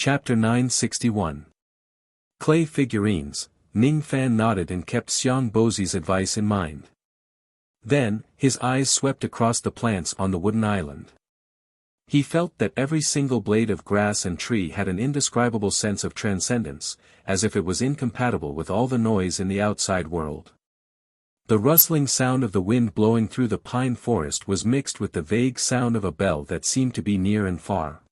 Chapter 961. Clay figurines. Ning Fan nodded and kept Xiang Bozi's advice in mind. Then, his eyes swept across the plants on the wooden island. He felt that every single blade of grass and tree had an indescribable sense of transcendence, as if it was incompatible with all the noise in the outside world. The rustling sound of the wind blowing through the pine forest was mixed with the vague sound of a bell that seemed to be near and far.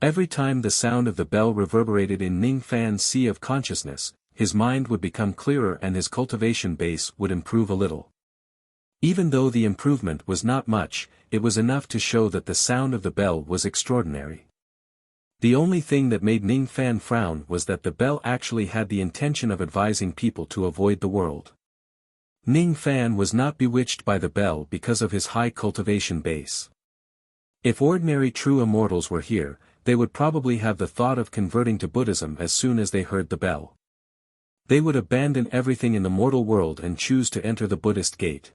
Every time the sound of the bell reverberated in Ning Fan's sea of consciousness, his mind would become clearer and his cultivation base would improve a little. Even though the improvement was not much, it was enough to show that the sound of the bell was extraordinary. The only thing that made Ning Fan frown was that the bell actually had the intention of advising people to avoid the world. Ning Fan was not bewitched by the bell because of his high cultivation base. If ordinary true immortals were here, they would probably have the thought of converting to Buddhism as soon as they heard the bell. They would abandon everything in the mortal world and choose to enter the Buddhist gate.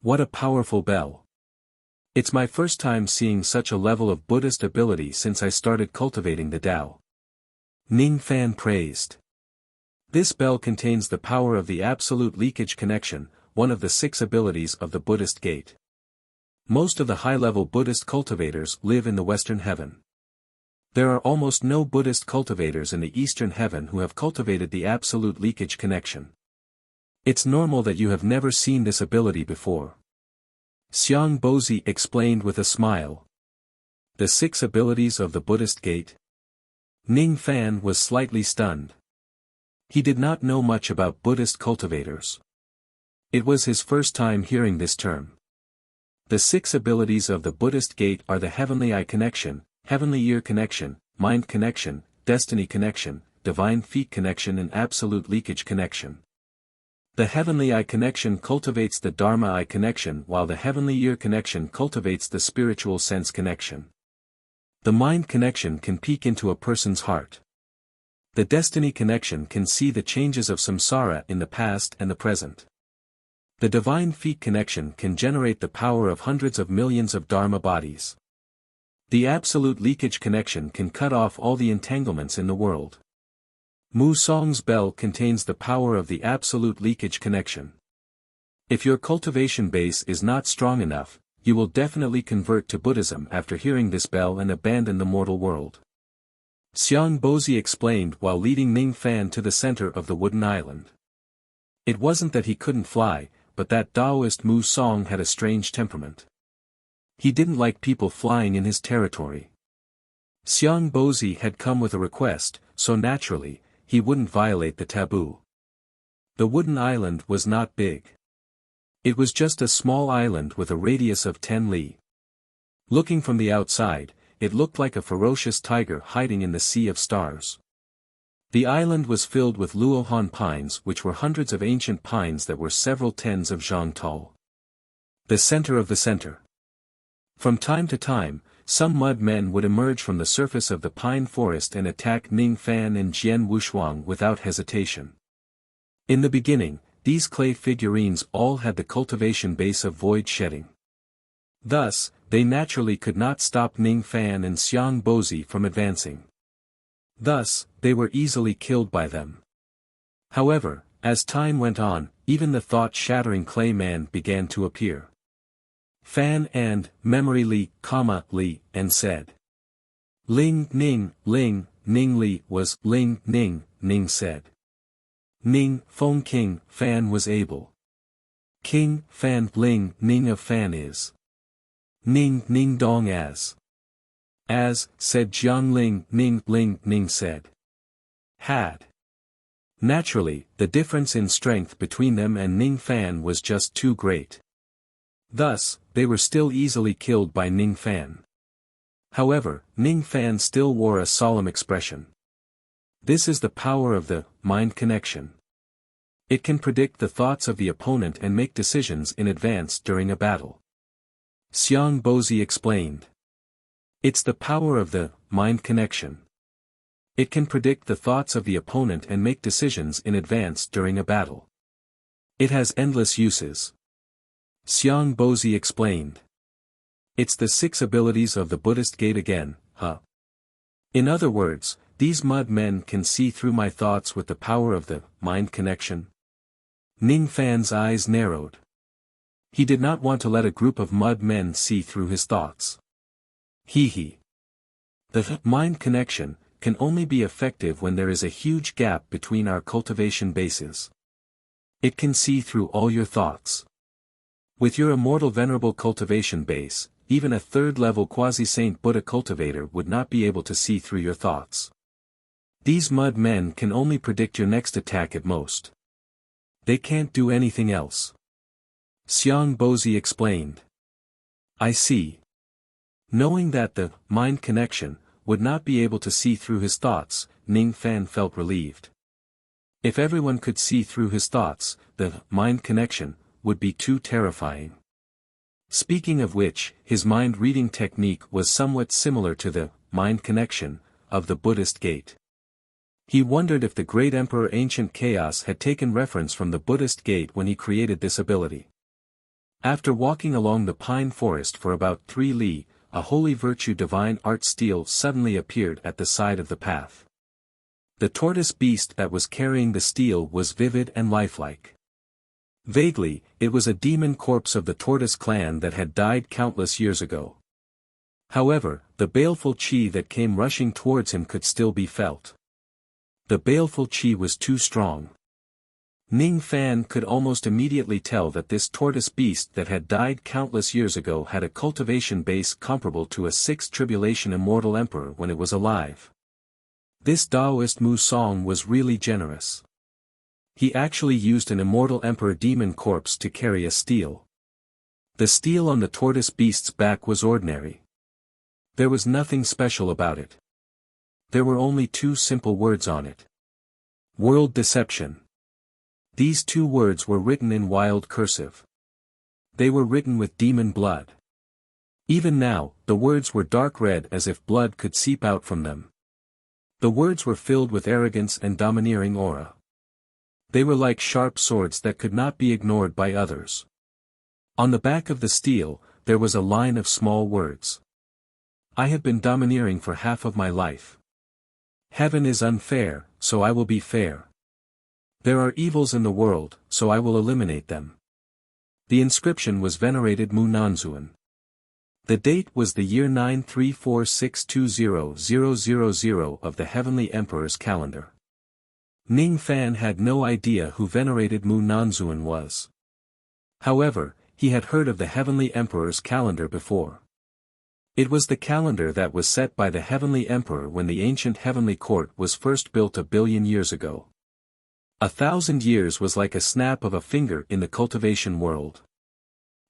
What a powerful bell! It's my first time seeing such a level of Buddhist ability since I started cultivating the Tao. Ning Fan praised. This bell contains the power of the absolute leakage connection, one of the 6 abilities of the Buddhist gate. Most of the high-level Buddhist cultivators live in the Western Heaven. There are almost no Buddhist cultivators in the Eastern Heaven who have cultivated the absolute leakage connection. It's normal that you have never seen this ability before. Xiang Bozi explained with a smile. The 6 abilities of the Buddhist gate? Ning Fan was slightly stunned. He did not know much about Buddhist cultivators. It was his first time hearing this term. The 6 abilities of the Buddhist gate are the heavenly eye connection, heavenly ear connection, mind connection, destiny connection, divine feet connection and absolute leakage connection. The heavenly eye connection cultivates the Dharma eye connection while the heavenly ear connection cultivates the spiritual sense connection. The mind connection can peek into a person's heart. The destiny connection can see the changes of samsara in the past and the present. The divine feet connection can generate the power of hundreds of millions of Dharma bodies. The absolute leakage connection can cut off all the entanglements in the world. Mu Song's bell contains the power of the absolute leakage connection. If your cultivation base is not strong enough, you will definitely convert to Buddhism after hearing this bell and abandon the mortal world. Xiang Bozi explained while leading Ning Fan to the center of the wooden island. It wasn't that he couldn't fly, but that Taoist Mu Song had a strange temperament. He didn't like people flying in his territory. Xiang Bozi had come with a request, so naturally, he wouldn't violate the taboo. The wooden island was not big. It was just a small island with a radius of 10 li. Looking from the outside, it looked like a ferocious tiger hiding in the sea of stars. The island was filled with luohan pines which were hundreds of ancient pines that were several tens of zhang tall. The center of the center. From time to time, some mud men would emerge from the surface of the pine forest and attack Ning Fan and Jian Wushuang without hesitation. In the beginning, these clay figurines all had the cultivation base of void shedding. Thus, they naturally could not stop Ning Fan and Xiang Bozi from advancing. Thus, they were easily killed by them. However, as time went on, even the thought-shattering clay man began to appear. Fan and, memory li, and said. Ling Ning Li was, Ling Ning said. Ning, Feng King, Fan was able. King, Fan, Ling Ning of Fan is. Ning Dong as. As, said Jiang Ling Ning said. Had. Naturally, the difference in strength between them and Ning Fan was just too great. Thus, they were still easily killed by Ning Fan. However, Ning Fan still wore a solemn expression. This is the power of the mind connection. It can predict the thoughts of the opponent and make decisions in advance during a battle. Xiang Bozi explained. It's the power of the mind connection. It can predict the thoughts of the opponent and make decisions in advance during a battle. It has endless uses. Xiang Bozi explained. It's the 6 abilities of the Buddhist gate again, huh? In other words, these mud men can see through my thoughts with the power of the mind connection? Ning Fan's eyes narrowed. He did not want to let a group of mud men see through his thoughts. He. The mind connection can only be effective when there is a huge gap between our cultivation bases. It can see through all your thoughts. With your immortal venerable cultivation base, even a third-level quasi-saint Buddha cultivator would not be able to see through your thoughts. These mud men can only predict your next attack at most. They can't do anything else. Xiang Bozi explained. I see. Knowing that the mind connection would not be able to see through his thoughts, Ning Fan felt relieved. If everyone could see through his thoughts, the mind connection would be too terrifying. Speaking of which, his mind-reading technique was somewhat similar to the mind connection of the Buddhist gate. He wondered if the great Emperor Ancient Chaos had taken reference from the Buddhist gate when he created this ability. After walking along the pine forest for about 3 li, a holy virtue divine art stele suddenly appeared at the side of the path. The tortoise beast that was carrying the stele was vivid and lifelike. Vaguely, it was a demon corpse of the tortoise clan that had died countless years ago. However, the baleful chi that came rushing towards him could still be felt. The baleful chi was too strong. Ning Fan could almost immediately tell that this tortoise beast that had died countless years ago had a cultivation base comparable to a 6th tribulation immortal emperor when it was alive. This Taoist Mu Song was really generous. He actually used an immortal emperor demon corpse to carry a stele. The stele on the tortoise beast's back was ordinary. There was nothing special about it. There were only 2 simple words on it. World Deception. These 2 words were written in wild cursive. They were written with demon blood. Even now, the words were dark red as if blood could seep out from them. The words were filled with arrogance and domineering aura. They were like sharp swords that could not be ignored by others. On the back of the stele, there was a line of small words. I have been domineering for half of my life. Heaven is unfair, so I will be fair. There are evils in the world, so I will eliminate them. The inscription was Venerated Mu Nanzuan. The date was the year 934620000 of the Heavenly Emperor's calendar. Ning Fan had no idea who Venerated Mu Nanzuan was. However, he had heard of the Heavenly Emperor's calendar before. It was the calendar that was set by the Heavenly Emperor when the ancient Heavenly Court was first built 1 billion years ago. 1,000 years was like a snap of a finger in the cultivation world.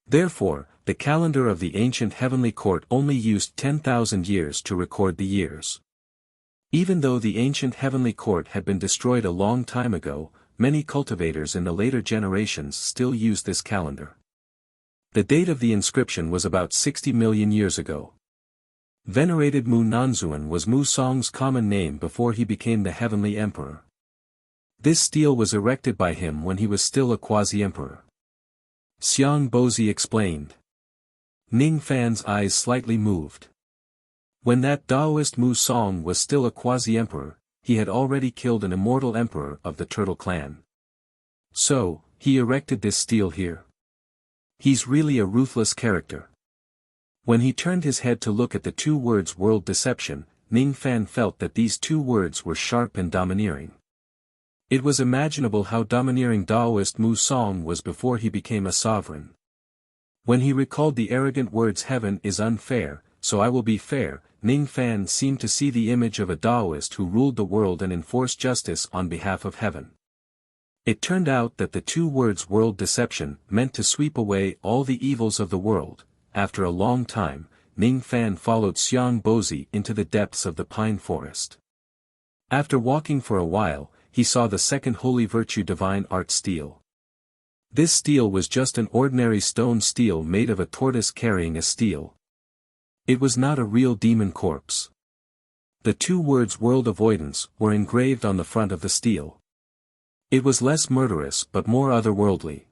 Therefore, the calendar of the ancient Heavenly Court only used 10,000 years to record the years. Even though the ancient Heavenly Court had been destroyed a long time ago, many cultivators in the later generations still use this calendar. The date of the inscription was about 60 million years ago. Venerated Mu Nanzuan was Mu Song's common name before he became the Heavenly Emperor. This stele was erected by him when he was still a quasi-emperor. Xiang Bozi explained. Ning Fan's eyes slightly moved. When that Taoist Mu Song was still a quasi-emperor, he had already killed an immortal emperor of the Turtle Clan. So, he erected this stele here. He's really a ruthless character. When he turned his head to look at the 2 words World Deception, Ning Fan felt that these 2 words were sharp and domineering. It was imaginable how domineering Taoist Mu Song was before he became a sovereign. When he recalled the arrogant words heaven is unfair, so I will be fair, Ning Fan seemed to see the image of a Taoist who ruled the world and enforced justice on behalf of heaven. It turned out that the 2 words world deception meant to sweep away all the evils of the world. After a long time, Ning Fan followed Xiang Bozi into the depths of the pine forest. After walking for a while, he saw the second holy virtue divine art stele. This stele was just an ordinary stone stele made of a tortoise carrying a stele. It was not a real demon corpse. The 2 words world avoidance were engraved on the front of the stele. It was less murderous but more otherworldly.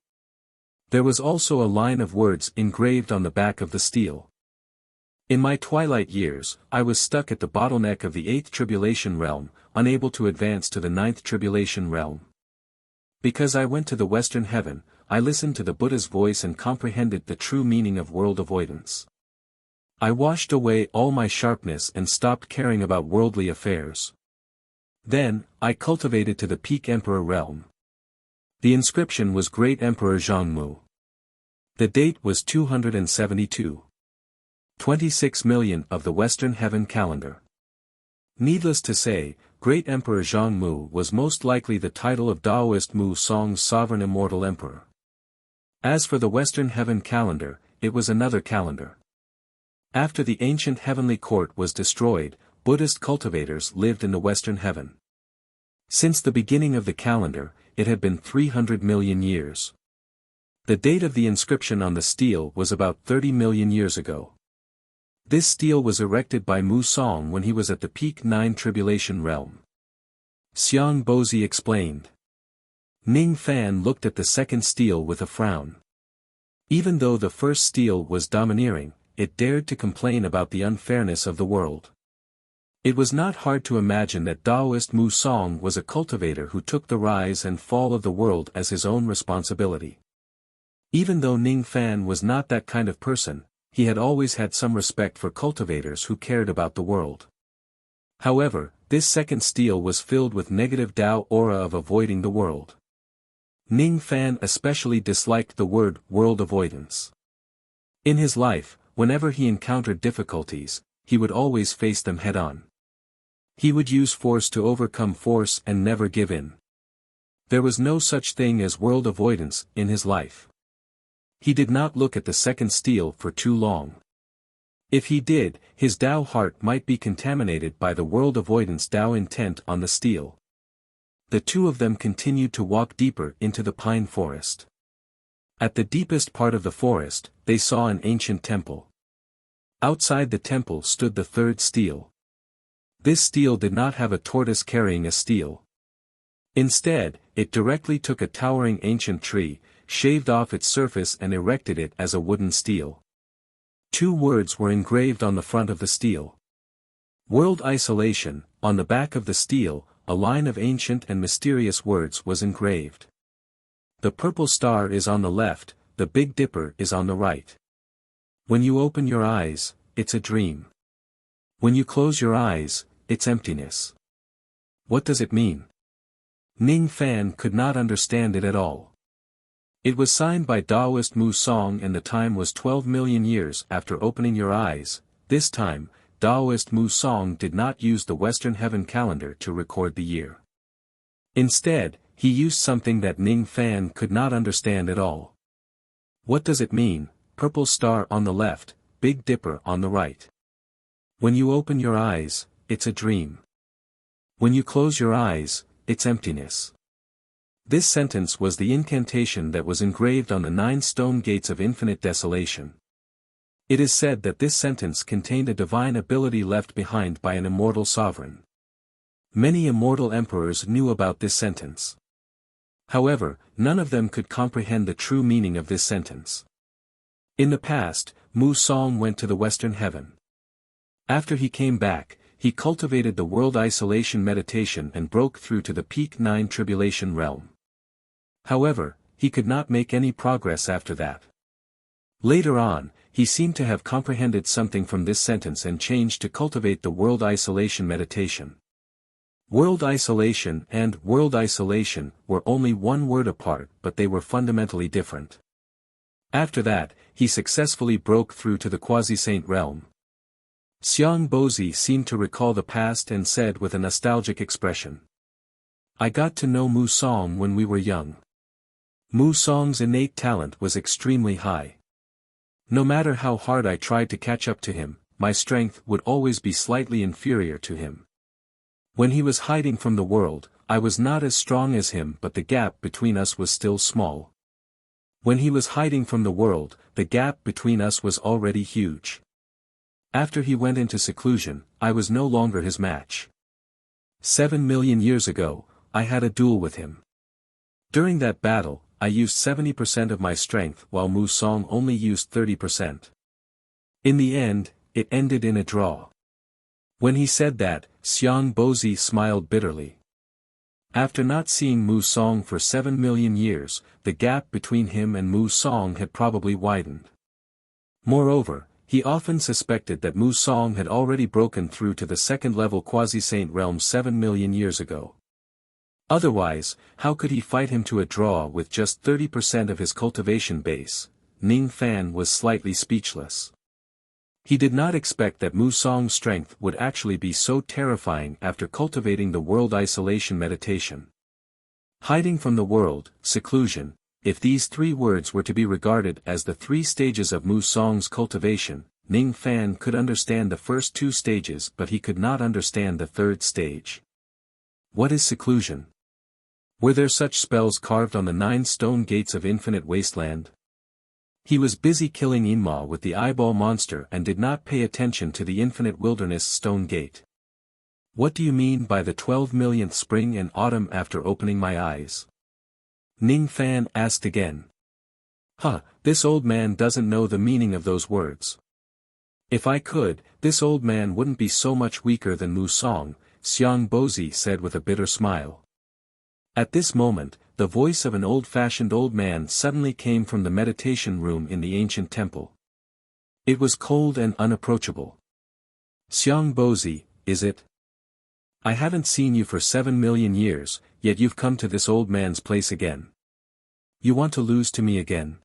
There was also a line of words engraved on the back of the stele. In my twilight years, I was stuck at the bottleneck of the 8th tribulation realm, unable to advance to the 9th tribulation realm. Because I went to the Western Heaven, I listened to the Buddha's voice and comprehended the true meaning of world avoidance. I washed away all my sharpness and stopped caring about worldly affairs. Then, I cultivated to the peak Emperor realm. The inscription was Great Emperor Zhongmu. The date was 272. 26 million of the Western Heaven calendar. Needless to say, Great Emperor Zhongmu was most likely the title of Taoist Mu Song's sovereign immortal emperor. As for the Western Heaven calendar, it was another calendar. After the ancient heavenly court was destroyed, Buddhist cultivators lived in the Western Heaven. Since the beginning of the calendar, it had been 300 million years. The date of the inscription on the stele was about 30 million years ago. This stele was erected by Mu Song when he was at the peak 9 tribulation realm. Xiang Bozi explained. Ning Fan looked at the second stele with a frown. Even though the first stele was domineering, it dared to complain about the unfairness of the world. It was not hard to imagine that Taoist Mu Song was a cultivator who took the rise and fall of the world as his own responsibility. Even though Ning Fan was not that kind of person, he had always had some respect for cultivators who cared about the world. However, this second stele was filled with negative Tao aura of avoiding the world. Ning Fan especially disliked the word world avoidance. In his life, whenever he encountered difficulties, he would always face them head-on. He would use force to overcome force and never give in. There was no such thing as world avoidance in his life. He did not look at the second stele for too long. If he did, his Tao heart might be contaminated by the world avoidance Tao intent on the stele. The two of them continued to walk deeper into the pine forest. At the deepest part of the forest, they saw an ancient temple. Outside the temple stood the third stele. This stele did not have a tortoise carrying a stele. Instead, it directly took a towering ancient tree, shaved off its surface and erected it as a wooden stele. Two words were engraved on the front of the stele. World Isolation. On the back of the stele, a line of ancient and mysterious words was engraved. The purple star is on the left, the Big Dipper is on the right. When you open your eyes, it's a dream. When you close your eyes, it's emptiness. What does it mean? Ning Fan could not understand it at all. It was signed by Taoist Mu Song and the time was 12 million years after opening your eyes. This time, Taoist Mu Song did not use the Western Heaven calendar to record the year. Instead, he used something that Ning Fan could not understand at all. What does it mean, purple star on the left, Big Dipper on the right? When you open your eyes, it's a dream. When you close your eyes, it's emptiness. This sentence was the incantation that was engraved on the 9 stone gates of infinite desolation. It is said that this sentence contained a divine ability left behind by an immortal sovereign. Many immortal emperors knew about this sentence. However, none of them could comprehend the true meaning of this sentence. In the past, Mu Song went to the Western Heaven. After he came back, he cultivated the world isolation meditation and broke through to the peak 9 tribulation realm. However, he could not make any progress after that. Later on, he seemed to have comprehended something from this sentence and changed to cultivate the world isolation meditation. World isolation and world isolation were only one word apart, but they were fundamentally different. After that, he successfully broke through to the quasi-saint realm. Xiang Bozi seemed to recall the past and said with a nostalgic expression, "I got to know Mu Song when we were young. Mu Song's innate talent was extremely high. No matter how hard I tried to catch up to him, my strength would always be slightly inferior to him. When he was hiding from the world, I was not as strong as him, but the gap between us was still small. When he was hiding from the world, the gap between us was already huge. After he went into seclusion, I was no longer his match. 7 million years ago, I had a duel with him. During that battle, I used 70% of my strength while Mu Song only used 30%. In the end, it ended in a draw. When he said that, Xiang Bozi smiled bitterly. After not seeing Mu Song for 7 million years, the gap between him and Mu Song had probably widened. Moreover, he often suspected that Mu Song had already broken through to the second-level quasi-saint realm 7 million years ago. Otherwise, how could he fight him to a draw with just 30% of his cultivation base? Ning Fan was slightly speechless. He did not expect that Mu Song's strength would actually be so terrifying after cultivating the world isolation meditation. Hiding from the world, seclusion, if these three words were to be regarded as the three stages of Mu Song's cultivation, Ning Fan could understand the first two stages but he could not understand the third stage. What is seclusion? Were there such spells carved on the 9 stone gates of infinite wasteland? He was busy killing Inma with the eyeball monster and did not pay attention to the infinite wilderness stone gate. What do you mean by the 12 millionth spring and autumn after opening my eyes? Ning Fan asked again. This old man doesn't know the meaning of those words. If I could, this old man wouldn't be so much weaker than Mu Song, Xiang Bozi said with a bitter smile. At this moment, the voice of an old-fashioned old man suddenly came from the meditation room in the ancient temple. It was cold and unapproachable. Xiang Bozi, is it? I haven't seen you for 7 million years, yet you've come to this old man's place again. You want to lose to me again?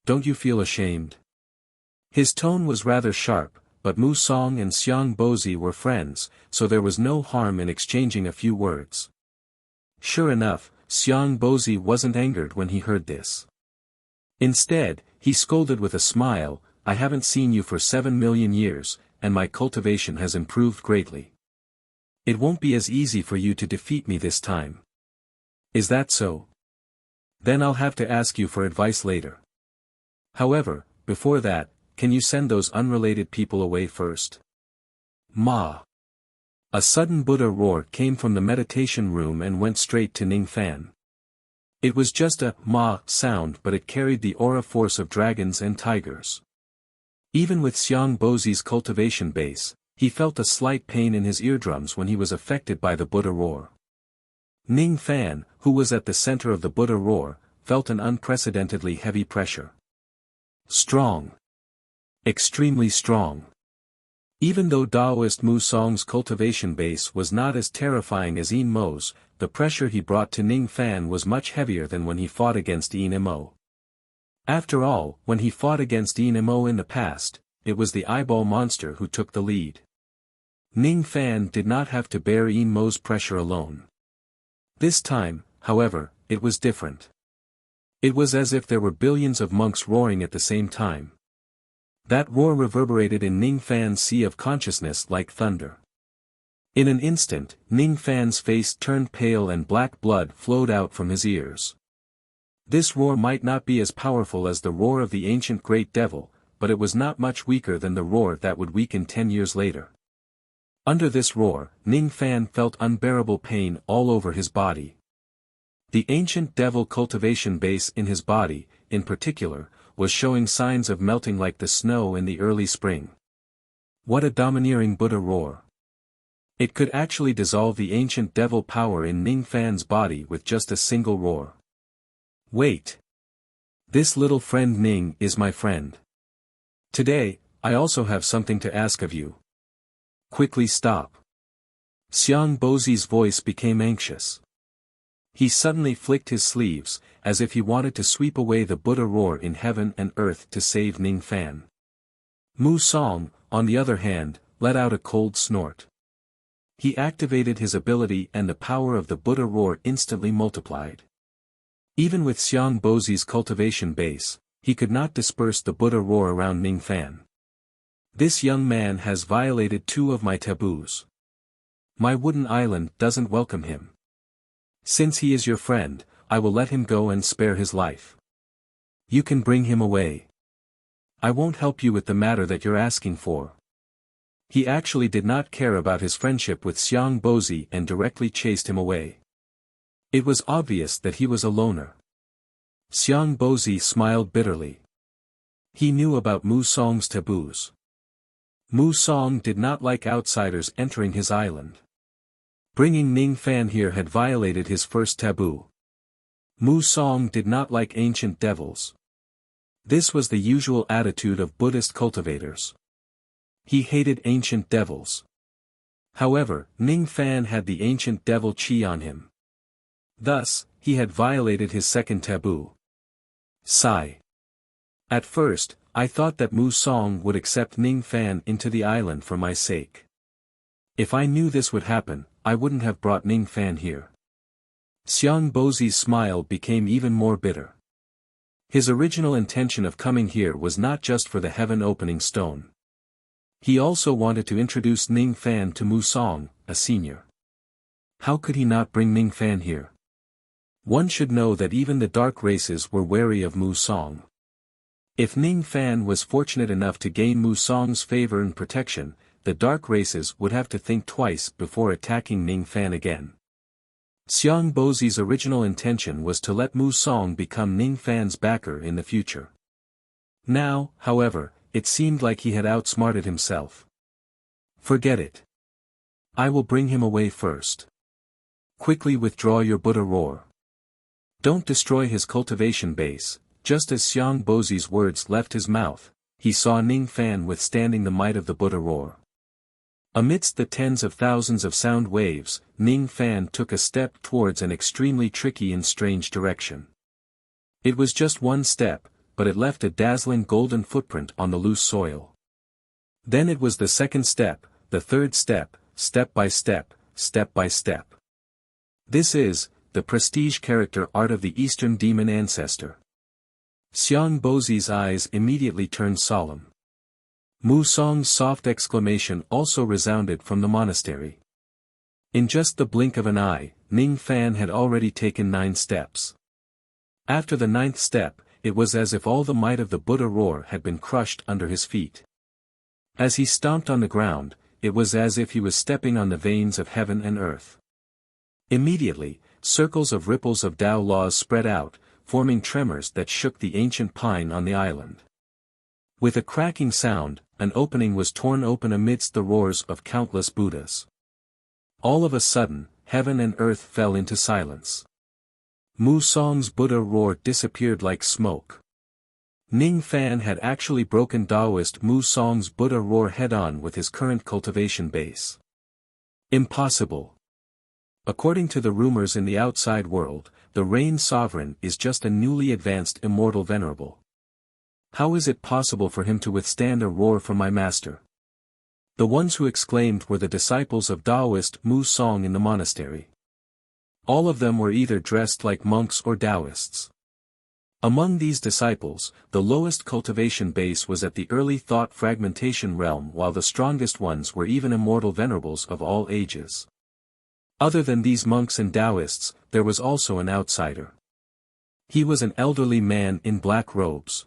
Don't you feel ashamed? His tone was rather sharp, but Mu Song and Xiang Bozi were friends, so there was no harm in exchanging a few words. Sure enough, Xiang Bozi wasn't angered when he heard this. Instead, he scolded with a smile, I haven't seen you for 7 million years, and my cultivation has improved greatly. It won't be as easy for you to defeat me this time. Is that so? Then I'll have to ask you for advice later. However, before that, can you send those unrelated people away first? Ma. A sudden Buddha roar came from the meditation room and went straight to Ning Fan. It was just a ma sound but it carried the aura force of dragons and tigers. Even with Xiang Bozi's cultivation base, he felt a slight pain in his eardrums when he was affected by the Buddha roar. Ning Fan, who was at the center of the Buddha roar, felt an unprecedentedly heavy pressure. Strong. Extremely strong. Even though Taoist Mu Song's cultivation base was not as terrifying as Yin Mo's, the pressure he brought to Ning Fan was much heavier than when he fought against Yin Mo. After all, when he fought against Yin Mo in the past, it was the eyeball monster who took the lead. Ning Fan did not have to bear Yin Mo's pressure alone. This time, however, it was different. It was as if there were billions of monks roaring at the same time. That roar reverberated in Ning Fan's sea of consciousness like thunder. In an instant, Ning Fan's face turned pale and black blood flowed out from his ears. This roar might not be as powerful as the roar of the ancient great devil, but it was not much weaker than the roar that would weaken 10 years later. Under this roar, Ning Fan felt unbearable pain all over his body. The ancient devil cultivation base in his body, in particular, was showing signs of melting like the snow in the early spring. What a domineering Buddha roar! It could actually dissolve the ancient devil power in Ning Fan's body with just a single roar. Wait! This little friend Ning is my friend. Today, I also have something to ask of you. Quickly stop. Xiang Bozi's voice became anxious. He suddenly flicked his sleeves, as if he wanted to sweep away the Buddha roar in heaven and earth to save Ning Fan. Mu Song, on the other hand, let out a cold snort. He activated his ability and the power of the Buddha roar instantly multiplied. Even with Xiang Bozi's cultivation base, he could not disperse the Buddha roar around Ning Fan. This young man has violated 2 of my taboos. My wooden island doesn't welcome him. Since he is your friend, I will let him go and spare his life. You can bring him away. I won't help you with the matter that you're asking for. He actually did not care about his friendship with Xiang Bozi and directly chased him away. It was obvious that he was a loner. Xiang Bozi smiled bitterly. He knew about Mu Song's taboos. Mu Song did not like outsiders entering his island. Bringing Ning Fan here had violated his first taboo. Mu Song did not like ancient devils. This was the usual attitude of Buddhist cultivators. He hated ancient devils. However, Ning Fan had the ancient devil chi on him. Thus, he had violated his second taboo. Sigh. At first, I thought that Mu Song would accept Ning Fan into the island for my sake. If I knew this would happen, I wouldn't have brought Ning Fan here. Xiang Bozi's smile became even more bitter. His original intention of coming here was not just for the heaven-opening stone. He also wanted to introduce Ning Fan to Mu Song, a senior. How could he not bring Ning Fan here? One should know that even the dark races were wary of Mu Song. If Ning Fan was fortunate enough to gain Mu Song's favor and protection, the dark races would have to think twice before attacking Ning Fan again. Xiang Bozi's original intention was to let Mu Song become Ning Fan's backer in the future. Now, however, it seemed like he had outsmarted himself. Forget it. I will bring him away first. Quickly withdraw your Buddha roar. Don't destroy his cultivation base. Just as Xiang Bozi's words left his mouth, he saw Ning Fan withstanding the might of the Buddha roar. Amidst the tens of thousands of sound waves, Ning Fan took a step towards an extremely tricky and strange direction. It was just one step, but it left a dazzling golden footprint on the loose soil. Then it was the second step, the third step, step by step, step by step. This is, the prestige character art of the Eastern demon ancestor. Xiang Bozi's eyes immediately turned solemn. Mu Song's soft exclamation also resounded from the monastery. In just the blink of an eye, Ning Fan had already taken 9 steps. After the 9th step, it was as if all the might of the Buddha roar had been crushed under his feet. As he stomped on the ground, it was as if he was stepping on the veins of heaven and earth. Immediately, circles of ripples of Tao laws spread out, forming tremors that shook the ancient pine on the island. With a cracking sound, an opening was torn open amidst the roars of countless Buddhas. All of a sudden, heaven and earth fell into silence. Mu Song's Buddha roar disappeared like smoke. Ning Fan had actually broken Taoist Mu Song's Buddha roar head-on with his current cultivation base. Impossible. According to the rumors in the outside world, the Rain Sovereign is just a newly advanced immortal venerable. How is it possible for him to withstand a roar from my master? The ones who exclaimed were the disciples of Taoist Mu Song in the monastery. All of them were either dressed like monks or Taoists. Among these disciples, the lowest cultivation base was at the early thought fragmentation realm, while the strongest ones were even immortal venerables of all ages. Other than these monks and Taoists, there was also an outsider. He was an elderly man in black robes.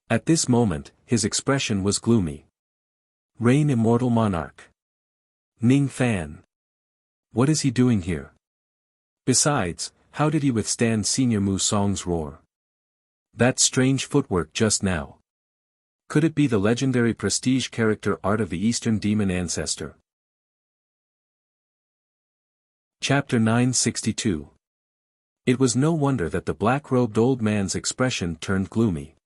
At this moment, his expression was gloomy. Reign Immortal Monarch. Ning Fan. What is he doing here? Besides, how did he withstand Senior Mu Song's roar? That strange footwork just now. Could it be the legendary prestige character art of the Eastern demon ancestor? Chapter 962. It was no wonder that the black-robed old man's expression turned gloomy.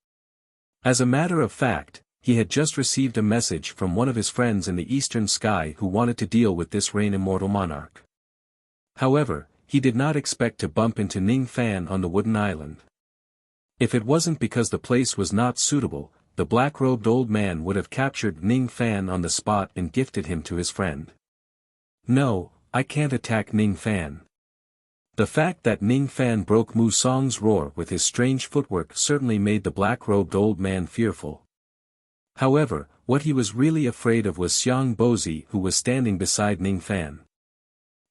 As a matter of fact, he had just received a message from one of his friends in the eastern sky who wanted to deal with this Reign Immortal Monarch. However, he did not expect to bump into Ning Fan on the wooden island. If it wasn't because the place was not suitable, the black-robed old man would have captured Ning Fan on the spot and gifted him to his friend. No, I can't attack Ning Fan. The fact that Ning Fan broke Mu Song's roar with his strange footwork certainly made the black-robed old man fearful. However, what he was really afraid of was Xiang Bozi, who was standing beside Ning Fan.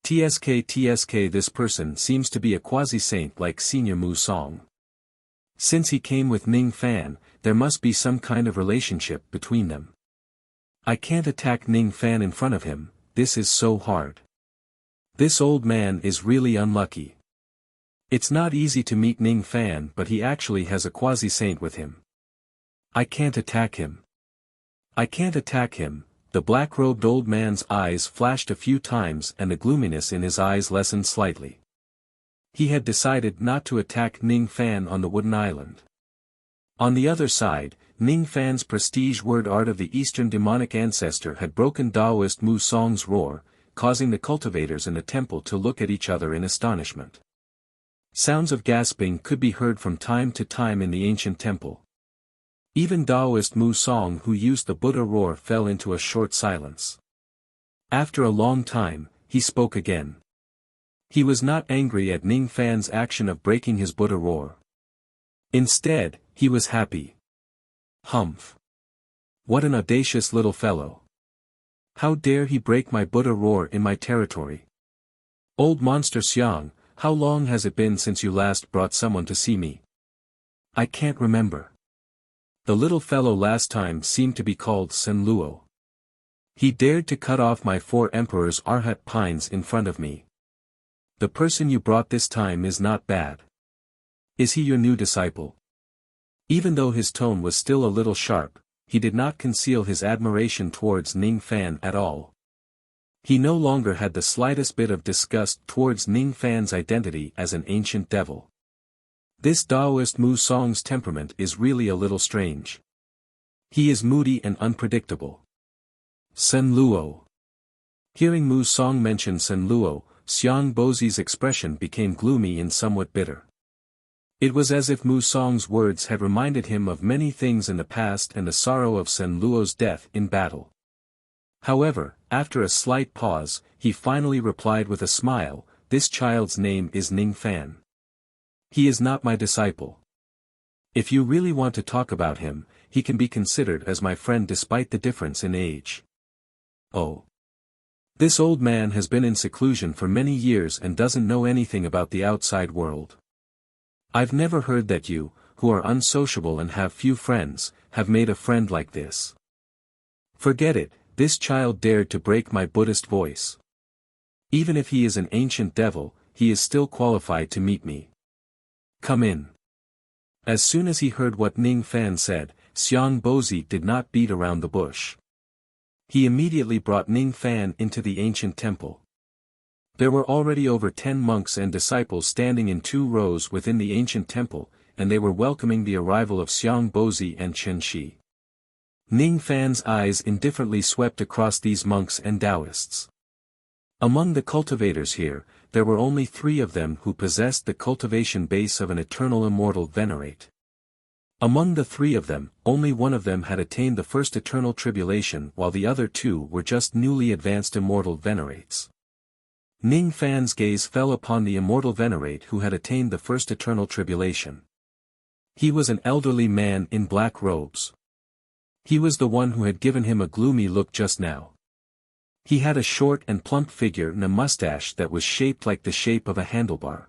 TSK, this person seems to be a quasi-saint like Senior Mu Song. Since he came with Ning Fan, there must be some kind of relationship between them. I can't attack Ning Fan in front of him, this is so hard. This old man is really unlucky. It's not easy to meet Ning Fan, but he actually has a quasi-saint with him. I can't attack him. I can't attack him. The black-robed old man's eyes flashed a few times and the gloominess in his eyes lessened slightly. He had decided not to attack Ning Fan on the wooden island. On the other side, Ning Fan's prestige word art of the Eastern demonic ancestor had broken Taoist Mu Song's roar, causing the cultivators in the temple to look at each other in astonishment. Sounds of gasping could be heard from time to time in the ancient temple. Even Taoist Mu Song, who used the Buddha roar, fell into a short silence. After a long time, he spoke again. He was not angry at Ning Fan's action of breaking his Buddha roar. Instead, he was happy. Humph! What an audacious little fellow! How dare he break my Buddha roar in my territory? Old monster Xiang, how long has it been since you last brought someone to see me? I can't remember. The little fellow last time seemed to be called Sen Luo. He dared to cut off my 4 emperors' Arhat pines in front of me. The person you brought this time is not bad. Is he your new disciple? Even though his tone was still a little sharp, he did not conceal his admiration towards Ning Fan at all. He no longer had the slightest bit of disgust towards Ning Fan's identity as an ancient devil. This Taoist Mu Song's temperament is really a little strange. He is moody and unpredictable. Sen Luo. Hearing Mu Song mention Sen Luo, Xiang Bozi's expression became gloomy and somewhat bitter. It was as if Mu Song's words had reminded him of many things in the past and the sorrow of Sen Luo's death in battle. However, after a slight pause, he finally replied with a smile, "This child's name is Ning Fan. He is not my disciple. If you really want to talk about him, he can be considered as my friend despite the difference in age." Oh. This old man has been in seclusion for many years and doesn't know anything about the outside world. I've never heard that you, who are unsociable and have few friends, have made a friend like this. Forget it, this child dared to break my Buddhist voice. Even if he is an ancient devil, he is still qualified to meet me. Come in. As soon as he heard what Ning Fan said, Xiang Bozi did not beat around the bush. He immediately brought Ning Fan into the ancient temple. There were already over 10 monks and disciples standing in 2 rows within the ancient temple, and they were welcoming the arrival of Xiang Bozi and Chen Shi. Ning Fan's eyes indifferently swept across these monks and Taoists. Among the cultivators here, there were only 3 of them who possessed the cultivation base of an eternal immortal venerate. Among the 3 of them, only one of them had attained the first eternal tribulation while the other 2 were just newly advanced immortal venerates. Ning Fan's gaze fell upon the immortal venerate who had attained the first eternal tribulation. He was an elderly man in black robes. He was the one who had given him a gloomy look just now. He had a short and plump figure and a mustache that was shaped like the shape of a handlebar.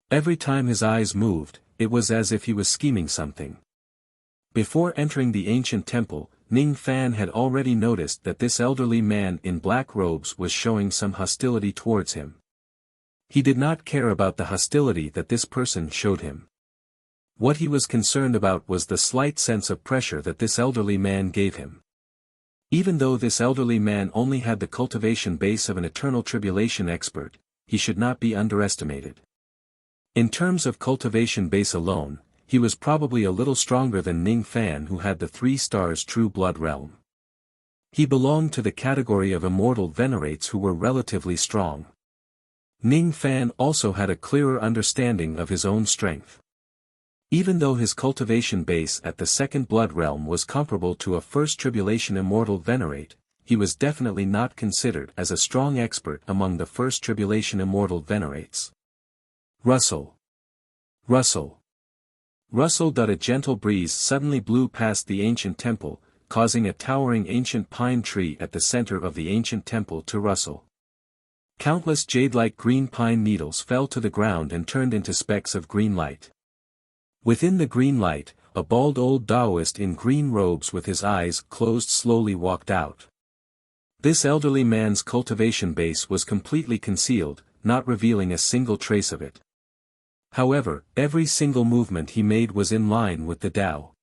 Every time his eyes moved, it was as if he was scheming something. Before entering the ancient temple, Ning Fan had already noticed that this elderly man in black robes was showing some hostility towards him. He did not care about the hostility that this person showed him. What he was concerned about was the slight sense of pressure that this elderly man gave him. Even though this elderly man only had the cultivation base of an eternal tribulation expert, he should not be underestimated. In terms of cultivation base alone, he was probably a little stronger than Ning Fan, who had the 3 stars true blood realm. He belonged to the category of immortal venerates who were relatively strong. Ning Fan also had a clearer understanding of his own strength. Even though his cultivation base at the 2nd blood realm was comparable to a first tribulation immortal venerate, he was definitely not considered as a strong expert among the first tribulation immortal venerates. Rustle. Rustle. Rustle. A gentle breeze suddenly blew past the ancient temple, causing a towering ancient pine tree at the center of the ancient temple to rustle. Countless jade-like green pine needles fell to the ground and turned into specks of green light. Within the green light, a bald old Taoist in green robes with his eyes closed slowly walked out. This elderly man's cultivation base was completely concealed, not revealing a single trace of it. However, every single movement he made was in line with the Tao.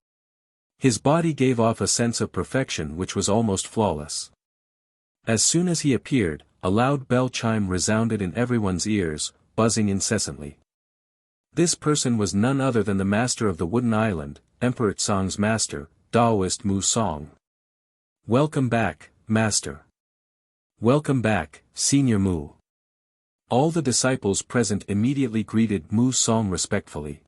His body gave off a sense of perfection which was almost flawless. As soon as he appeared, a loud bell chime resounded in everyone's ears, buzzing incessantly. This person was none other than the master of the Wooden Island, Emperor Tsang's master, Taoist Mu Song. "Welcome back, master. Welcome back, Senior Mu." All the disciples present immediately greeted Mu Song respectfully.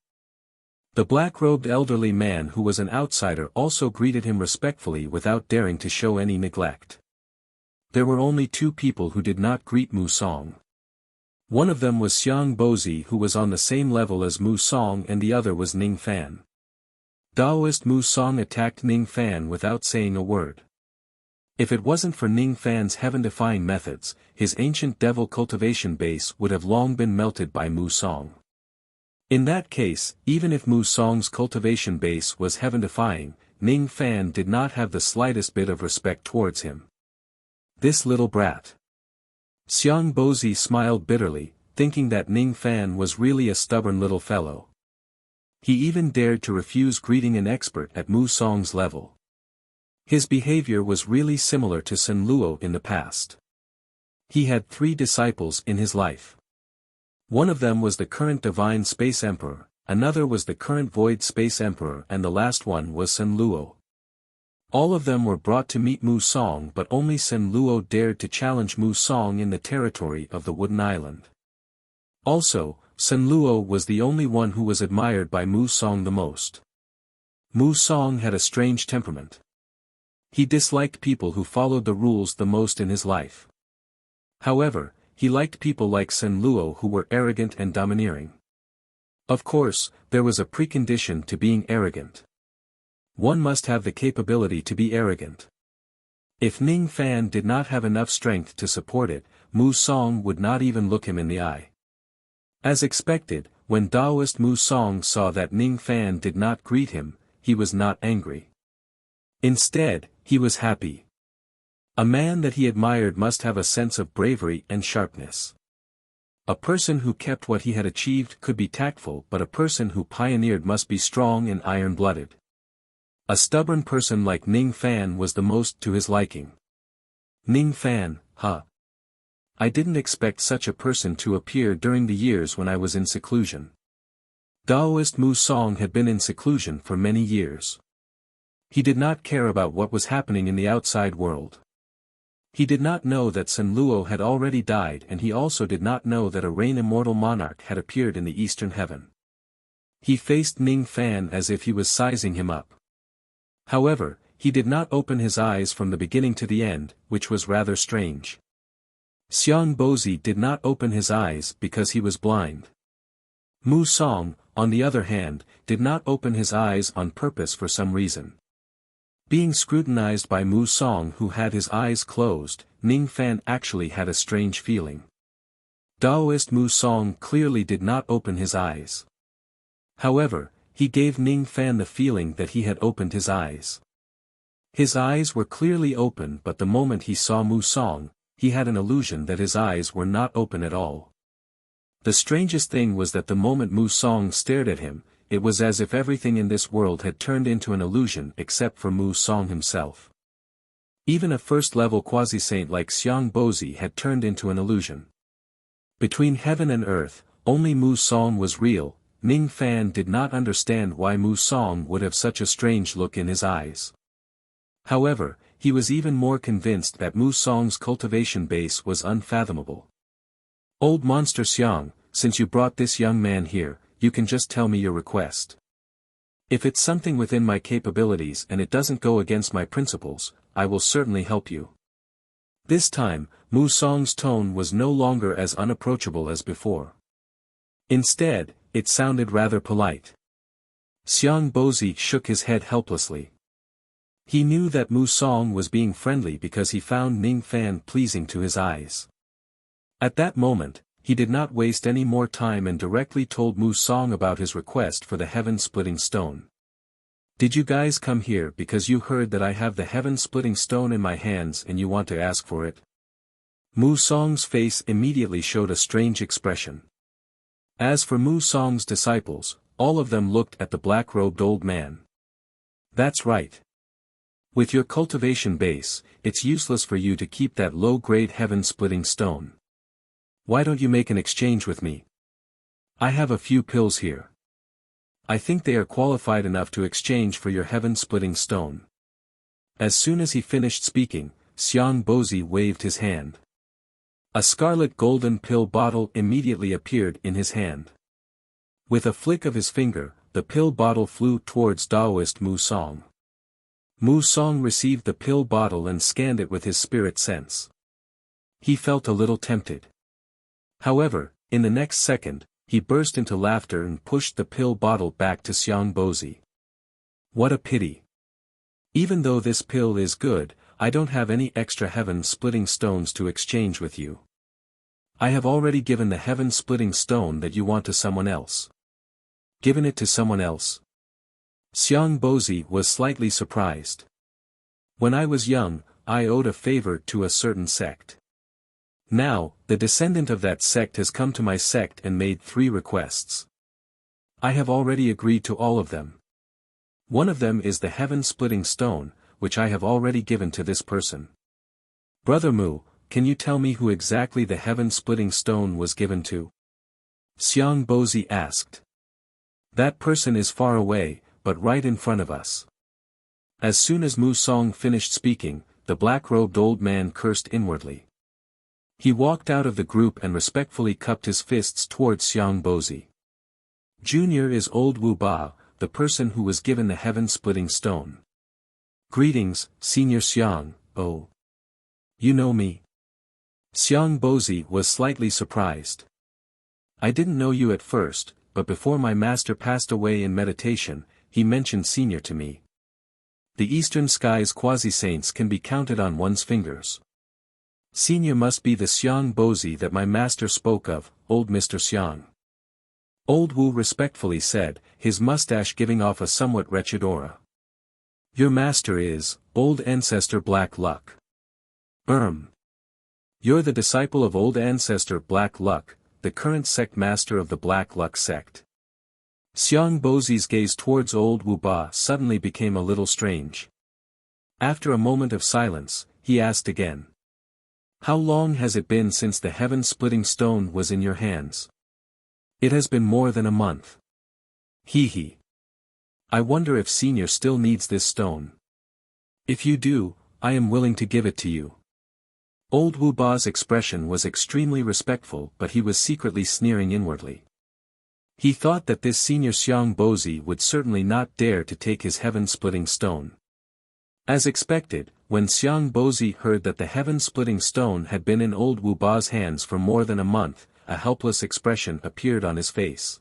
The black-robed elderly man who was an outsider also greeted him respectfully without daring to show any neglect. There were only two people who did not greet Mu Song. One of them was Xiang Bozi, who was on the same level as Mu Song, and the other was Ning Fan. Taoist Mu Song attacked Ning Fan without saying a word. If it wasn't for Ning Fan's heaven-defying methods, his ancient devil cultivation base would have long been melted by Mu Song. In that case, even if Mu Song's cultivation base was heaven-defying, Ning Fan did not have the slightest bit of respect towards him. This little brat. Xiang Bozi smiled bitterly, thinking that Ning Fan was really a stubborn little fellow. He even dared to refuse greeting an expert at Mu Song's level. His behavior was really similar to Sun Luo in the past. He had 3 disciples in his life. One of them was the current Divine Space Emperor, another was the current Void Space Emperor, and the last one was Sun Luo. All of them were brought to meet Mu Song, but only Sun Luo dared to challenge Mu Song in the territory of the Wooden Island. Also, Sun Luo was the only one who was admired by Mu Song the most. Mu Song had a strange temperament. He disliked people who followed the rules the most in his life. However, he liked people like Sun Luo who were arrogant and domineering. Of course, there was a precondition to being arrogant. One must have the capability to be arrogant. If Ning Fan did not have enough strength to support it, Mu Song would not even look him in the eye. As expected, when Taoist Mu Song saw that Ning Fan did not greet him, he was not angry. Instead, he was happy. A man that he admired must have a sense of bravery and sharpness. A person who kept what he had achieved could be tactful, but a person who pioneered must be strong and iron-blooded. A stubborn person like Ning Fan was the most to his liking. Ning Fan, huh? I didn't expect such a person to appear during the years when I was in seclusion. Taoist Mu Song had been in seclusion for many years. He did not care about what was happening in the outside world. He did not know that Sun Luo had already died, and he also did not know that a Rain Immortal Monarch had appeared in the eastern heaven. He faced Ning Fan as if he was sizing him up. However, he did not open his eyes from the beginning to the end, which was rather strange. Xiang Bozi did not open his eyes because he was blind. Mu Song, on the other hand, did not open his eyes on purpose for some reason. Being scrutinized by Mu Song, who had his eyes closed, Ning Fan actually had a strange feeling. Taoist Mu Song clearly did not open his eyes. However, he gave Ning Fan the feeling that he had opened his eyes. His eyes were clearly open, but the moment he saw Mu Song, he had an illusion that his eyes were not open at all. The strangest thing was that the moment Mu Song stared at him, it was as if everything in this world had turned into an illusion except for Mu Song himself. Even a first-level quasi-saint like Xiang Bozi had turned into an illusion. Between heaven and earth, only Mu Song was real. Ning Fan did not understand why Mu Song would have such a strange look in his eyes. However, he was even more convinced that Mu Song's cultivation base was unfathomable. "Old monster Xiang, since you brought this young man here, you can just tell me your request. If it's something within my capabilities and it doesn't go against my principles, I will certainly help you." This time, Mu Song's tone was no longer as unapproachable as before. Instead, it sounded rather polite. Xiang Bozi shook his head helplessly. He knew that Mu Song was being friendly because he found Ning Fan pleasing to his eyes. At that moment, he did not waste any more time and directly told Mu Song about his request for the heaven-splitting stone. "Did you guys come here because you heard that I have the heaven-splitting stone in my hands and you want to ask for it?" Mu Song's face immediately showed a strange expression. As for Mu Song's disciples, all of them looked at the black-robed old man. That's right. With your cultivation base, it's useless for you to keep that low-grade heaven-splitting stone. Why don't you make an exchange with me? I have a few pills here. I think they are qualified enough to exchange for your heaven-splitting stone. As soon as he finished speaking, Xiang Bozi waved his hand. A scarlet golden pill bottle immediately appeared in his hand. With a flick of his finger, the pill bottle flew towards Taoist Mu Song. Mu Song received the pill bottle and scanned it with his spirit sense. He felt a little tempted. However, in the next second, he burst into laughter and pushed the pill bottle back to Xiang Bozi. What a pity. Even though this pill is good, I don't have any extra heaven-splitting stones to exchange with you. I have already given the heaven-splitting stone that you want to someone else. Given it to someone else? Xiang Bozi was slightly surprised. When I was young, I owed a favor to a certain sect. Now, the descendant of that sect has come to my sect and made 3 requests. I have already agreed to all of them. One of them is the heaven-splitting stone, which I have already given to this person. Brother Mu, can you tell me who exactly the heaven-splitting stone was given to? Xiang Bozi asked. That person is far away, but right in front of us. As soon as Mu Song finished speaking, the black-robed old man cursed inwardly. He walked out of the group and respectfully cupped his fists towards Xiang Bozi. Junior is old Wu Ba, the person who was given the heaven-splitting stone. Greetings, Senior Xiang, oh. You know me? Xiang Bozi was slightly surprised. I didn't know you at first, but before my master passed away in meditation, he mentioned Senior to me. The Eastern Sky's quasi-saints can be counted on one's fingers. Senior must be the Xiang Bozi that my master spoke of, old Mr. Xiang. Old Wu respectfully said, his mustache giving off a somewhat wretched aura. Your master is, old ancestor Black Luck. You're the disciple of old ancestor Black Luck, the current sect master of the Black Luck sect. Xiang Bozi's gaze towards old Wu Ba suddenly became a little strange. After a moment of silence, he asked again. How long has it been since the heaven-splitting stone was in your hands? It has been more than a month. Hee. I wonder if Senior still needs this stone. If you do, I am willing to give it to you. Old Wu Ba's expression was extremely respectful, but he was secretly sneering inwardly. He thought that this Senior Xiang Bozi would certainly not dare to take his heaven-splitting stone. As expected, when Xiang Bozi heard that the heaven-splitting stone had been in old Wu Ba's hands for more than a month, a helpless expression appeared on his face.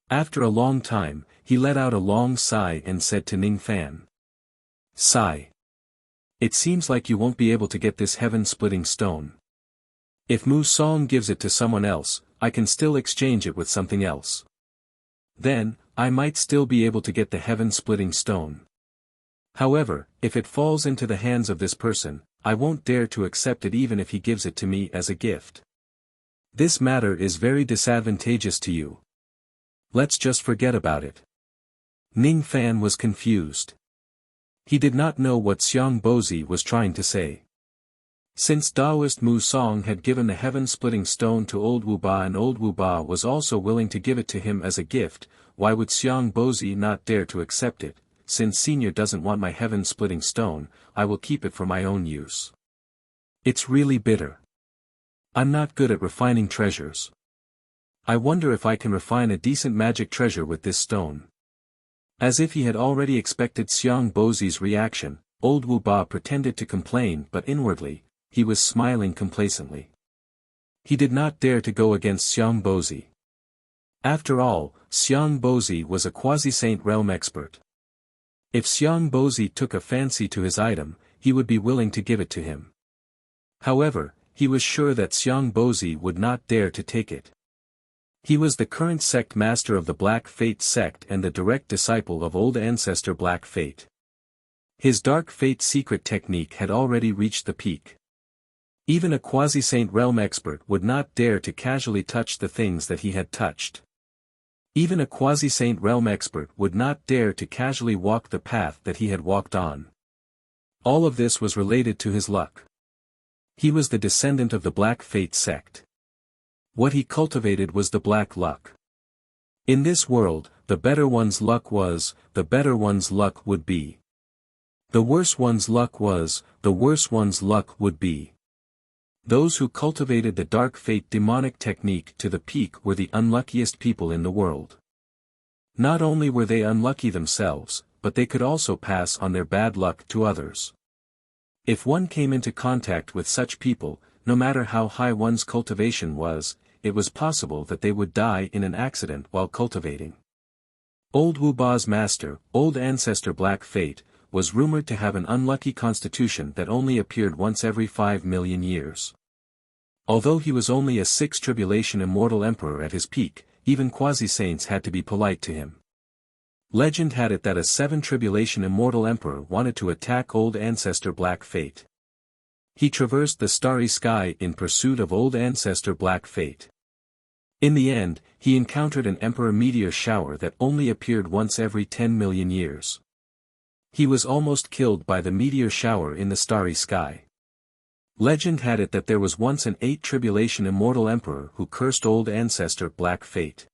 After a long time, he let out a long sigh and said to Ning Fan. Sigh. It seems like you won't be able to get this heaven-splitting stone. If Mu Song gives it to someone else, I can still exchange it with something else. Then, I might still be able to get the heaven-splitting stone. However, if it falls into the hands of this person, I won't dare to accept it even if he gives it to me as a gift. This matter is very disadvantageous to you. Let's just forget about it. Ning Fan was confused. He did not know what Xiang Bozi was trying to say. Since Taoist Mu Song had given the heaven-splitting stone to old Wu Ba and old Wu Ba was also willing to give it to him as a gift, why would Xiang Bozi not dare to accept it? Since Senior doesn't want my heaven-splitting stone, I will keep it for my own use. It's really bitter. I'm not good at refining treasures. I wonder if I can refine a decent magic treasure with this stone. As if he had already expected Xiang Bozi's reaction, old Wu Ba pretended to complain, but inwardly, he was smiling complacently. He did not dare to go against Xiang Bozi. After all, Xiang Bozi was a quasi-saint realm expert. If Xiang Bozi took a fancy to his item, he would be willing to give it to him. However, he was sure that Xiang Bozi would not dare to take it. He was the current sect master of the Black Fate sect and the direct disciple of old ancestor Black Fate. His Dark Fate secret technique had already reached the peak. Even a quasi-saint realm expert would not dare to casually touch the things that he had touched. Even a quasi-saint realm expert would not dare to casually walk the path that he had walked on. All of this was related to his luck. He was the descendant of the Black Fate sect. What he cultivated was the black luck. In this world, the better one's luck was, the better one's luck would be. The worse one's luck was, the worse one's luck would be. Those who cultivated the dark fate demonic technique to the peak were the unluckiest people in the world. Not only were they unlucky themselves, but they could also pass on their bad luck to others. If one came into contact with such people, no matter how high one's cultivation was, it was possible that they would die in an accident while cultivating. Old Wu Ba's master, Old Ancestor Black Fate, was rumored to have an unlucky constitution that only appeared once every 5 million years. Although he was only a 6 tribulation immortal emperor at his peak, even quasi-saints had to be polite to him. Legend had it that a 7 tribulation immortal emperor wanted to attack Old Ancestor Black Fate. He traversed the starry sky in pursuit of Old Ancestor Black Fate. In the end, he encountered an emperor meteor shower that only appeared once every 10 million years. He was almost killed by the meteor shower in the starry sky. Legend had it that there was once an 8 tribulation immortal emperor who cursed Old Ancestor Black Fate.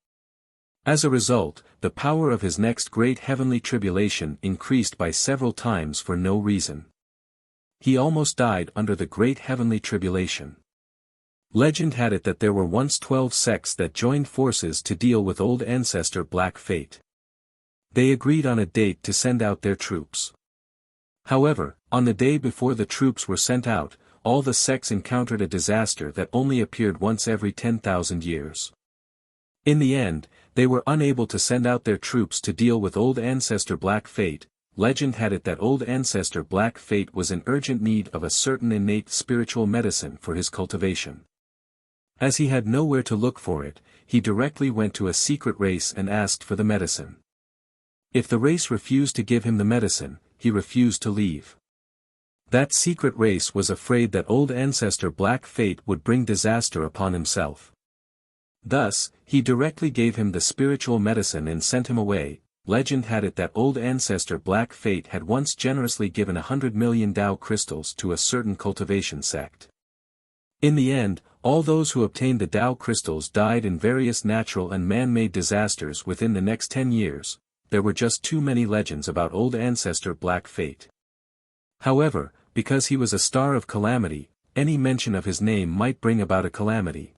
As a result, the power of his next great heavenly tribulation increased by several times for no reason. He almost died under the great heavenly tribulation. Legend had it that there were once 12 sects that joined forces to deal with Old Ancestor Black Fate. They agreed on a date to send out their troops. However, on the day before the troops were sent out, all the sects encountered a disaster that only appeared once every 10,000 years. In the end, they were unable to send out their troops to deal with Old Ancestor Black Fate. Legend had it that Old Ancestor Black Fate was in urgent need of a certain innate spiritual medicine for his cultivation. As he had nowhere to look for it, he directly went to a secret race and asked for the medicine. If the race refused to give him the medicine, he refused to leave. That secret race was afraid that Old Ancestor Black Fate would bring disaster upon himself. Thus, he directly gave him the spiritual medicine and sent him away. Legend had it that Old Ancestor Black Fate had once generously given 100 million Tao crystals to a certain cultivation sect. In the end, all those who obtained the Tao crystals died in various natural and man-made disasters within the next 10 years. There were just too many legends about Old Ancestor Black Fate. However, because he was a star of calamity, any mention of his name might bring about a calamity.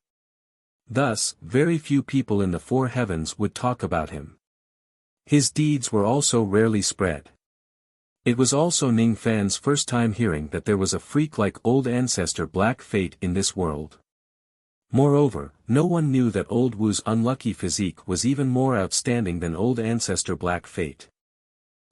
Thus, very few people in the 4 heavens would talk about him. His deeds were also rarely spread. It was also Ning Fan's first time hearing that there was a freak like Old Ancestor Black Fate in this world. Moreover, no one knew that Old Wu's unlucky physique was even more outstanding than Old Ancestor Black Fate.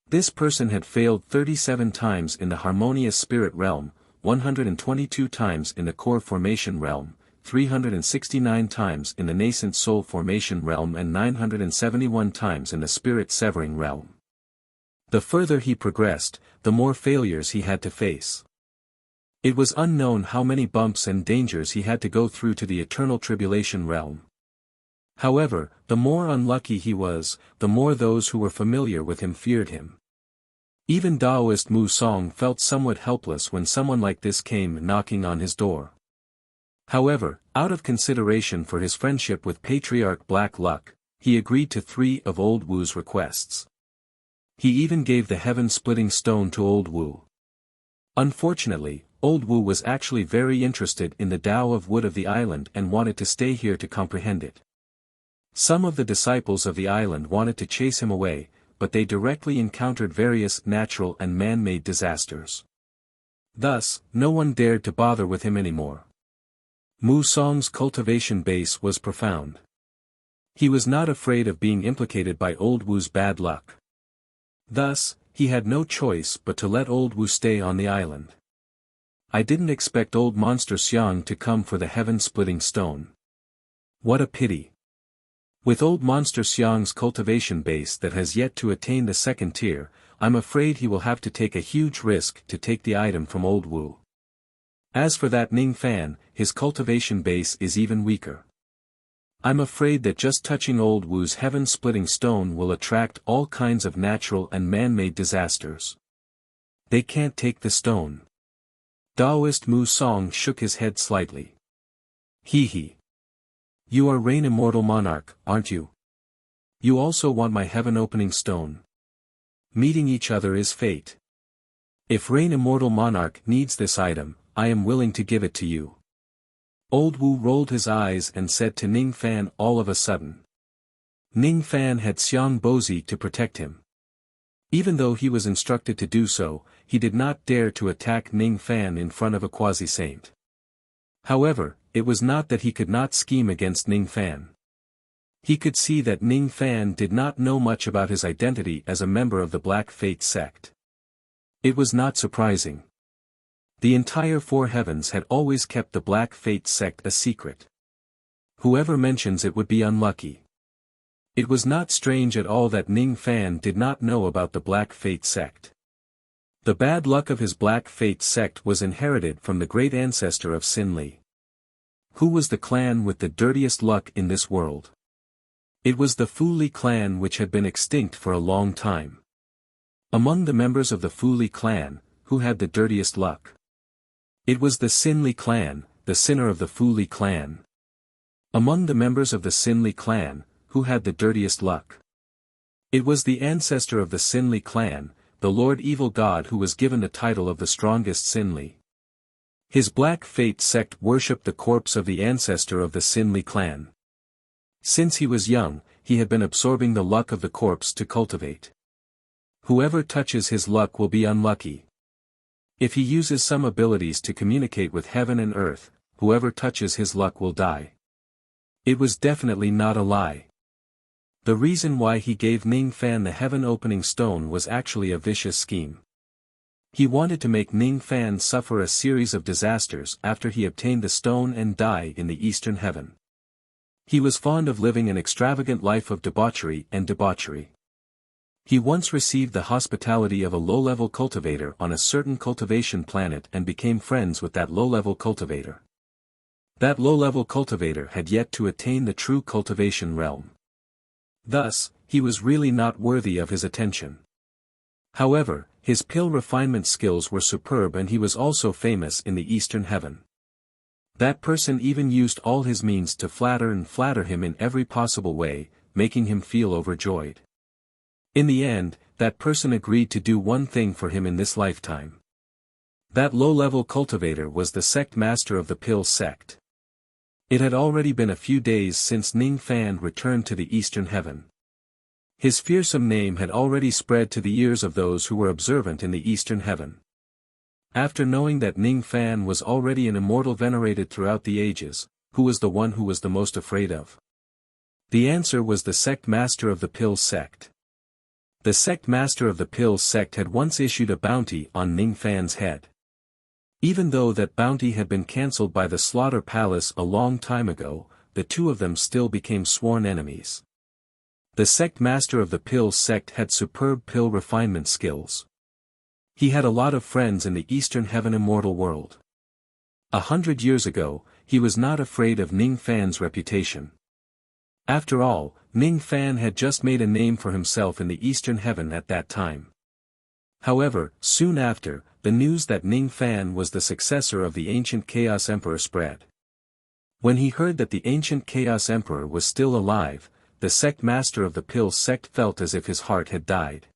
This person had failed 37 times in the harmonious spirit realm, 122 times in the core formation realm, 369 times in the nascent soul formation realm and 971 times in the spirit severing realm. The further he progressed, the more failures he had to face. It was unknown how many bumps and dangers he had to go through to the eternal tribulation realm. However, the more unlucky he was, the more those who were familiar with him feared him. Even Taoist Mu Song felt somewhat helpless when someone like this came knocking on his door. However, out of consideration for his friendship with Patriarch Black Luck, he agreed to 3 of Old Wu's requests. He even gave the heaven-splitting stone to Old Wu. Unfortunately, Old Wu was actually very interested in the Tao of Wood of the island and wanted to stay here to comprehend it. Some of the disciples of the island wanted to chase him away, but they directly encountered various natural and man-made disasters. Thus, no one dared to bother with him anymore. Mu Song's cultivation base was profound. He was not afraid of being implicated by Old Wu's bad luck. Thus, he had no choice but to let Old Wu stay on the island. I didn't expect old Monster Xiang to come for the heaven-splitting stone. What a pity. With old Monster Xiang's cultivation base that has yet to attain the 2nd tier, I'm afraid he will have to take a huge risk to take the item from Old Wu. As for that Ning Fan, his cultivation base is even weaker. I'm afraid that just touching old Wu's heaven-splitting stone will attract all kinds of natural and man-made disasters. They can't take the stone. Taoist Mu Song shook his head slightly. He. You are Rain Immortal Monarch, aren't you? You also want my heaven-opening stone. Meeting each other is fate. If Rain Immortal Monarch needs this item, I am willing to give it to you. Old Wu rolled his eyes and said to Ning Fan all of a sudden. Ning Fan had Xiang Bozi to protect him. Even though he was instructed to do so, he did not dare to attack Ning Fan in front of a quasi-saint. However, it was not that he could not scheme against Ning Fan. He could see that Ning Fan did not know much about his identity as a member of the Black Fate sect. It was not surprising. The entire Four Heavens had always kept the Black Fate sect a secret. Whoever mentions it would be unlucky. It was not strange at all that Ning Fan did not know about the Black Fate sect. The bad luck of his Black Fate sect was inherited from the great ancestor of Sin Li. Who was the clan with the dirtiest luck in this world? It was the Fu Li clan, which had been extinct for a long time. Among the members of the Fu Li clan, who had the dirtiest luck? It was the Sin Li clan, the sinner of the Fu Li clan. Among the members of the Sin Li clan, who had the dirtiest luck? It was the ancestor of the Sin Li clan, the Lord Evil God, who was given the title of the strongest Sin Li. His Black Fate sect worshipped the corpse of the ancestor of the Sin Li clan. Since he was young, he had been absorbing the luck of the corpse to cultivate. Whoever touches his luck will be unlucky. If he uses some abilities to communicate with heaven and earth, whoever touches his luck will die. It was definitely not a lie. The reason why he gave Ning Fan the heaven-opening stone was actually a vicious scheme. He wanted to make Ning Fan suffer a series of disasters after he obtained the stone and die in the Eastern Heaven. He was fond of living an extravagant life of debauchery. He once received the hospitality of a low-level cultivator on a certain cultivation planet and became friends with that low-level cultivator. That low-level cultivator had yet to attain the true cultivation realm. Thus, he was really not worthy of his attention. However, his pill refinement skills were superb, and he was also famous in the Eastern Heaven. That person even used all his means to flatter him in every possible way, making him feel overjoyed. In the end, that person agreed to do one thing for him in this lifetime. That low-level cultivator was the sect master of the Pill sect. It had already been a few days since Ning Fan returned to the Eastern Heaven. His fearsome name had already spread to the ears of those who were observant in the Eastern Heaven. After knowing that Ning Fan was already an immortal venerated throughout the ages, who was the one who was the most afraid of? The answer was the sect master of the Pill sect. The sect master of the Pill sect had once issued a bounty on Ning Fan's head. Even though that bounty had been cancelled by the Slaughter Palace a long time ago, the two of them still became sworn enemies. The sect master of the Pill sect had superb pill refinement skills. He had a lot of friends in the Eastern Heaven immortal world. 100 years ago, he was not afraid of Ning Fan's reputation. After all, Ning Fan had just made a name for himself in the Eastern Heaven at that time. However, soon after, the news that Ning Fan was the successor of the ancient Chaos Emperor spread. When he heard that the ancient Chaos Emperor was still alive, the sect master of the Pill sect felt as if his heart had died.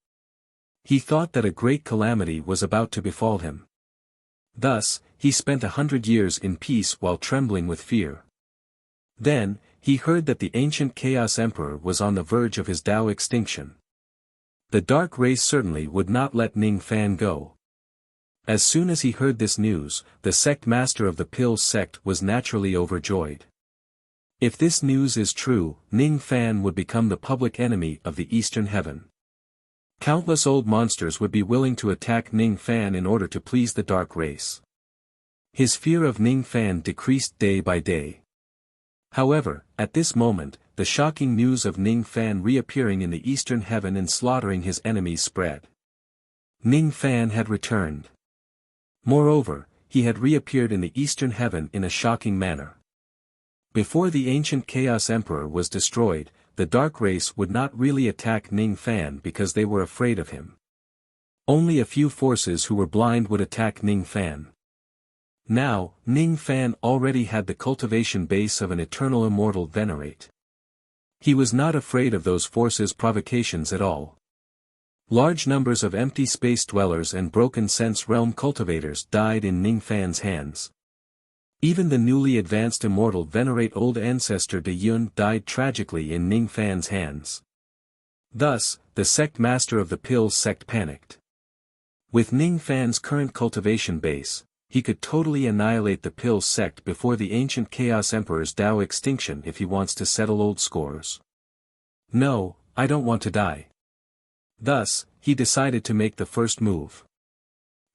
He thought that a great calamity was about to befall him. Thus, he spent 100 years in peace while trembling with fear. Then, he heard that the ancient Chaos Emperor was on the verge of his Tao extinction. The dark race certainly would not let Ning Fan go. As soon as he heard this news, the sect master of the Pill sect was naturally overjoyed. If this news is true, Ning Fan would become the public enemy of the Eastern Heaven. Countless old monsters would be willing to attack Ning Fan in order to please the dark race. His fear of Ning Fan decreased day by day. However, at this moment, the shocking news of Ning Fan reappearing in the Eastern Heaven and slaughtering his enemies spread. Ning Fan had returned. Moreover, he had reappeared in the Eastern Heaven in a shocking manner. Before the ancient Chaos Emperor was destroyed, the Dark Race would not really attack Ning Fan because they were afraid of him. Only a few forces who were blind would attack Ning Fan. Now, Ning Fan already had the cultivation base of an eternal immortal venerate. He was not afraid of those forces' provocations at all. Large numbers of empty space dwellers and broken sense realm cultivators died in Ning Fan's hands. Even the newly advanced immortal venerate old ancestor De Yun died tragically in Ning Fan's hands. Thus, the sect master of the Pills sect panicked. With Ning Fan's current cultivation base, he could totally annihilate the Pills sect before the ancient Chaos Emperor's Dao extinction if he wants to settle old scores. No, I don't want to die. Thus, he decided to make the first move.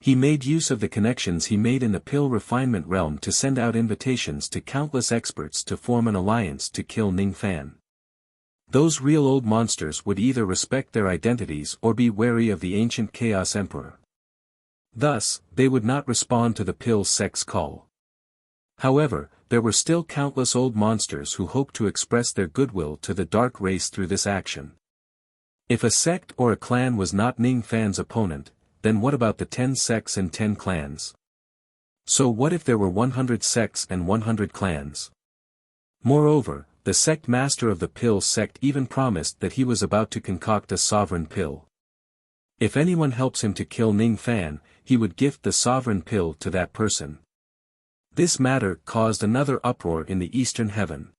He made use of the connections he made in the pill refinement realm to send out invitations to countless experts to form an alliance to kill Ning Fan. Those real old monsters would either respect their identities or be wary of the ancient Chaos Emperor. Thus, they would not respond to the Pills sect's call. However, there were still countless old monsters who hoped to express their goodwill to the Dark Race through this action. If a sect or a clan was not Ning Fan's opponent, then what about the 10 sects and 10 clans? So what if there were 100 sects and 100 clans? Moreover, the sect master of the Pill sect even promised that he was about to concoct a sovereign pill. If anyone helps him to kill Ning Fan, he would gift the sovereign pill to that person. This matter caused another uproar in the Eastern Heaven.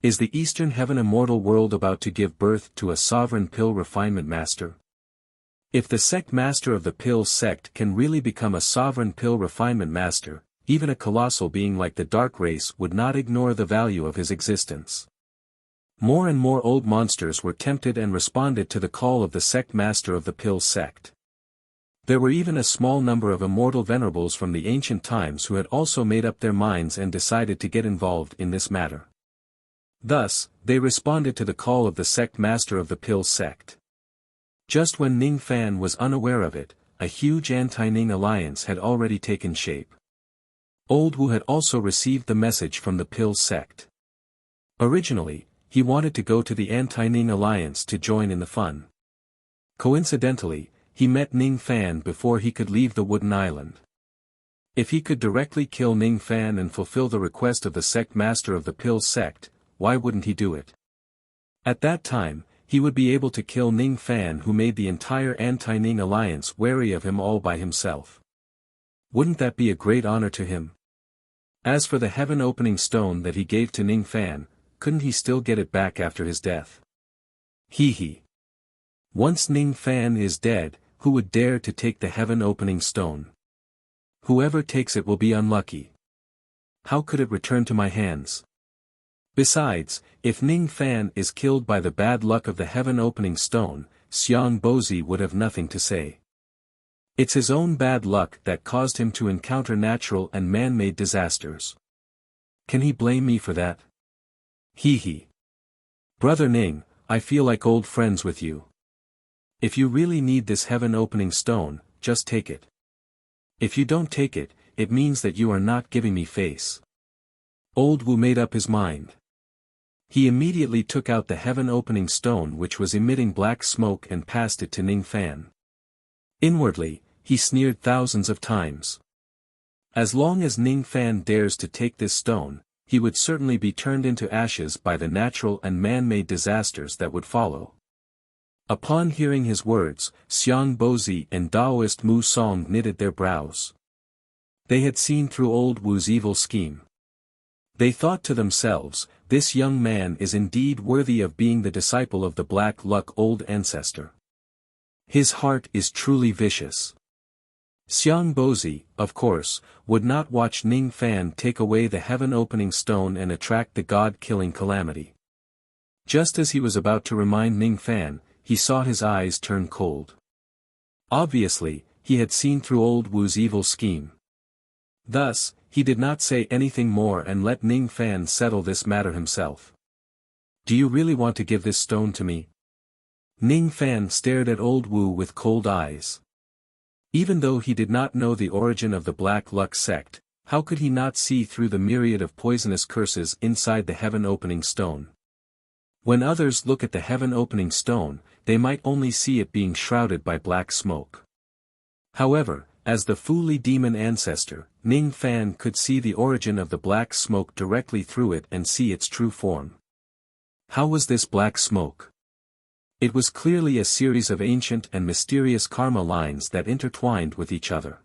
Is the Eastern Heaven immortal world about to give birth to a sovereign pill refinement master? If the sect master of the Pill sect can really become a sovereign pill refinement master, even a colossal being like the Dark Race would not ignore the value of his existence. More and more old monsters were tempted and responded to the call of the sect master of the Pill sect. There were even a small number of immortal venerables from the ancient times who had also made up their minds and decided to get involved in this matter. Thus, they responded to the call of the sect master of the Pill sect. Just when Ning Fan was unaware of it, a huge anti-Ning alliance had already taken shape. Old Wu had also received the message from the Pill sect. Originally, he wanted to go to the anti-Ning alliance to join in the fun. Coincidentally, he met Ning Fan before he could leave the Wooden Island. If he could directly kill Ning Fan and fulfill the request of the sect master of the Pill sect, why wouldn't he do it? At that time, he would be able to kill Ning Fan, who made the entire anti-Ning alliance wary of him all by himself. Wouldn't that be a great honor to him? As for the heaven-opening stone that he gave to Ning Fan, couldn't he still get it back after his death? Hee. Once Ning Fan is dead, who would dare to take the heaven-opening stone? Whoever takes it will be unlucky. How could it return to my hands? Besides, if Ning Fan is killed by the bad luck of the heaven-opening stone, Xiang Bozi would have nothing to say. It's his own bad luck that caused him to encounter natural and man-made disasters. Can he blame me for that? Hee. Brother Ning, I feel like old friends with you. If you really need this heaven-opening stone, just take it. If you don't take it, it means that you are not giving me face. Old Wu made up his mind. He immediately took out the heaven-opening stone which was emitting black smoke and passed it to Ning Fan. Inwardly, he sneered thousands of times. As long as Ning Fan dares to take this stone, he would certainly be turned into ashes by the natural and man-made disasters that would follow. Upon hearing his words, Xiang Bozi and Daoist Mu Song knitted their brows. They had seen through old Wu's evil scheme. They thought to themselves, this young man is indeed worthy of being the disciple of the Black Luck old ancestor. His heart is truly vicious. Xiang Bozi, of course, would not watch Ning Fan take away the heaven-opening stone and attract the god-killing calamity. Just as he was about to remind Ning Fan, he saw his eyes turn cold. Obviously, he had seen through old Wu's evil scheme. Thus, he did not say anything more and let Ning Fan settle this matter himself. Do you really want to give this stone to me? Ning Fan stared at old Wu with cold eyes. Even though he did not know the origin of the Black Luck sect, How could he not see through the myriad of poisonous curses inside the heaven-opening stone? When others look at the heaven-opening stone, they might only see it being shrouded by black smoke. However, as the Fu Li demon ancestor, Ning Fan could see the origin of the black smoke directly through it and see its true form. How was this black smoke? It was clearly a series of ancient and mysterious karma lines that intertwined with each other.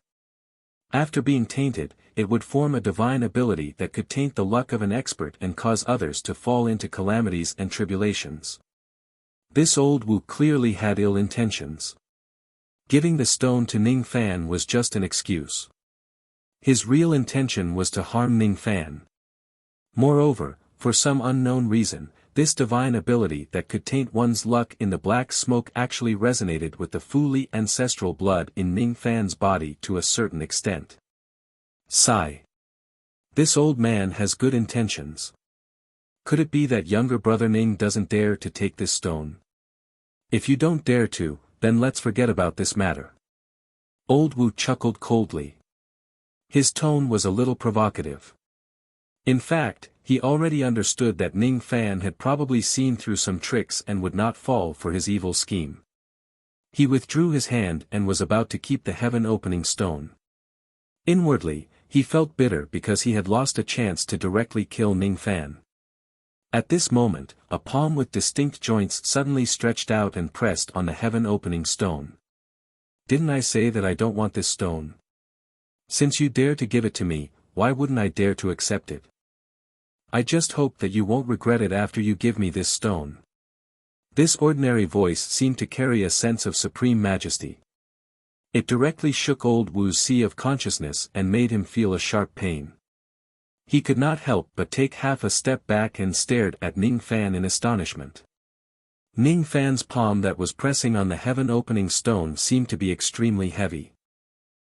After being tainted, it would form a divine ability that could taint the luck of an expert and cause others to fall into calamities and tribulations. This old Wu clearly had ill intentions. Giving the stone to Ning Fan was just an excuse. His real intention was to harm Ning Fan. Moreover, for some unknown reason, this divine ability that could taint one's luck in the black smoke actually resonated with the Fu Li ancestral blood in Ning Fan's body to a certain extent. Sigh. This old man has good intentions. Could it be that younger brother Ning doesn't dare to take this stone? If you don't dare to, then let's forget about this matter. Old Wu chuckled coldly. His tone was a little provocative. In fact, he already understood that Ning Fan had probably seen through some tricks and would not fall for his evil scheme. He withdrew his hand and was about to keep the heaven-opening stone. Inwardly, he felt bitter because he had lost a chance to directly kill Ning Fan. At this moment, a palm with distinct joints suddenly stretched out and pressed on the heaven-opening stone. Didn't I say that I don't want this stone? Since you dare to give it to me, why wouldn't I dare to accept it? I just hope that you won't regret it after you give me this stone. This ordinary voice seemed to carry a sense of supreme majesty. It directly shook old Wu's sea of consciousness and made him feel a sharp pain. He could not help but take half a step back and stared at Ning Fan in astonishment. Ning Fan's palm that was pressing on the heaven-opening stone seemed to be extremely heavy.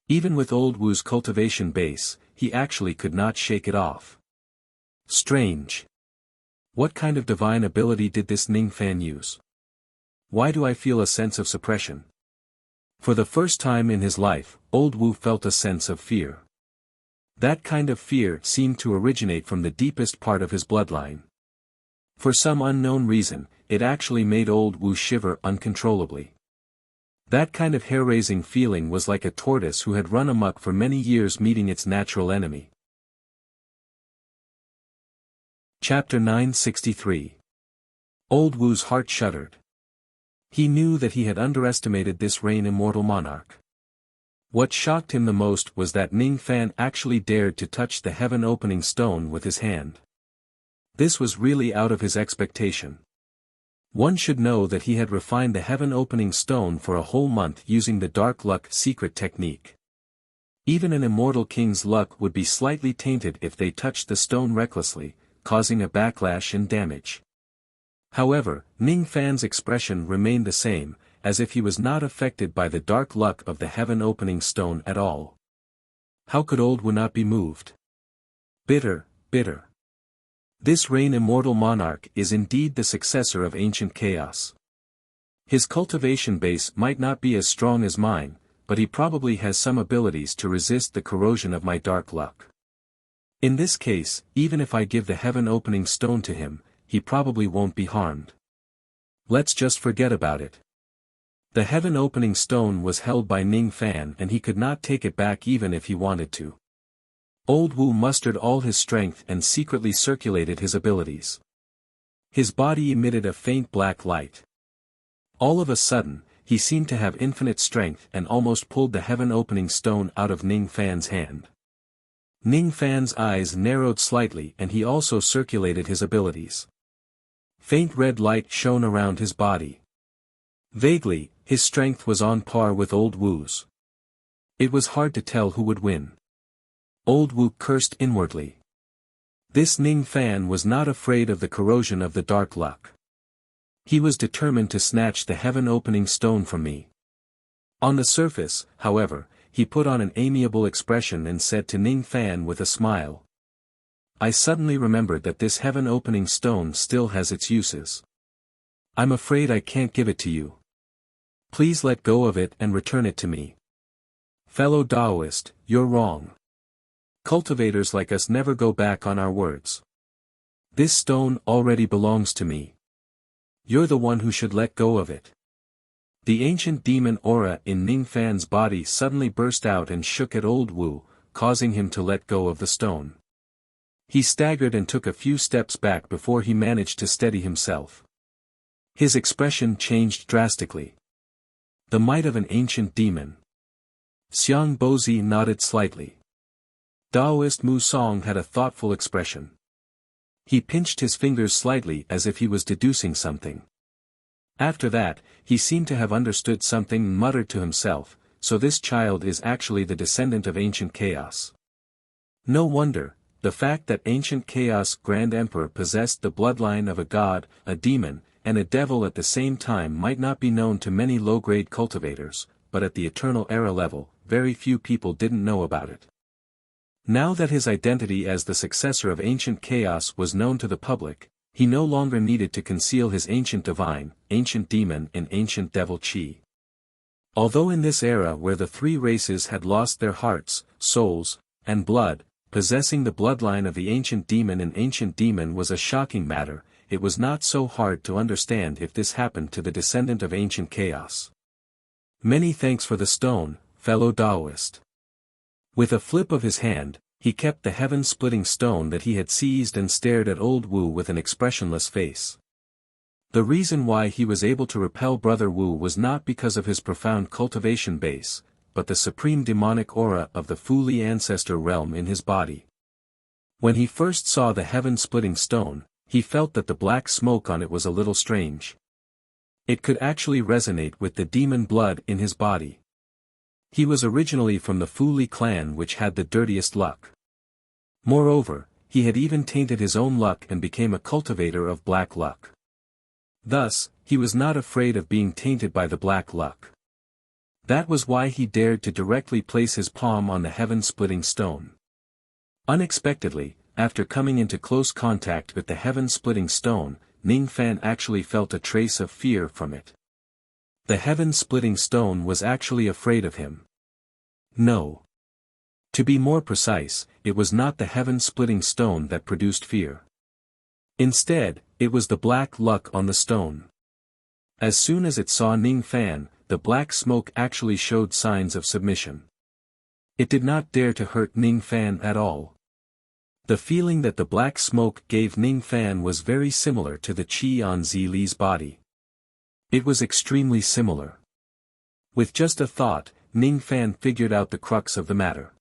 Even with old Wu's cultivation base, he actually could not shake it off. Strange. What kind of divine ability did this Ning Fan use? Why do I feel a sense of suppression? For the first time in his life, old Wu felt a sense of fear. That kind of fear seemed to originate from the deepest part of his bloodline. For some unknown reason, it actually made old Wu shiver uncontrollably. That kind of hair-raising feeling was like a tortoise who had run amok for many years meeting its natural enemy. Chapter 963. Old Wu's heart shuddered. He knew that he had underestimated this Rain Immortal monarch. What shocked him the most was that Ning Fan actually dared to touch the heaven-opening stone with his hand. This was really out of his expectation. One should know that he had refined the heaven-opening stone for a whole month using the dark luck secret technique. Even an immortal king's luck would be slightly tainted if they touched the stone recklessly, causing a backlash and damage. However, Ning Fan's expression remained the same, as if he was not affected by the dark luck of the heaven-opening stone at all. How could old Wu not be moved? Bitter, bitter. This Rain Immortal monarch is indeed the successor of ancient chaos. His cultivation base might not be as strong as mine, but he probably has some abilities to resist the corrosion of my dark luck. In this case, even if I give the heaven-opening stone to him, he probably won't be harmed. Let's just forget about it. The heaven-opening stone was held by Ning Fan and he could not take it back even if he wanted to. Old Wu mustered all his strength and secretly circulated his abilities. His body emitted a faint black light. All of a sudden, he seemed to have infinite strength and almost pulled the heaven-opening stone out of Ning Fan's hand. Ning Fan's eyes narrowed slightly and he also circulated his abilities. Faint red light shone around his body. Vaguely, his strength was on par with old Wu's. It was hard to tell who would win. Old Wu cursed inwardly. This Ning Fan was not afraid of the corrosion of the dark luck. He was determined to snatch the heaven-opening stone from me. On the surface, however, he put on an amiable expression and said to Ning Fan with a smile, "I suddenly remembered that this heaven-opening stone still has its uses. I'm afraid I can't give it to you. Please let go of it and return it to me." Fellow Taoist, you're wrong. Cultivators like us never go back on our words. This stone already belongs to me. You're the one who should let go of it. The ancient demon aura in Ning Fan's body suddenly burst out and shook at old Wu, causing him to let go of the stone. He staggered and took a few steps back before he managed to steady himself. His expression changed drastically. The might of an ancient demon. Xiang Bozi nodded slightly. Daoist Mu Song had a thoughtful expression. He pinched his fingers slightly as if he was deducing something. After that, he seemed to have understood something and muttered to himself, so this child is actually the descendant of ancient chaos. No wonder, the fact that ancient chaos Grand Emperor possessed the bloodline of a god, a demon, and a devil at the same time might not be known to many low-grade cultivators, but at the Eternal Era level, very few people didn't know about it. Now that his identity as the successor of ancient chaos was known to the public, he no longer needed to conceal his ancient divine, ancient demon and ancient devil chi. Although in this era where the three races had lost their hearts, souls, and blood, possessing the bloodline of the ancient demon and ancient demon was a shocking matter, it was not so hard to understand if this happened to the descendant of ancient chaos. Many thanks for the stone, fellow Taoist. With a flip of his hand, he kept the heaven-splitting stone that he had seized and stared at old Wu with an expressionless face. The reason why he was able to repel Brother Wu was not because of his profound cultivation base, but the supreme demonic aura of the Fu Li ancestor realm in his body. When he first saw the heaven-splitting stone, he felt that the black smoke on it was a little strange. It could actually resonate with the demon blood in his body. He was originally from the Fu Li clan which had the dirtiest luck. Moreover, he had even tainted his own luck and became a cultivator of black luck. Thus, he was not afraid of being tainted by the black luck. That was why he dared to directly place his palm on the heaven-splitting stone. Unexpectedly, after coming into close contact with the heaven-splitting stone, Ning Fan actually felt a trace of fear from it. The heaven-splitting stone was actually afraid of him. No. To be more precise, it was not the heaven-splitting stone that produced fear. Instead, it was the black luck on the stone. As soon as it saw Ning Fan, the black smoke actually showed signs of submission. It did not dare to hurt Ning Fan at all. The feeling that the black smoke gave Ning Fan was very similar to the qi on Zi Li's body. It was extremely similar. With just a thought, Ning Fan figured out the crux of the matter.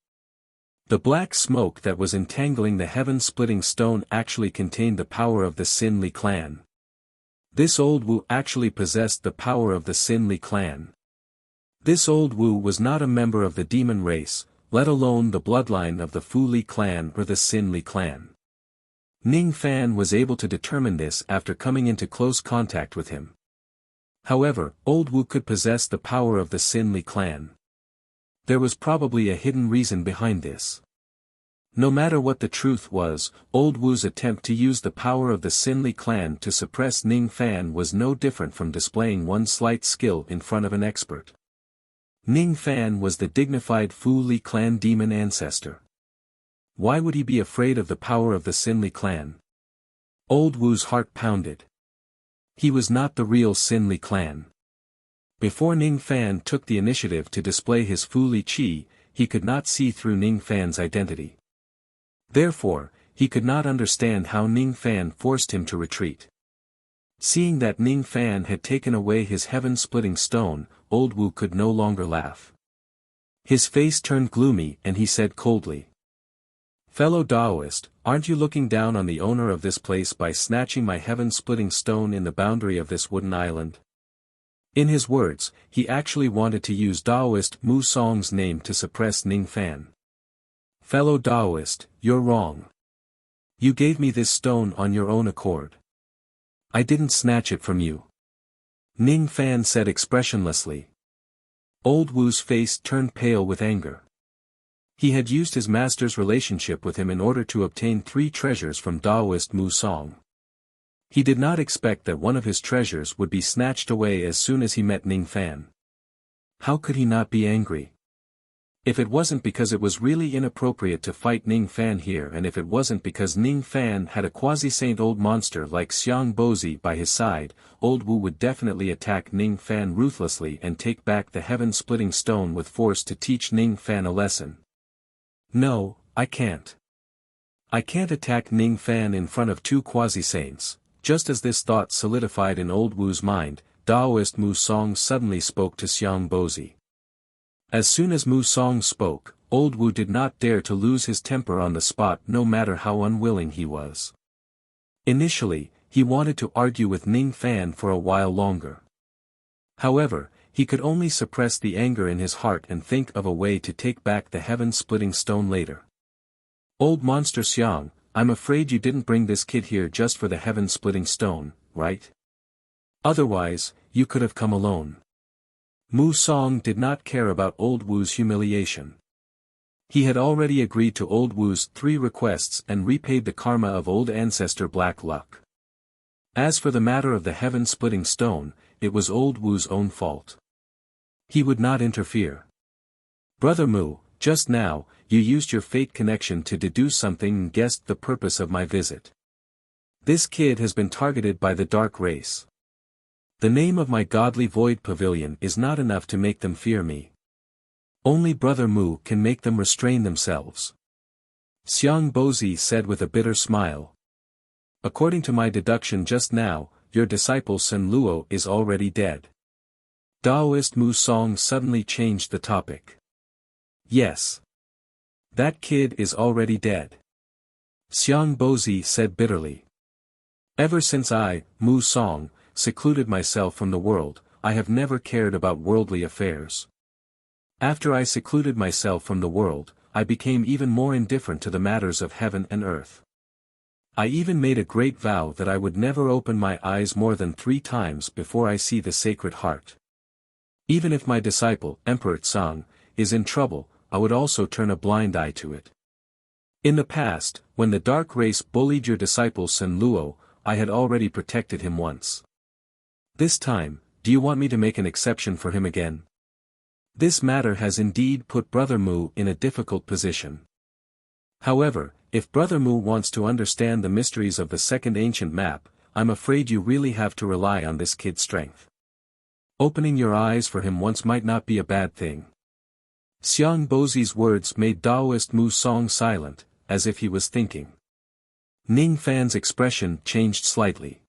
The black smoke that was entangling the heaven-splitting stone actually contained the power of the Sin Li clan. This old Wu actually possessed the power of the Sin Li clan. This old Wu was not a member of the demon race, let alone the bloodline of the Fu Li clan or the Sin Li clan. Ning Fan was able to determine this after coming into close contact with him. However, old Wu could possess the power of the Sin Li clan. There was probably a hidden reason behind this. No matter what the truth was, old Wu's attempt to use the power of the Sin Li clan to suppress Ning Fan was no different from displaying one slight skill in front of an expert. Ning Fan was the dignified Fu Li clan demon ancestor. Why would he be afraid of the power of the Sin Li clan? Old Wu's heart pounded. He was not the real Sin Li clan. Before Ning Fan took the initiative to display his Fu Li Qi, he could not see through Ning Fan's identity. Therefore, he could not understand how Ning Fan forced him to retreat. Seeing that Ning Fan had taken away his heaven-splitting stone, old Wu could no longer laugh. His face turned gloomy and he said coldly, "Fellow Taoist, aren't you looking down on the owner of this place by snatching my heaven-splitting stone in the boundary of this wooden island?" In his words, he actually wanted to use Taoist Mu Song's name to suppress Ning Fan. "Fellow Taoist, you're wrong. You gave me this stone on your own accord. I didn't snatch it from you," Ning Fan said expressionlessly. Old Wu's face turned pale with anger. He had used his master's relationship with him in order to obtain 3 treasures from Taoist Mu Song. He did not expect that one of his treasures would be snatched away as soon as he met Ning Fan. How could he not be angry? If it wasn't because it was really inappropriate to fight Ning Fan here, and if it wasn't because Ning Fan had a quasi-saint old monster like Xiang Bozi by his side, old Wu would definitely attack Ning Fan ruthlessly and take back the heaven-splitting stone with force to teach Ning Fan a lesson. No, I can't. I can't attack Ning Fan in front of two quasi-saints. Just as this thought solidified in old Wu's mind, Daoist Mu Song suddenly spoke to Xiang Bozi. As soon as Mu Song spoke, old Wu did not dare to lose his temper on the spot no matter how unwilling he was. Initially, he wanted to argue with Ning Fan for a while longer. However, he could only suppress the anger in his heart and think of a way to take back the heaven-splitting stone later. Old Monster Xiang, I'm afraid you didn't bring this kid here just for the heaven-splitting stone, right? Otherwise, you could have come alone. Mu Song did not care about old Wu's humiliation. He had already agreed to old Wu's 3 requests and repaid the karma of old ancestor Black Luck. As for the matter of the heaven-splitting stone, it was old Wu's own fault. He would not interfere. Brother Mu, just now, you used your fate connection to deduce something and guessed the purpose of my visit. This kid has been targeted by the dark race. The name of my godly void pavilion is not enough to make them fear me. Only Brother Mu can make them restrain themselves. Xiang Bozi said with a bitter smile. According to my deduction just now, your disciple Sun Luo is already dead. Daoist Mu Song suddenly changed the topic. Yes. That kid is already dead. Xiang Bozi said bitterly. Ever since I, Mu Song, secluded myself from the world, I have never cared about worldly affairs. After I secluded myself from the world, I became even more indifferent to the matters of heaven and earth. I even made a great vow that I would never open my eyes more than 3 times before I see the Sacred Heart. Even if my disciple, Emperor Tsang, is in trouble, I would also turn a blind eye to it. In the past, when the dark race bullied your disciple Sun Luo, I had already protected him once. This time, do you want me to make an exception for him again? This matter has indeed put Brother Mu in a difficult position. However, if Brother Mu wants to understand the mysteries of the second ancient map, I'm afraid you really have to rely on this kid's strength. Opening your eyes for him once might not be a bad thing. Xiang Bozi's words made Daoist Mu Song silent, as if he was thinking. Ning Fan's expression changed slightly.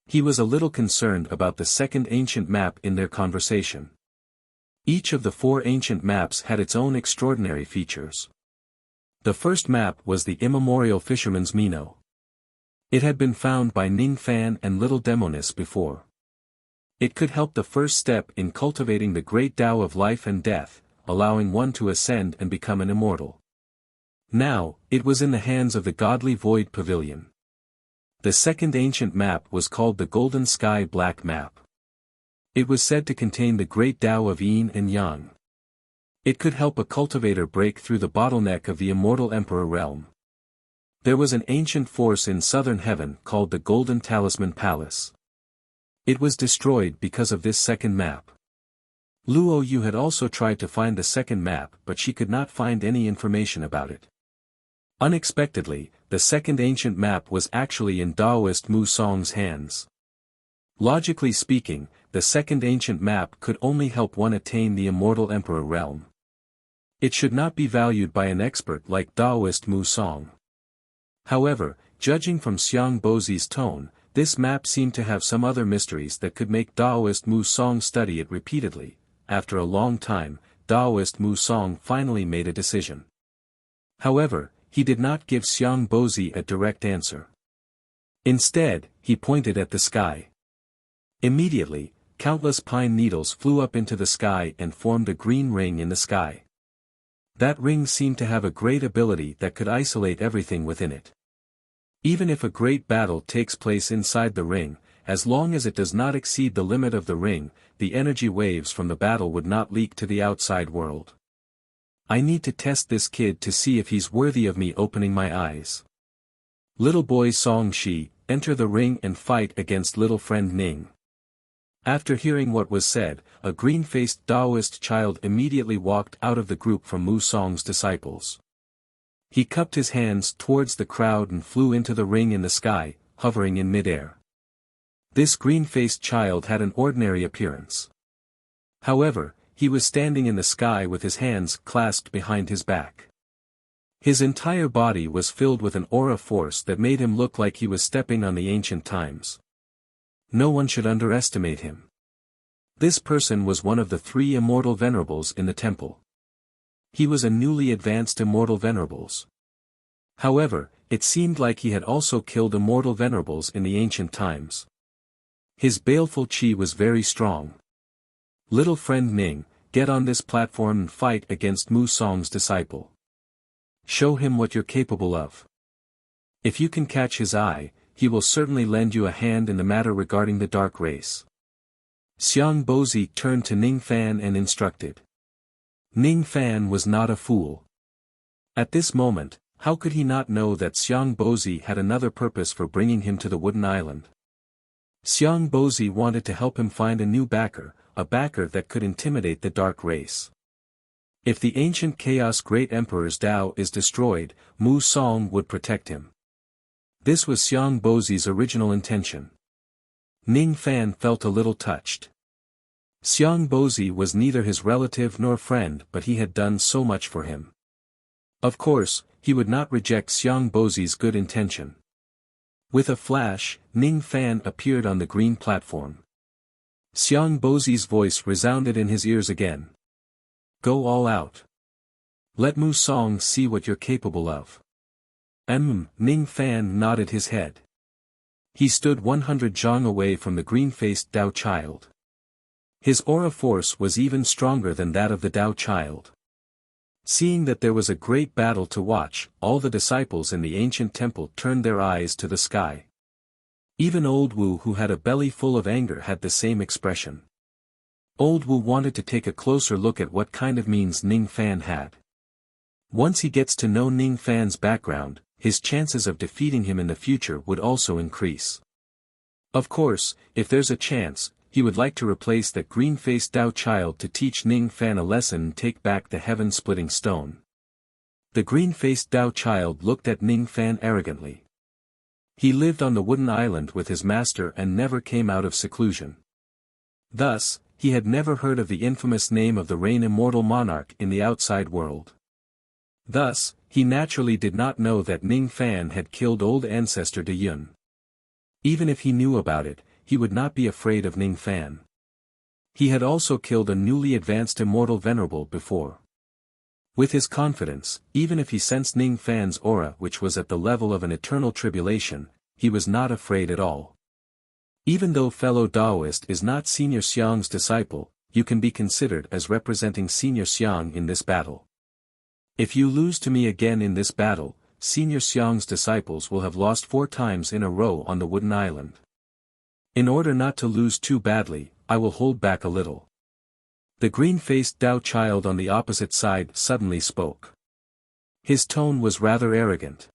He was a little concerned about the second ancient map in their conversation. Each of the 4 ancient maps had its own extraordinary features. The first map was the immemorial Fisherman's Mino. It had been found by Ning Fan and Little Demonis before. It could help the first step in cultivating the great Tao of life and death, allowing one to ascend and become an immortal. Now, it was in the hands of the godly Void Pavilion. The second ancient map was called the Golden Sky Black Map. It was said to contain the great Tao of Yin and Yang. It could help a cultivator break through the bottleneck of the immortal Emperor realm. There was an ancient force in southern heaven called the Golden Talisman Palace. It was destroyed because of this second map. Luo Yu had also tried to find the second map, but she could not find any information about it. Unexpectedly, the second ancient map was actually in Daoist Mu Song's hands. Logically speaking, the second ancient map could only help one attain the immortal Emperor realm. It should not be valued by an expert like Daoist Mu Song. However, judging from Xiang Bozi's tone, this map seemed to have some other mysteries that could make Daoist Mu Song study it repeatedly. After a long time, Daoist Mu Song finally made a decision. However, he did not give Xiang Bozi a direct answer. Instead, he pointed at the sky. Immediately, countless pine needles flew up into the sky and formed a green ring in the sky. That ring seemed to have a great ability that could isolate everything within it. Even if a great battle takes place inside the ring, as long as it does not exceed the limit of the ring, the energy waves from the battle would not leak to the outside world. I need to test this kid to see if he's worthy of me opening my eyes. Little boy Song Shi, enter the ring and fight against little friend Ning. After hearing what was said, a green-faced Taoist child immediately walked out of the group from Mu Song's disciples. He cupped his hands towards the crowd and flew into the ring in the sky, hovering in midair. This green-faced child had an ordinary appearance. However, he was standing in the sky with his hands clasped behind his back. His entire body was filled with an aura force that made him look like he was stepping on the ancient times. No one should underestimate him. This person was one of the 3 immortal venerables in the temple. He was a newly advanced immortal venerables. However, it seemed like he had also killed immortal venerables in the ancient times. His baleful chi was very strong. Little friend Ning, get on this platform and fight against Mu Song's disciple. Show him what you're capable of. If you can catch his eye, he will certainly lend you a hand in the matter regarding the dark race. Xiang Bozi turned to Ning Fan and instructed. Ning Fan was not a fool. At this moment, how could he not know that Xiang Bozi had another purpose for bringing him to the Wooden Island? Xiang Bozi wanted to help him find a new backer, a backer that could intimidate the dark race. If the ancient Chaos Great Emperor's Tao is destroyed, Mu Song would protect him. This was Xiang Bozi's original intention. Ning Fan felt a little touched. Xiang Bozi was neither his relative nor friend, but he had done so much for him. Of course, he would not reject Xiang Bozi's good intention. With a flash, Ning Fan appeared on the green platform. Xiang Bozi's voice resounded in his ears again. Go all out. Let Mu Song see what you're capable of. Ning Fan nodded his head. He stood 100 zhang away from the green-faced Tao child. His aura force was even stronger than that of the Tao child. Seeing that there was a great battle to watch, all the disciples in the ancient temple turned their eyes to the sky. Even Old Wu, who had a belly full of anger, had the same expression. Old Wu wanted to take a closer look at what kind of means Ning Fan had. Once he gets to know Ning Fan's background, his chances of defeating him in the future would also increase. Of course, if there's a chance, he would like to replace that green-faced Tao child to teach Ning Fan a lesson and take back the heaven-splitting stone. The green-faced Tao child looked at Ning Fan arrogantly. He lived on the Wooden Island with his master and never came out of seclusion. Thus, he had never heard of the infamous name of the Rain Immortal Monarch in the outside world. Thus, he naturally did not know that Ning Fan had killed old ancestor De Yun. Even if he knew about it, he would not be afraid of Ning Fan. He had also killed a newly advanced immortal venerable before. With his confidence, even if he sensed Ning Fan's aura, which was at the level of an eternal tribulation, he was not afraid at all. Even though fellow Taoist is not Senior Xiang's disciple, you can be considered as representing Senior Xiang in this battle. If you lose to me again in this battle, Senior Xiang's disciples will have lost 4 times in a row on the Wooden Island. In order not to lose too badly, I will hold back a little. The green-faced Tao child on the opposite side suddenly spoke. His tone was rather arrogant.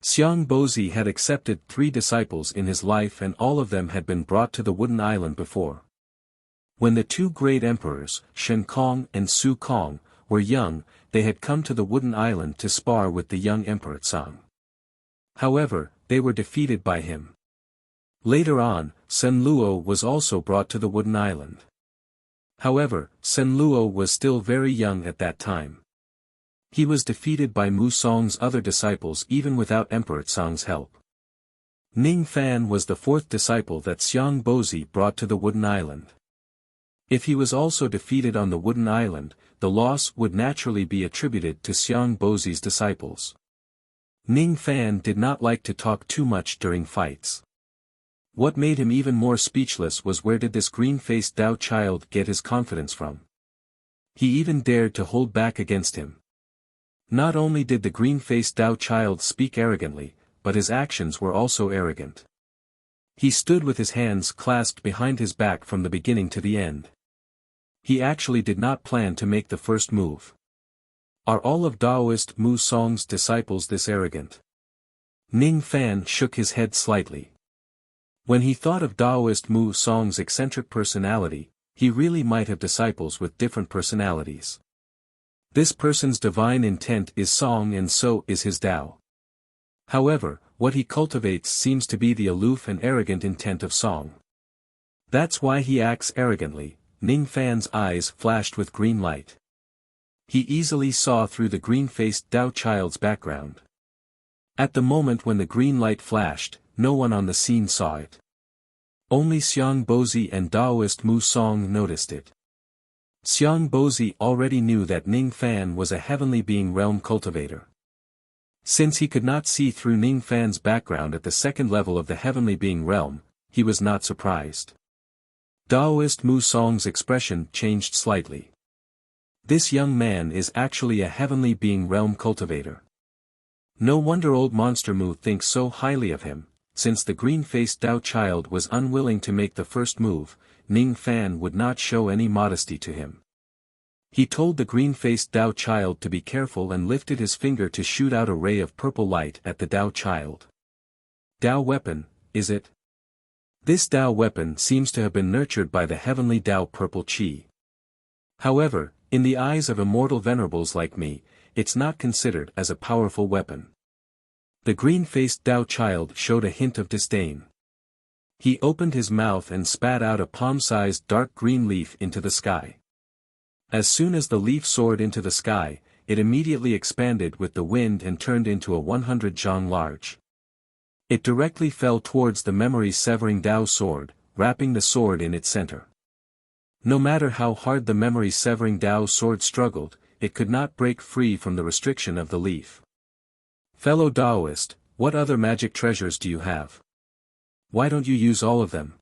Xiang Bozi had accepted 3 disciples in his life, and all of them had been brought to the Wooden Island before. When the 2 great emperors, Shen Kong and Su Kong, were young, they had come to the Wooden Island to spar with the young Emperor Tsang. However, they were defeated by him. Later on, Sen Luo was also brought to the Wooden Island. However, Sen Luo was still very young at that time. He was defeated by Mu Song's other disciples even without Emperor Tsang's help. Ning Fan was the 4th disciple that Xiang Bozi brought to the Wooden Island. If he was also defeated on the Wooden Island, the loss would naturally be attributed to Xiang Bozi's disciples. Ning Fan did not like to talk too much during fights. What made him even more speechless was where did this green-faced Tao child get his confidence from? He even dared to hold back against him. Not only did the green-faced Tao child speak arrogantly, but his actions were also arrogant. He stood with his hands clasped behind his back from the beginning to the end. He actually did not plan to make the first move. Are all of Taoist Mu Song's disciples this arrogant? Ning Fan shook his head slightly. When he thought of Taoist Mu Song's eccentric personality, he really might have disciples with different personalities. This person's divine intent is Song and so is his Tao. However, what he cultivates seems to be the aloof and arrogant intent of Song. That's why he acts arrogantly. Ning Fan's eyes flashed with green light. He easily saw through the green-faced Tao child's background. At the moment when the green light flashed, no one on the scene saw it. Only Xiang Bozi and Taoist Mu Song noticed it. Xiang Bozi already knew that Ning Fan was a heavenly being realm cultivator. Since he could not see through Ning Fan's background at the second level of the heavenly being realm, he was not surprised. Taoist Mu Song's expression changed slightly. This young man is actually a heavenly being realm cultivator. No wonder old Monster Mu thinks so highly of him. Since the green-faced Tao child was unwilling to make the first move, Ning Fan would not show any modesty to him. He told the green-faced Tao child to be careful and lifted his finger to shoot out a ray of purple light at the Tao child. Tao weapon, is it? This Tao weapon seems to have been nurtured by the heavenly Tao purple chi. However, in the eyes of immortal venerables like me, it's not considered as a powerful weapon. The green-faced Tao child showed a hint of disdain. He opened his mouth and spat out a palm-sized dark green leaf into the sky. As soon as the leaf soared into the sky, it immediately expanded with the wind and turned into a 100 zhang large. It directly fell towards the memory-severing Tao sword, wrapping the sword in its center. No matter how hard the memory-severing Tao sword struggled, it could not break free from the restriction of the leaf. Fellow Taoist, what other magic treasures do you have? Why don't you use all of them?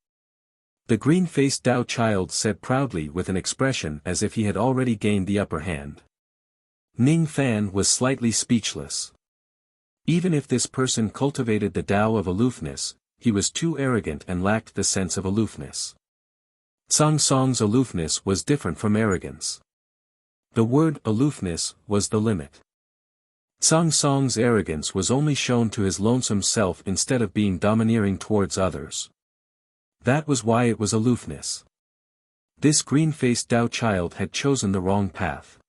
The green-faced Tao child said proudly with an expression as if he had already gained the upper hand. Ning Fan was slightly speechless. Even if this person cultivated the Tao of aloofness, he was too arrogant and lacked the sense of aloofness. Song Song's aloofness was different from arrogance. The word aloofness was the limit. Song Song's arrogance was only shown to his lonesome self instead of being domineering towards others. That was why it was aloofness. This green-faced Tao child had chosen the wrong path.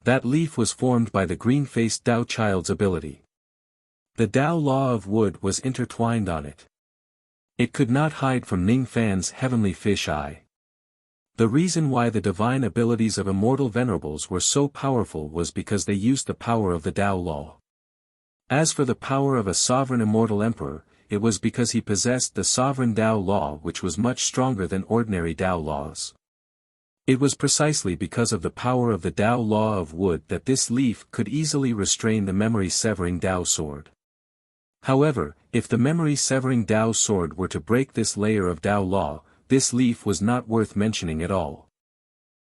That leaf was formed by the green-faced Tao child's ability. The Tao law of wood was intertwined on it. It could not hide from Ning Fan's heavenly fish eye. The reason why the divine abilities of immortal venerables were so powerful was because they used the power of the Tao law. As for the power of a sovereign immortal emperor, it was because he possessed the sovereign Tao law which was much stronger than ordinary Tao laws. It was precisely because of the power of the Tao law of wood that this leaf could easily restrain the memory-severing Tao sword. However, if the memory-severing Tao sword were to break this layer of Tao law, this leaf was not worth mentioning at all.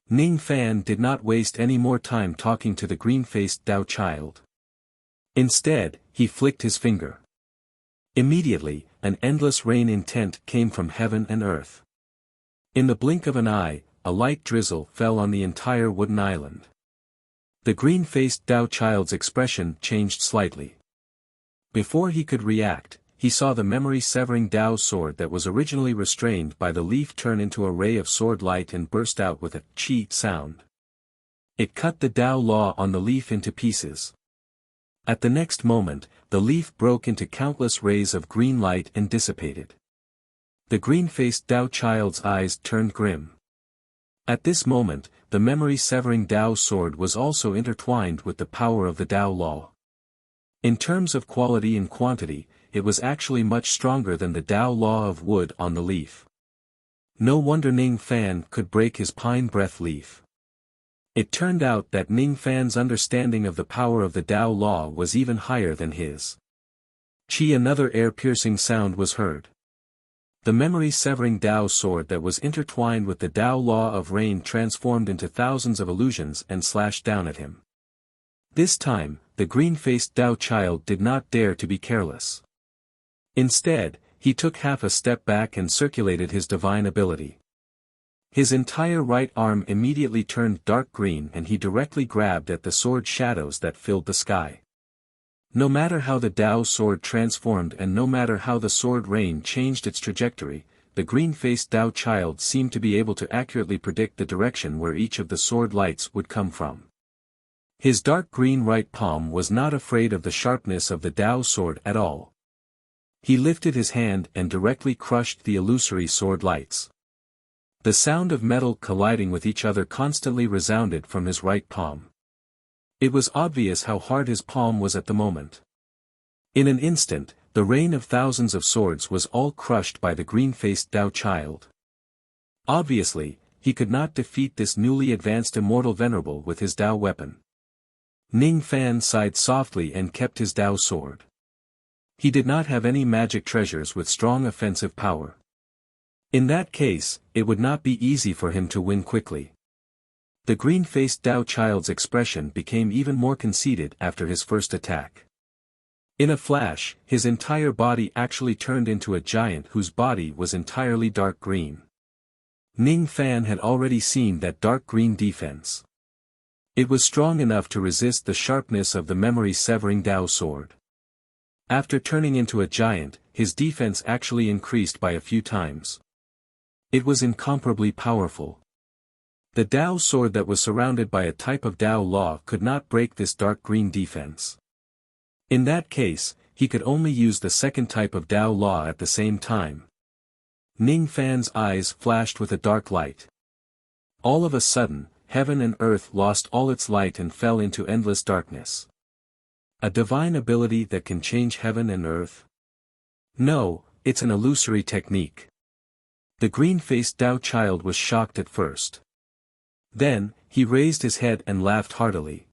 Ning Fan did not waste any more time talking to the green-faced Tao child. Instead, he flicked his finger. Immediately, an endless rain intent came from heaven and earth. In the blink of an eye, a light drizzle fell on the entire wooden island. The green-faced Tao child's expression changed slightly. Before he could react, he saw the memory-severing Tao sword that was originally restrained by the leaf turn into a ray of sword light and burst out with a "chi" sound. It cut the Tao law on the leaf into pieces. At the next moment, the leaf broke into countless rays of green light and dissipated. The green-faced Tao child's eyes turned grim. At this moment, the memory-severing Tao sword was also intertwined with the power of the Tao law. In terms of quality and quantity, it was actually much stronger than the Tao law of wood on the leaf. No wonder Ning Fan could break his pine breath leaf. It turned out that Ning Fan's understanding of the power of the Tao law was even higher than his. Chi, another air-piercing sound was heard. The memory-severing Tao sword that was intertwined with the Tao law of rain transformed into thousands of illusions and slashed down at him. This time, the green-faced Tao child did not dare to be careless. Instead, he took half a step back and circulated his divine ability. His entire right arm immediately turned dark green and he directly grabbed at the sword shadows that filled the sky. No matter how the Dao sword transformed and no matter how the sword rain changed its trajectory, the green-faced Dao child seemed to be able to accurately predict the direction where each of the sword lights would come from. His dark green right palm was not afraid of the sharpness of the Dao sword at all. He lifted his hand and directly crushed the illusory sword lights. The sound of metal colliding with each other constantly resounded from his right palm. It was obvious how hard his palm was at the moment. In an instant, the rain of thousands of swords was all crushed by the green-faced Dao child. Obviously, he could not defeat this newly advanced immortal venerable with his Dao weapon. Ning Fan sighed softly and kept his Dao sword. He did not have any magic treasures with strong offensive power. In that case, it would not be easy for him to win quickly. The green-faced Dao child's expression became even more conceited after his first attack. In a flash, his entire body actually turned into a giant whose body was entirely dark green. Ning Fan had already seen that dark green defense. It was strong enough to resist the sharpness of the memory-severing Dao sword. After turning into a giant, his defense actually increased by a few times. It was incomparably powerful. The Dao sword that was surrounded by a type of Dao law could not break this dark green defense. In that case, he could only use the second type of Dao law at the same time. Ning Fan's eyes flashed with a dark light. All of a sudden, heaven and earth lost all its light and fell into endless darkness. A divine ability that can change heaven and earth? No, it's an illusory technique. The green-faced Dao child was shocked at first. Then, he raised his head and laughed heartily.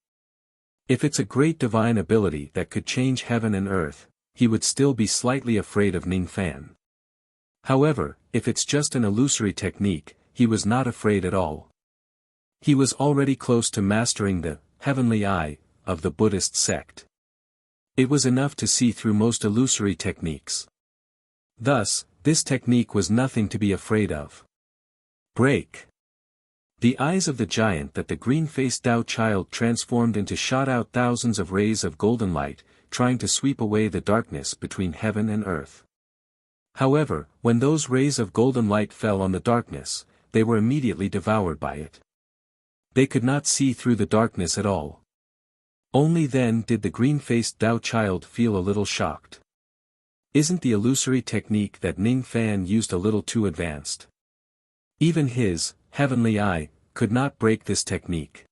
If it's a great divine ability that could change heaven and earth, he would still be slightly afraid of Ning Fan. However, if it's just an illusory technique, he was not afraid at all. He was already close to mastering the heavenly eye of the Buddhist sect. It was enough to see through most illusory techniques. Thus, this technique was nothing to be afraid of. Break! The eyes of the giant that the green-faced Dao child transformed into shot out thousands of rays of golden light, trying to sweep away the darkness between heaven and earth. However, when those rays of golden light fell on the darkness, they were immediately devoured by it. They could not see through the darkness at all. Only then did the green-faced Dao child feel a little shocked. Isn't the illusory technique that Ning Fan used a little too advanced? Even his heavenly eye could not break this technique.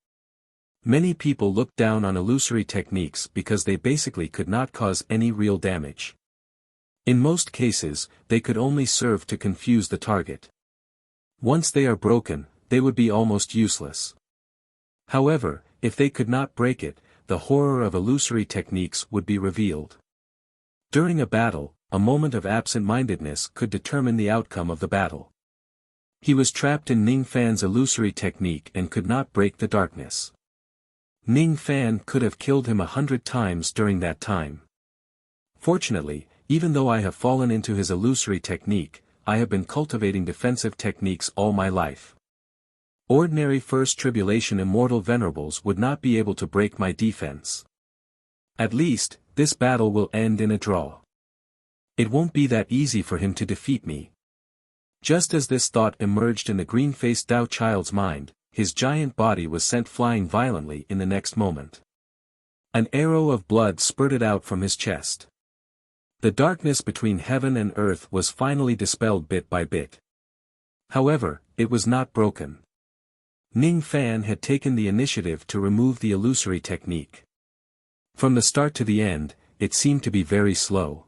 Many people look down on illusory techniques because they basically could not cause any real damage. In most cases, they could only serve to confuse the target. Once they are broken, they would be almost useless. However, if they could not break it, the horror of illusory techniques would be revealed. During a battle, a moment of absent-mindedness could determine the outcome of the battle. He was trapped in Ning Fan's illusory technique and could not break the darkness. Ning Fan could have killed him 100 times during that time. Fortunately, even though I have fallen into his illusory technique, I have been cultivating defensive techniques all my life. Ordinary first tribulation immortal venerables would not be able to break my defense. At least, this battle will end in a draw. It won't be that easy for him to defeat me. Just as this thought emerged in the green-faced Dao child's mind, his giant body was sent flying violently in the next moment. An arrow of blood spurted out from his chest. The darkness between heaven and earth was finally dispelled bit by bit. However, it was not broken. Ning Fan had taken the initiative to remove the illusory technique. From the start to the end, it seemed to be very slow.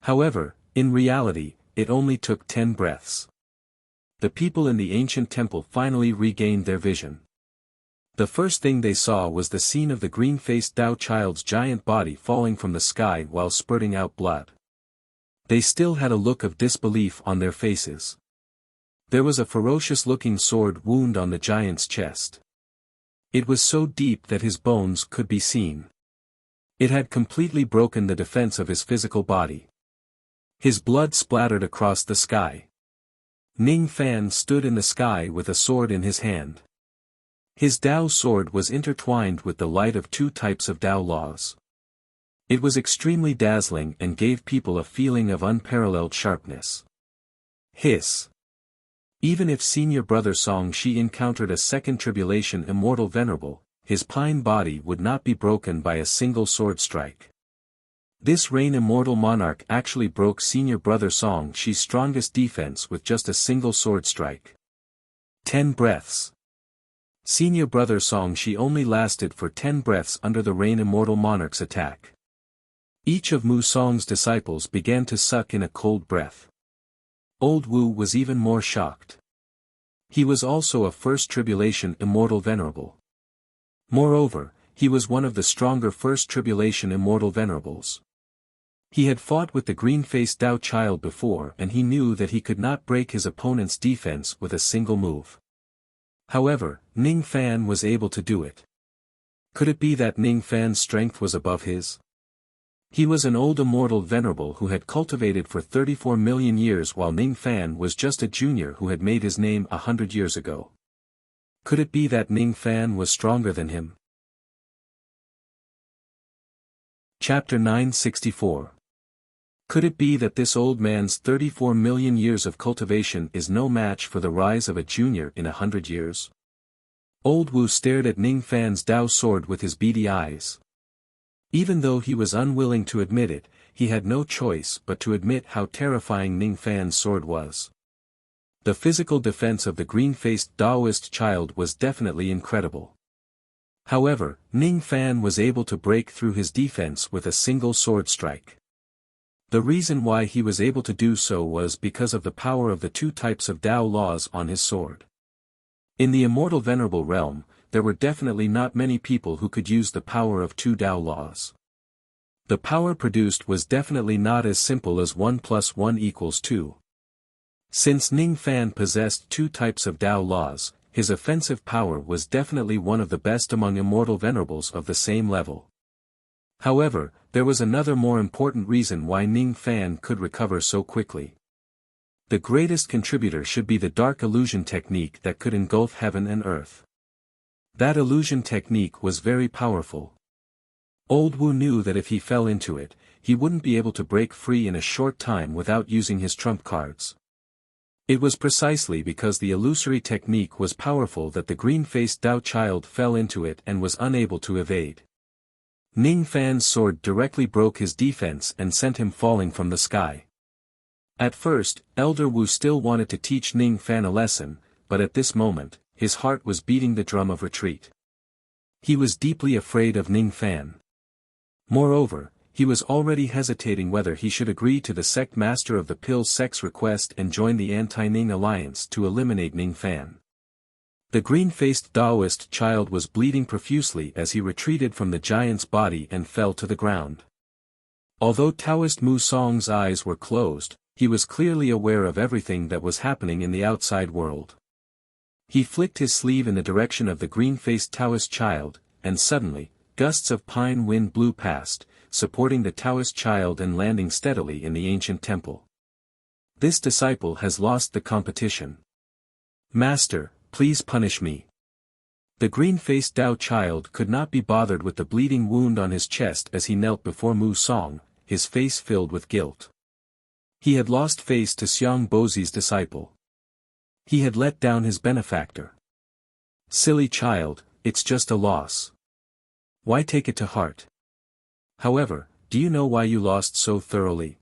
However, in reality, it only took 10 breaths. The people in the ancient temple finally regained their vision. The first thing they saw was the scene of the green-faced Dao child's giant body falling from the sky while spurting out blood. They still had a look of disbelief on their faces. There was a ferocious-looking sword wound on the giant's chest. It was so deep that his bones could be seen. It had completely broken the defense of his physical body. His blood splattered across the sky. Ning Fan stood in the sky with a sword in his hand. His Dao sword was intertwined with the light of 2 types of Dao laws. It was extremely dazzling and gave people a feeling of unparalleled sharpness. Hiss. Even if senior brother Song Shi encountered a second tribulation immortal venerable, his pine body would not be broken by a single sword strike. This reign immortal monarch actually broke senior brother Song Shi's strongest defense with just a single sword strike. 10 breaths. Senior brother Song Shi only lasted for 10 breaths under the reign immortal monarch's attack. Each of Mu Song's disciples began to suck in a cold breath. Old Wu was even more shocked. He was also a first tribulation immortal venerable. Moreover, he was one of the stronger first tribulation immortal venerables. He had fought with the green-faced Dao child before and he knew that he could not break his opponent's defense with a single move. However, Ning Fan was able to do it. Could it be that Ning Fan's strength was above his? He was an old immortal venerable who had cultivated for 34 million years while Ning Fan was just a junior who had made his name 100 years ago. Could it be that Ning Fan was stronger than him? Chapter 964. Could it be that this old man's 34 million years of cultivation is no match for the rise of a junior in 100 years? Old Wu stared at Ning Fan's Dao sword with his beady eyes. Even though he was unwilling to admit it, he had no choice but to admit how terrifying Ning Fan's sword was. The physical defense of the green-faced Daoist child was definitely incredible. However, Ning Fan was able to break through his defense with a single sword strike. The reason why he was able to do so was because of the power of the two types of Dao laws on his sword. In the immortal venerable realm, there were definitely not many people who could use the power of two Dao laws. The power produced was definitely not as simple as 1 + 1 = 2. Since Ning Fan possessed two types of Dao laws, his offensive power was definitely one of the best among immortal venerables of the same level. However, there was another more important reason why Ning Fan could recover so quickly. The greatest contributor should be the dark illusion technique that could engulf heaven and earth. That illusion technique was very powerful. Old Wu knew that if he fell into it, he wouldn't be able to break free in a short time without using his trump cards. It was precisely because the illusory technique was powerful that the green-faced Dao child fell into it and was unable to evade. Ning Fan's sword directly broke his defense and sent him falling from the sky. At first, Elder Wu still wanted to teach Ning Fan a lesson, but at this moment, his heart was beating the drum of retreat. He was deeply afraid of Ning Fan. Moreover, he was already hesitating whether he should agree to the sect master of the Pill sect's request and join the anti-Ning alliance to eliminate Ning Fan. The green-faced Daoist child was bleeding profusely as he retreated from the giant's body and fell to the ground. Although Taoist Mu Song's eyes were closed, he was clearly aware of everything that was happening in the outside world. He flicked his sleeve in the direction of the green-faced Taoist child, and suddenly, gusts of pine wind blew past, supporting the Taoist child and landing steadily in the ancient temple. This disciple has lost the competition. Master, please punish me. The green-faced Dao child could not be bothered with the bleeding wound on his chest as he knelt before Mu Song, his face filled with guilt. He had lost face to Xiang Bozi's disciple. He had let down his benefactor. Silly child, it's just a loss. Why take it to heart? However, do you know why you lost so thoroughly?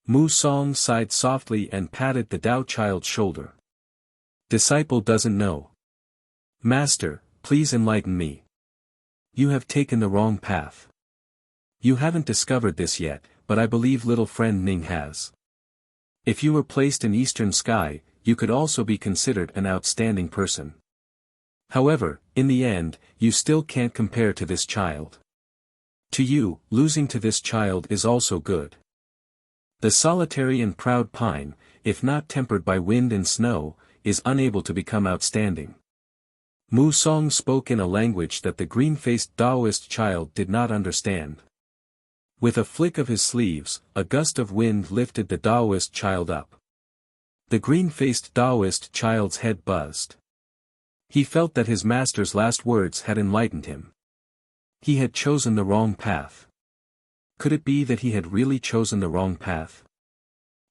Mu Song sighed softly and patted the Dao child's shoulder. Disciple doesn't know. Master, please enlighten me. You have taken the wrong path. You haven't discovered this yet, but I believe little friend Ning has. If you were placed in Eastern Sky, you could also be considered an outstanding person. However, in the end, you still can't compare to this child. To you, losing to this child is also good. The solitary and proud pine, if not tempered by wind and snow, is unable to become outstanding. Mu Song spoke in a language that the green-faced Daoist child did not understand. With a flick of his sleeves, a gust of wind lifted the Daoist child up. The green-faced Daoist child's head buzzed. He felt that his master's last words had enlightened him. He had chosen the wrong path. Could it be that he had really chosen the wrong path?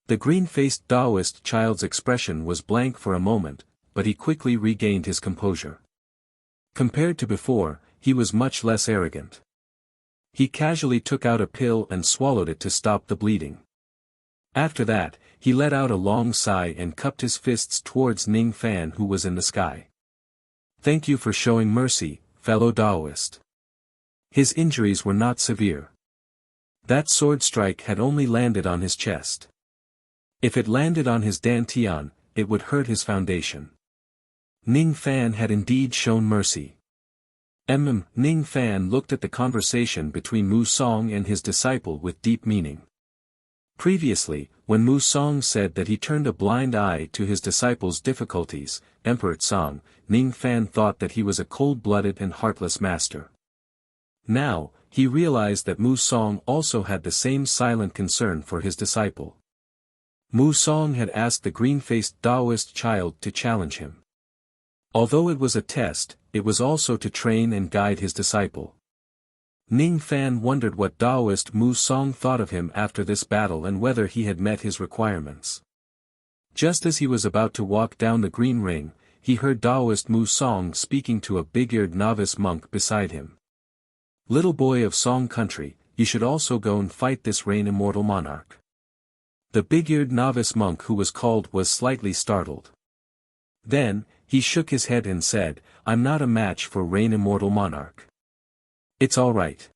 The green-faced Taoist child's expression was blank for a moment, but he quickly regained his composure. Compared to before, he was much less arrogant. He casually took out a pill and swallowed it to stop the bleeding. After that, he let out a long sigh and cupped his fists towards Ning Fan, who was in the sky. "Thank you for showing mercy, fellow Taoist." His injuries were not severe. That sword strike had only landed on his chest. If it landed on his dantian, it would hurt his foundation. Ning Fan had indeed shown mercy. Ning Fan looked at the conversation between Mu Song and his disciple with deep meaning. Previously, when Mu Song said that he turned a blind eye to his disciple's difficulties, Emperor Song, Ning Fan thought that he was a cold-blooded and heartless master. Now, he realized that Mu Song also had the same silent concern for his disciple. Mu Song had asked the green-faced Taoist child to challenge him. Although it was a test, it was also to train and guide his disciple. Ning Fan wondered what Taoist Mu Song thought of him after this battle and whether he had met his requirements. Just as he was about to walk down the green ring, he heard Taoist Mu Song speaking to a big-eared novice monk beside him. "Little boy of Song country, you should also go and fight this Rain Immortal monarch." The big-eared novice monk who was called was slightly startled. Then, he shook his head and said, "I'm not a match for Rain Immortal monarch." "It's all right.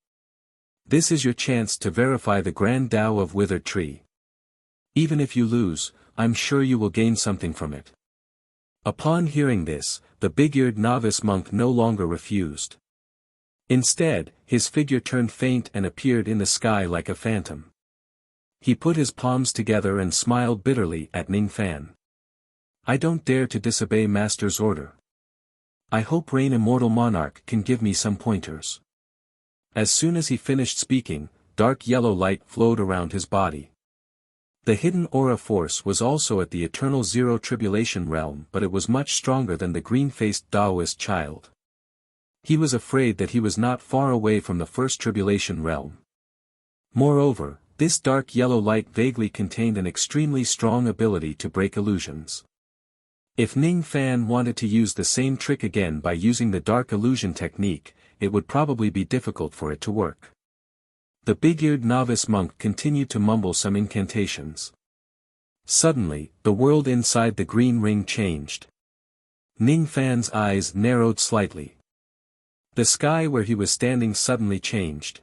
This is your chance to verify the grand Tao of Withered Tree. Even if you lose, I'm sure you will gain something from it." Upon hearing this, the big-eared novice monk no longer refused. Instead, his figure turned faint and appeared in the sky like a phantom. He put his palms together and smiled bitterly at Ning Fan. "I don't dare to disobey Master's order. I hope Rain Immortal Monarch can give me some pointers." As soon as he finished speaking, dark yellow light flowed around his body. The hidden aura force was also at the eternal zero tribulation realm, but it was much stronger than the green-faced Taoist child. He was afraid that he was not far away from the first tribulation realm. Moreover, this dark yellow light vaguely contained an extremely strong ability to break illusions. If Ning Fan wanted to use the same trick again by using the dark illusion technique, it would probably be difficult for it to work. The big-eared novice monk continued to mumble some incantations. Suddenly, the world inside the green ring changed. Ning Fan's eyes narrowed slightly. The sky where he was standing suddenly changed.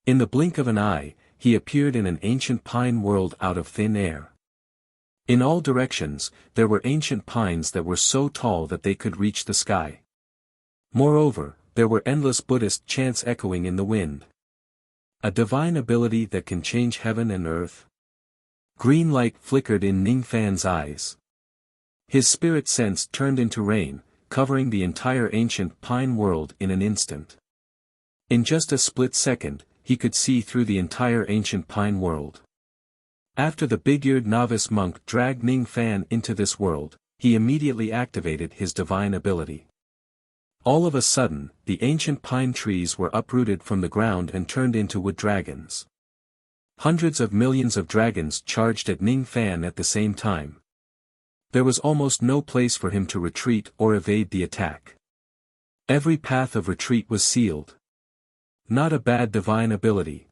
In the blink of an eye, he appeared in an ancient pine world out of thin air. In all directions, there were ancient pines that were so tall that they could reach the sky. Moreover, there were endless Buddhist chants echoing in the wind. A divine ability that can change heaven and earth? Green light flickered in Ning Fan's eyes. His spirit sense turned into rain, covering the entire ancient pine world in an instant. In just a split second, he could see through the entire ancient pine world. After the big-eared novice monk dragged Ning Fan into this world, he immediately activated his divine ability. All of a sudden, the ancient pine trees were uprooted from the ground and turned into wood dragons. Hundreds of millions of dragons charged at Ning Fan at the same time. There was almost no place for him to retreat or evade the attack. Every path of retreat was sealed. Not a bad divine ability.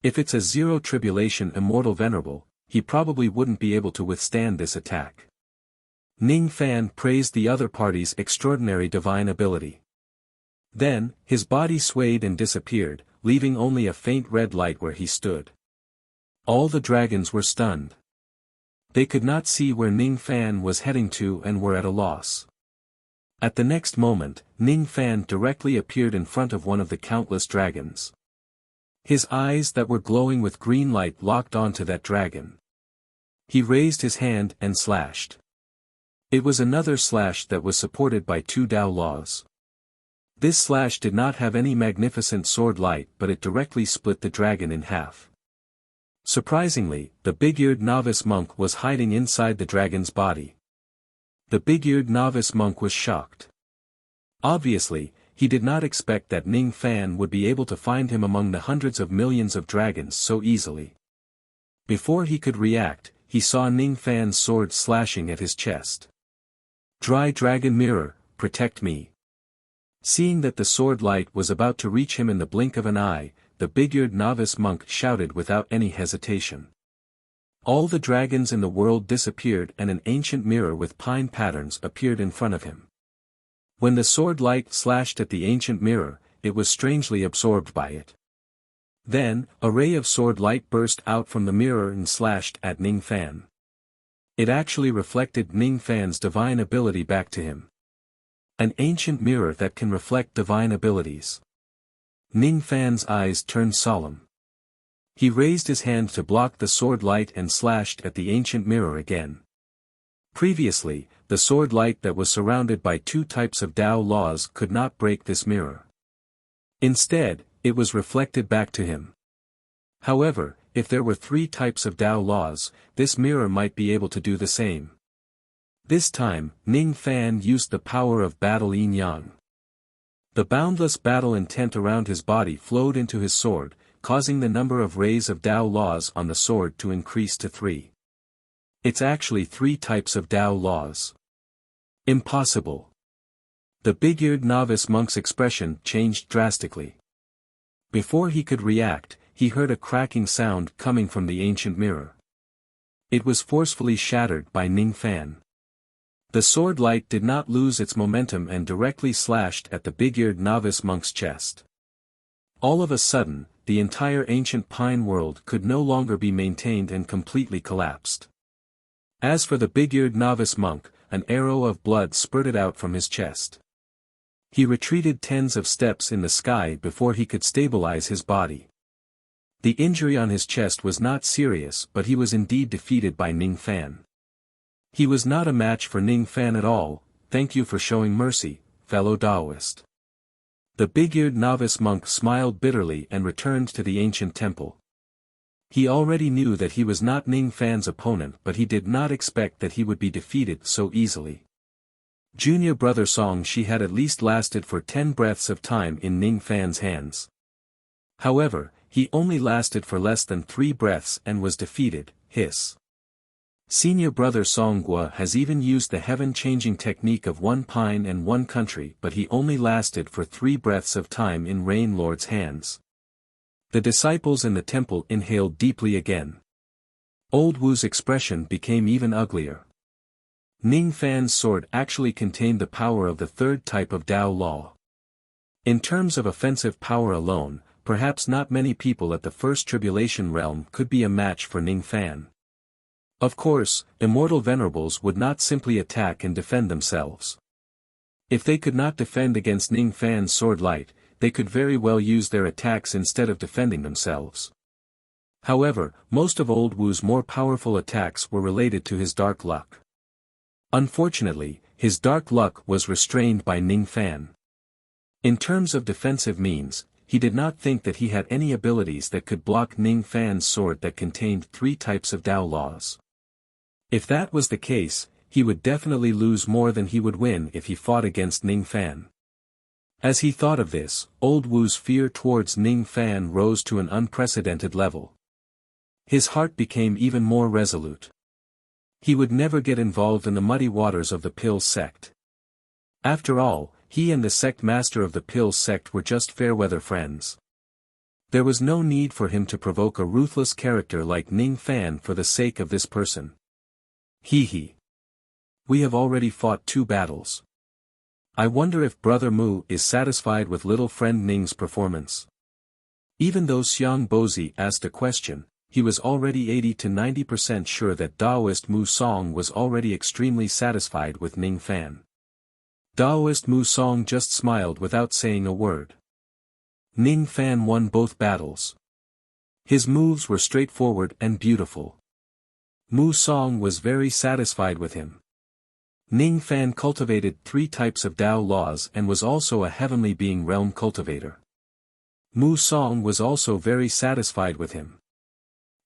If it's a zero tribulation immortal venerable, he probably wouldn't be able to withstand this attack. Ning Fan praised the other party's extraordinary divine ability. Then, his body swayed and disappeared, leaving only a faint red light where he stood. All the dragons were stunned. They could not see where Ning Fan was heading to and were at a loss. At the next moment, Ning Fan directly appeared in front of one of the countless dragons. His eyes that were glowing with green light locked onto that dragon. He raised his hand and slashed. It was another slash that was supported by 2 Tao laws. This slash did not have any magnificent sword light, but it directly split the dragon in half. Surprisingly, the big-eared novice monk was hiding inside the dragon's body. The big-eared novice monk was shocked. Obviously, he did not expect that Ning Fan would be able to find him among the hundreds of millions of dragons so easily. Before he could react, he saw Ning Fan's sword slashing at his chest. "Dry Dragon Mirror, protect me." Seeing that the sword light was about to reach him in the blink of an eye, the big-eared novice monk shouted without any hesitation. All the dragons in the world disappeared and an ancient mirror with pine patterns appeared in front of him. When the sword light slashed at the ancient mirror, it was strangely absorbed by it. Then, a ray of sword light burst out from the mirror and slashed at Ning Fan. It actually reflected Ning Fan's divine ability back to him. An ancient mirror that can reflect divine abilities. Ning Fan's eyes turned solemn. He raised his hand to block the sword light and slashed at the ancient mirror again. Previously, the sword light that was surrounded by two types of Tao laws could not break this mirror. Instead, it was reflected back to him. However, if there were three types of Tao laws, this mirror might be able to do the same. This time, Ning Fan used the power of battle yin-yang. The boundless battle intent around his body flowed into his sword, causing the number of rays of Tao laws on the sword to increase to 3. It's actually 3 types of Tao laws. Impossible. The big-eared novice monk's expression changed drastically. Before he could react, he heard a cracking sound coming from the ancient mirror. It was forcefully shattered by Ning Fan. The sword light did not lose its momentum and directly slashed at the big-eared novice monk's chest. All of a sudden, the entire ancient pine world could no longer be maintained and completely collapsed. As for the big-eared novice monk, an arrow of blood spurted out from his chest. He retreated tens of steps in the sky before he could stabilize his body. The injury on his chest was not serious, but he was indeed defeated by Ning Fan. He was not a match for Ning Fan at all. "Thank you for showing mercy, fellow Taoist." The big-eared novice monk smiled bitterly and returned to the ancient temple. He already knew that he was not Ning Fan's opponent, but he did not expect that he would be defeated so easily. Junior brother Song Shi had at least lasted for 10 breaths of time in Ning Fan's hands. However, he only lasted for less than 3 breaths and was defeated. Hiss. Senior brother Song Gua has even used the heaven-changing technique of 1 pine and 1 country, but he only lasted for 3 breaths of time in Rain Lord's hands. The disciples in the temple inhaled deeply again. Old Wu's expression became even uglier. Ning Fan's sword actually contained the power of the 3rd type of Tao law. In terms of offensive power alone, perhaps not many people at the First Tribulation Realm could be a match for Ning Fan. Of course, immortal venerables would not simply attack and defend themselves. If they could not defend against Ning Fan's sword light, they could very well use their attacks instead of defending themselves. However, most of Old Wu's more powerful attacks were related to his dark luck. Unfortunately, his dark luck was restrained by Ning Fan. In terms of defensive means, he did not think that he had any abilities that could block Ning Fan's sword that contained 3 types of Tao laws. If that was the case, he would definitely lose more than he would win if he fought against Ning Fan. As he thought of this, Old Wu's fear towards Ning Fan rose to an unprecedented level. His heart became even more resolute. He would never get involved in the muddy waters of the Pill sect. After all, he and the sect master of the Pill sect were just fair-weather friends. There was no need for him to provoke a ruthless character like Ning Fan for the sake of this person. Hee. We have already fought 2 battles. I wonder if Brother Mu is satisfied with little friend Ning's performance. Even though Xiang Bozi asked a question, he was already 80 to 90% sure that Daoist Mu Song was already extremely satisfied with Ning Fan. Daoist Mu Song just smiled without saying a word. Ning Fan won both battles. His moves were straightforward and beautiful. Mu Song was very satisfied with him. Ning Fan cultivated 3 types of Tao laws and was also a heavenly being realm cultivator. Mu Song was also very satisfied with him.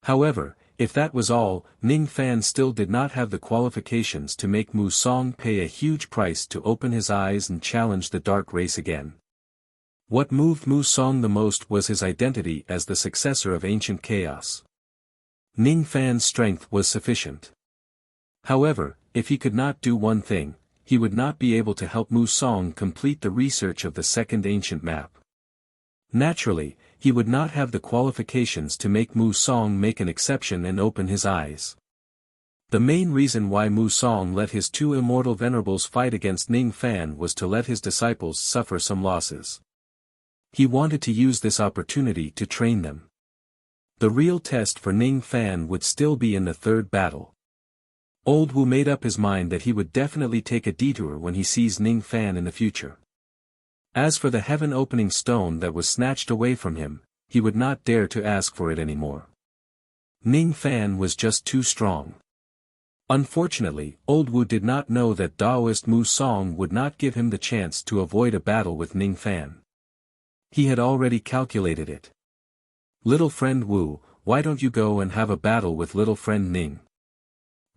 However, if that was all, Ning Fan still did not have the qualifications to make Mu Song pay a huge price to open his eyes and challenge the dark race again. What moved Mu Song the most was his identity as the successor of ancient chaos. Ning Fan's strength was sufficient. However, if he could not do one thing, he would not be able to help Mu Song complete the research of the second ancient map. Naturally, he would not have the qualifications to make Mu Song make an exception and open his eyes. The main reason why Mu Song let his two immortal venerables fight against Ning Fan was to let his disciples suffer some losses. He wanted to use this opportunity to train them. The real test for Ning Fan would still be in the third battle. Old Wu made up his mind that he would definitely take a detour when he sees Ning Fan in the future. As for the heaven-opening stone that was snatched away from him, he would not dare to ask for it anymore. Ning Fan was just too strong. Unfortunately, Old Wu did not know that Taoist Mu Song would not give him the chance to avoid a battle with Ning Fan. He had already calculated it. "Little friend Wu, why don't you go and have a battle with little friend Ning?"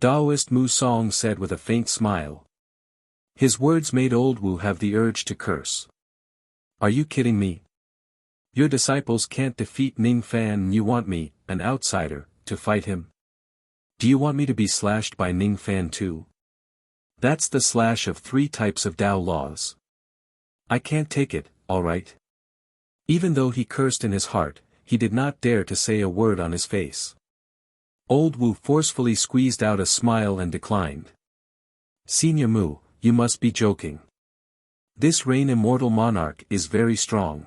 Taoist Mu Song said with a faint smile. His words made Old Wu have the urge to curse. "Are you kidding me? Your disciples can't defeat Ning Fan and you want me, an outsider, to fight him? Do you want me to be slashed by Ning Fan too? That's the slash of 3 types of Tao laws. I can't take it, alright?" Even though he cursed in his heart, he did not dare to say a word on his face. Old Wu forcefully squeezed out a smile and declined. "Senior Mu, you must be joking. This Rain Immortal Monarch is very strong.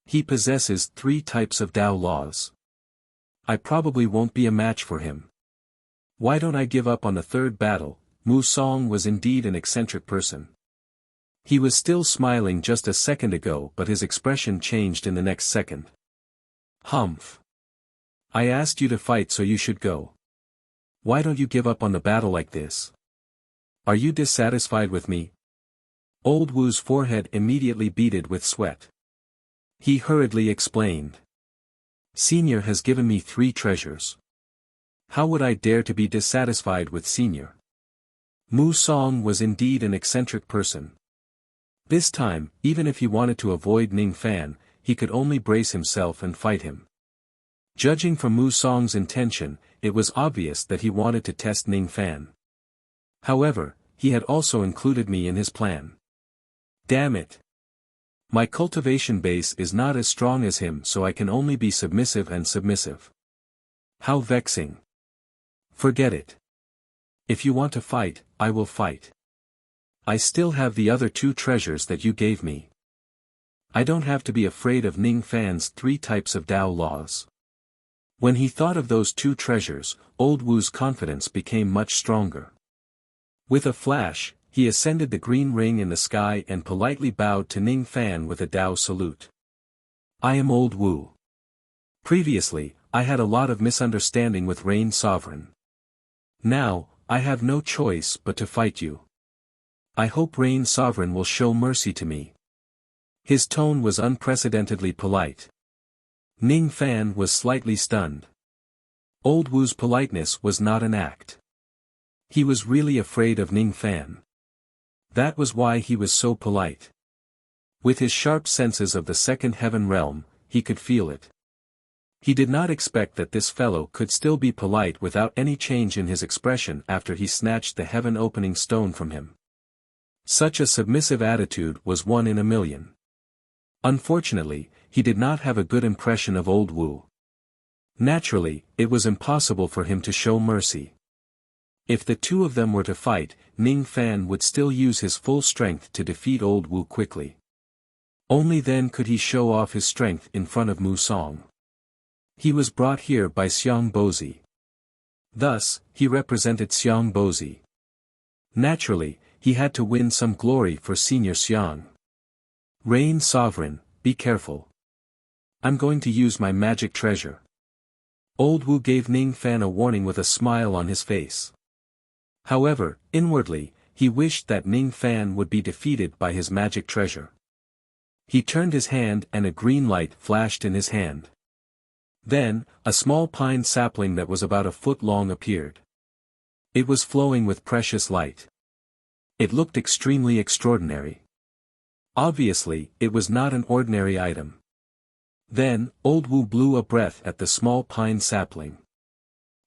He possesses 3 types of Tao laws. I probably won't be a match for him. Why don't I give up on the third battle?" Mu Song was indeed an eccentric person. He was still smiling just a second ago, but his expression changed in the next second. "Humph. I asked you to fight so you should go. Why don't you give up on the battle like this? Are you dissatisfied with me?" Old Wu's forehead immediately beaded with sweat. He hurriedly explained. "Senior has given me 3 treasures. How would I dare to be dissatisfied with Senior?" Mu Song was indeed an eccentric person. This time, even if he wanted to avoid Ning Fan, he could only brace himself and fight him. Judging from Mu Song's intention, it was obvious that he wanted to test Ning Fan. However, he had also included me in his plan. Damn it. My cultivation base is not as strong as him, so I can only be submissive and submissive. How vexing. Forget it. If you want to fight, I will fight. I still have the other 2 treasures that you gave me. I don't have to be afraid of Ning Fan's 3 types of Tao laws. When he thought of those 2 treasures, Old Wu's confidence became much stronger. With a flash, he ascended the green ring in the sky and politely bowed to Ning Fan with a Tao salute. "I am Old Wu. Previously, I had a lot of misunderstanding with Rain Sovereign. Now, I have no choice but to fight you. I hope Rain Sovereign will show mercy to me." His tone was unprecedentedly polite. Ning Fan was slightly stunned. Old Wu's politeness was not an act. He was really afraid of Ning Fan. That was why he was so polite. With his sharp senses of the second heaven realm, he could feel it. He did not expect that this fellow could still be polite without any change in his expression after he snatched the heaven-opening stone from him. Such a submissive attitude was 1 in a million. Unfortunately, he did not have a good impression of Old Wu. Naturally, it was impossible for him to show mercy. If the 2 of them were to fight, Ning Fan would still use his full strength to defeat Old Wu quickly. Only then could he show off his strength in front of Mu Song. He was brought here by Xiang Bozi. Thus, he represented Xiang Bozi. Naturally, he had to win some glory for Senior Xiang. "Rain Sovereign, be careful. I'm going to use my magic treasure." Old Wu gave Ning Fan a warning with a smile on his face. However, inwardly, he wished that Ning Fan would be defeated by his magic treasure. He turned his hand and a green light flashed in his hand. Then, a small pine sapling that was about a foot long appeared. It was flowing with precious light. It looked extremely extraordinary. Obviously, it was not an ordinary item. Then, old Wu blew a breath at the small pine sapling.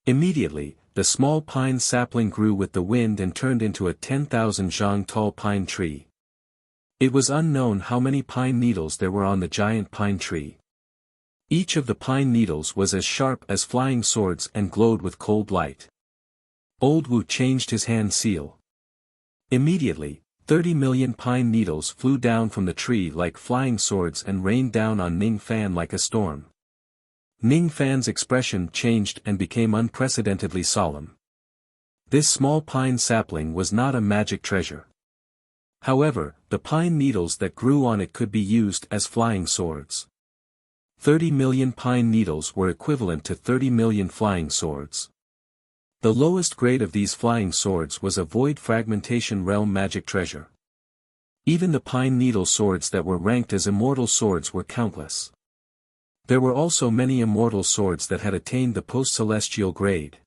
Immediately, the small pine sapling grew with the wind and turned into a 10,000 zhang tall pine tree. It was unknown how many pine needles there were on the giant pine tree. Each of the pine needles was as sharp as flying swords and glowed with cold light. Old Wu changed his hand seal. Immediately, 30 million pine needles flew down from the tree like flying swords and rained down on Ning Fan like a storm. Ning Fan's expression changed and became unprecedentedly solemn. This small pine sapling was not a magic treasure. However, the pine needles that grew on it could be used as flying swords. 30 million pine needles were equivalent to 30 million flying swords. The lowest grade of these flying swords was a void fragmentation realm magic treasure. Even the pine needle swords that were ranked as immortal swords were countless. There were also many immortal swords that had attained the post-celestial grade.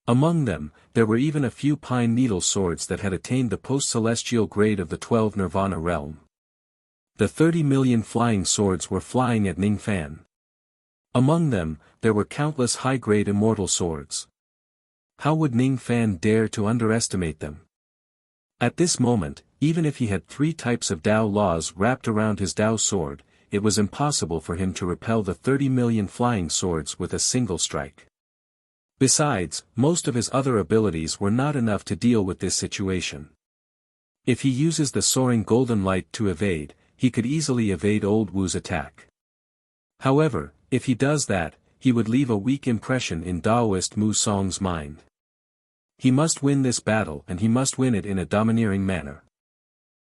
Among them, there were even a few pine needle swords that had attained the post-celestial grade of the 12 Nirvana realm. The 30 million flying swords were flying at Ning Fan. Among them, there were countless high-grade immortal swords. How would Ning Fan dare to underestimate them? At this moment, even if he had 3 types of Dao laws wrapped around his Dao sword, it was impossible for him to repel the 30 million flying swords with a single strike. Besides, most of his other abilities were not enough to deal with this situation. If he uses the soaring golden light to evade, he could easily evade Old Wu's attack. However, if he does that, he would leave a weak impression in Daoist Mu Song's mind. He must win this battle and he must win it in a domineering manner.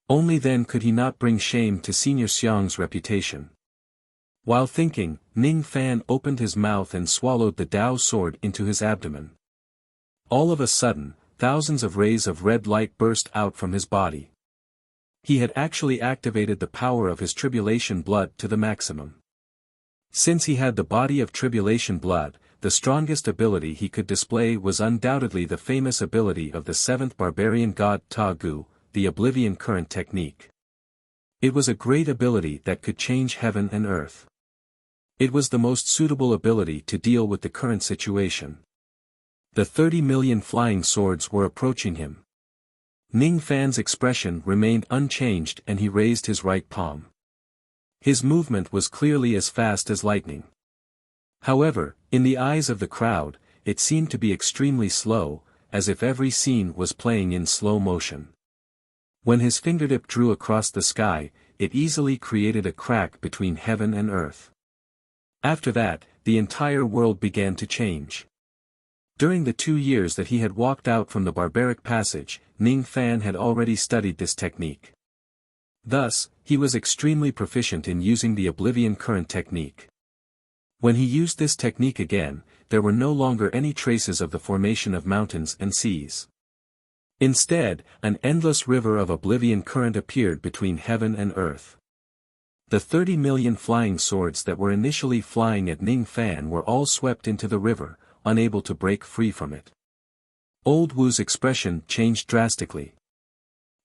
Only then could he not bring shame to Senior Xiang's reputation. While thinking, Ning Fan opened his mouth and swallowed the Dao sword into his abdomen. All of a sudden, thousands of rays of red light burst out from his body. He had actually activated the power of his tribulation blood to the maximum. Since he had the body of tribulation blood, the strongest ability he could display was undoubtedly the famous ability of the 7th barbarian god Ta Gu, the Oblivion Current technique. It was a great ability that could change heaven and earth. It was the most suitable ability to deal with the current situation. The 30 million flying swords were approaching him. Ning Fan's expression remained unchanged and he raised his right palm. His movement was clearly as fast as lightning. However, in the eyes of the crowd, it seemed to be extremely slow, as if every scene was playing in slow motion. When his fingertip drew across the sky, it easily created a crack between heaven and earth. After that, the entire world began to change. During the 2 years that he had walked out from the barbaric passage, Ning Fan had already studied this technique. Thus, he was extremely proficient in using the Oblivion Current technique. When he used this technique again, there were no longer any traces of the formation of mountains and seas. Instead, an endless river of Oblivion Current appeared between heaven and earth. The 30 million flying swords that were initially flying at Ning Fan were all swept into the river, unable to break free from it. Old Wu's expression changed drastically.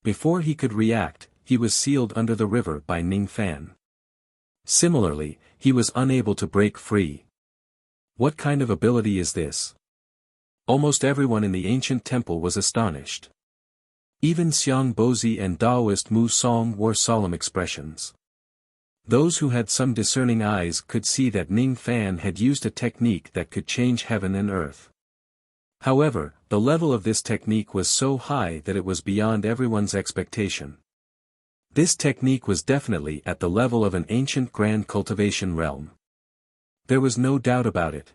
Before he could react, he was sealed under the river by Ning Fan. Similarly, he was unable to break free. What kind of ability is this? Almost everyone in the ancient temple was astonished. Even Xiang Bozi and Daoist Mu Song wore solemn expressions. Those who had some discerning eyes could see that Ning Fan had used a technique that could change heaven and earth. However, the level of this technique was so high that it was beyond everyone's expectation. This technique was definitely at the level of an ancient grand cultivation realm. There was no doubt about it.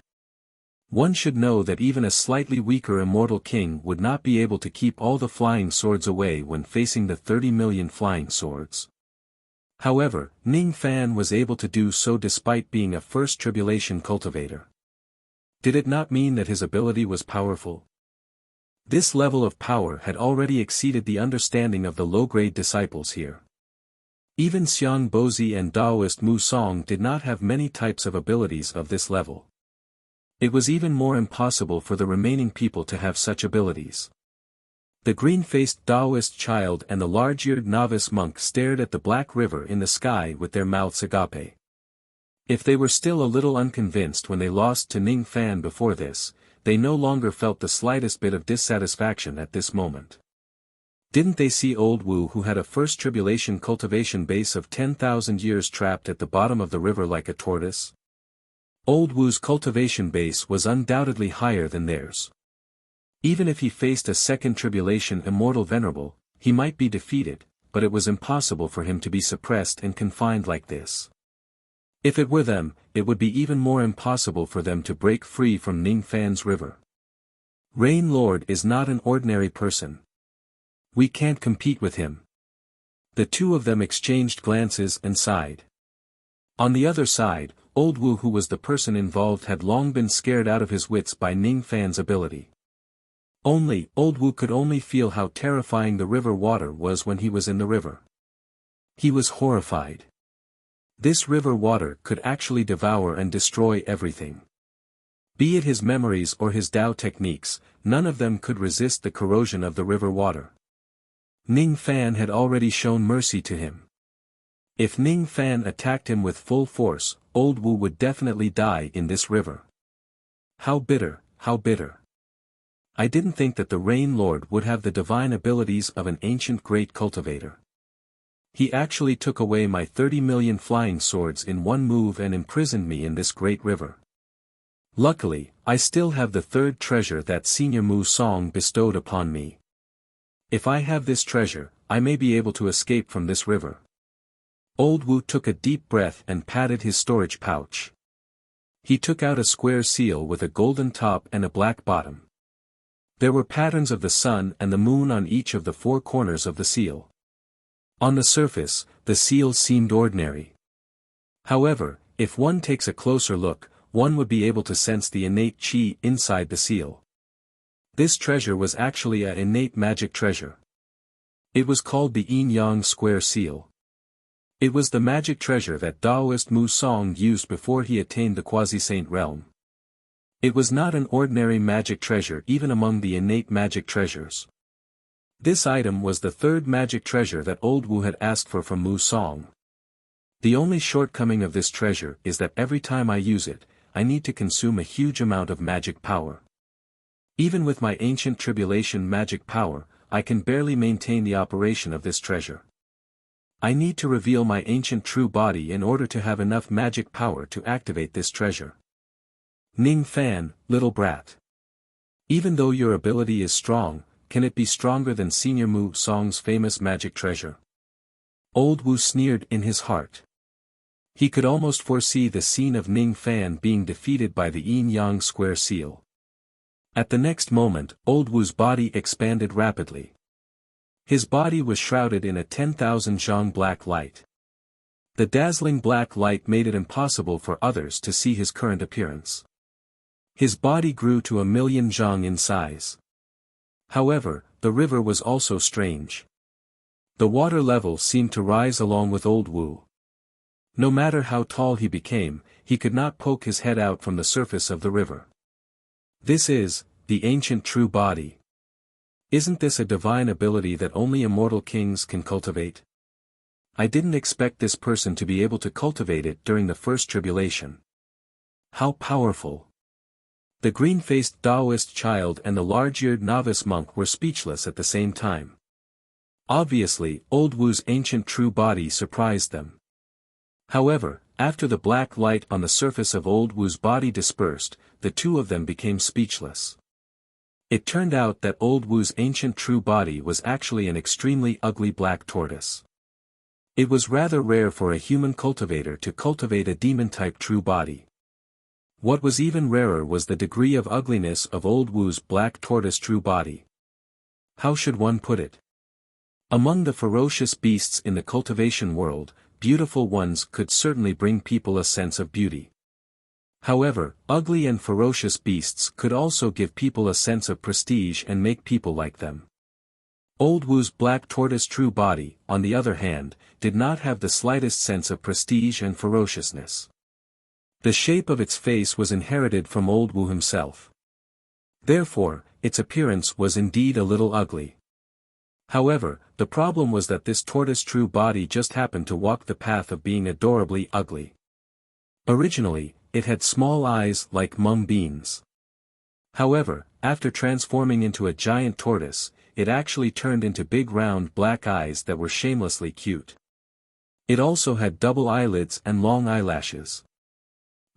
One should know that even a slightly weaker immortal king would not be able to keep all the flying swords away when facing the 30 million flying swords. However, Ning Fan was able to do so despite being a first tribulation cultivator. Did it not mean that his ability was powerful? This level of power had already exceeded the understanding of the low-grade disciples here. Even Xiang Bozi and Daoist Mu Song did not have many types of abilities of this level. It was even more impossible for the remaining people to have such abilities. The green-faced Taoist child and the large-eared novice monk stared at the black river in the sky with their mouths agape. If they were still a little unconvinced when they lost to Ning Fan before this, they no longer felt the slightest bit of dissatisfaction at this moment. Didn't they see old Wu, who had a first tribulation cultivation base of 10,000 years, trapped at the bottom of the river like a tortoise? Old Wu's cultivation base was undoubtedly higher than theirs. Even if he faced a second tribulation immortal venerable, he might be defeated, but it was impossible for him to be suppressed and confined like this. If it were them, it would be even more impossible for them to break free from Ning Fan's river. Rain Lord is not an ordinary person. We can't compete with him. The two of them exchanged glances and sighed. On the other side, old Wu, who was the person involved, had long been scared out of his wits by Ning Fan's ability. Old Wu could only feel how terrifying the river water was when he was in the river. He was horrified. This river water could actually devour and destroy everything. Be it his memories or his Dao techniques, none of them could resist the corrosion of the river water. Ning Fan had already shown mercy to him. If Ning Fan attacked him with full force, old Wu would definitely die in this river. How bitter, how bitter. I didn't think that the Rain Lord would have the divine abilities of an ancient great cultivator. He actually took away my 30 million flying swords in one move and imprisoned me in this great river. Luckily, I still have the third treasure that Senior Mu Song bestowed upon me. If I have this treasure, I may be able to escape from this river. Old Wu took a deep breath and patted his storage pouch. He took out a square seal with a golden top and a black bottom. There were patterns of the sun and the moon on each of the four corners of the seal. On the surface, the seal seemed ordinary. However, if one takes a closer look, one would be able to sense the innate qi inside the seal. This treasure was actually an innate magic treasure. It was called the Yin-Yang Square Seal. It was the magic treasure that Taoist Mu Song used before he attained the quasi-saint realm. It was not an ordinary magic treasure even among the innate magic treasures. This item was the third magic treasure that old Wu had asked for from Mu Song. The only shortcoming of this treasure is that every time I use it, I need to consume a huge amount of magic power. Even with my ancient tribulation magic power, I can barely maintain the operation of this treasure. I need to reveal my ancient true body in order to have enough magic power to activate this treasure. Ning Fan, little brat. Even though your ability is strong, can it be stronger than Senior Mu Song's famous magic treasure? Old Wu sneered in his heart. He could almost foresee the scene of Ning Fan being defeated by the Yin-Yang Square Seal. At the next moment, old Wu's body expanded rapidly. His body was shrouded in a 10,000 zhang black light. The dazzling black light made it impossible for others to see his current appearance. His body grew to 1,000,000 zhang in size. However, the river was also strange. The water level seemed to rise along with old Wu. No matter how tall he became, he could not poke his head out from the surface of the river. This is, the ancient true body. Isn't this a divine ability that only immortal kings can cultivate? I didn't expect this person to be able to cultivate it during the first tribulation. How powerful! The green-faced Taoist child and the large-eared novice monk were speechless at the same time. Obviously, old Wu's ancient true body surprised them. However, after the black light on the surface of old Wu's body dispersed, the two of them became speechless. It turned out that old Wu's ancient true body was actually an extremely ugly black tortoise. It was rather rare for a human cultivator to cultivate a demon-type true body. What was even rarer was the degree of ugliness of old Wu's black tortoise true body. How should one put it? Among the ferocious beasts in the cultivation world, beautiful ones could certainly bring people a sense of beauty. However, ugly and ferocious beasts could also give people a sense of prestige and make people like them. Old Wu's black tortoise true body, on the other hand, did not have the slightest sense of prestige and ferociousness. The shape of its face was inherited from old Wu himself. Therefore, its appearance was indeed a little ugly. However, the problem was that this tortoise true body just happened to walk the path of being adorably ugly. Originally, it had small eyes like mung beans. However, after transforming into a giant tortoise, it actually turned into big round black eyes that were shamelessly cute. It also had double eyelids and long eyelashes.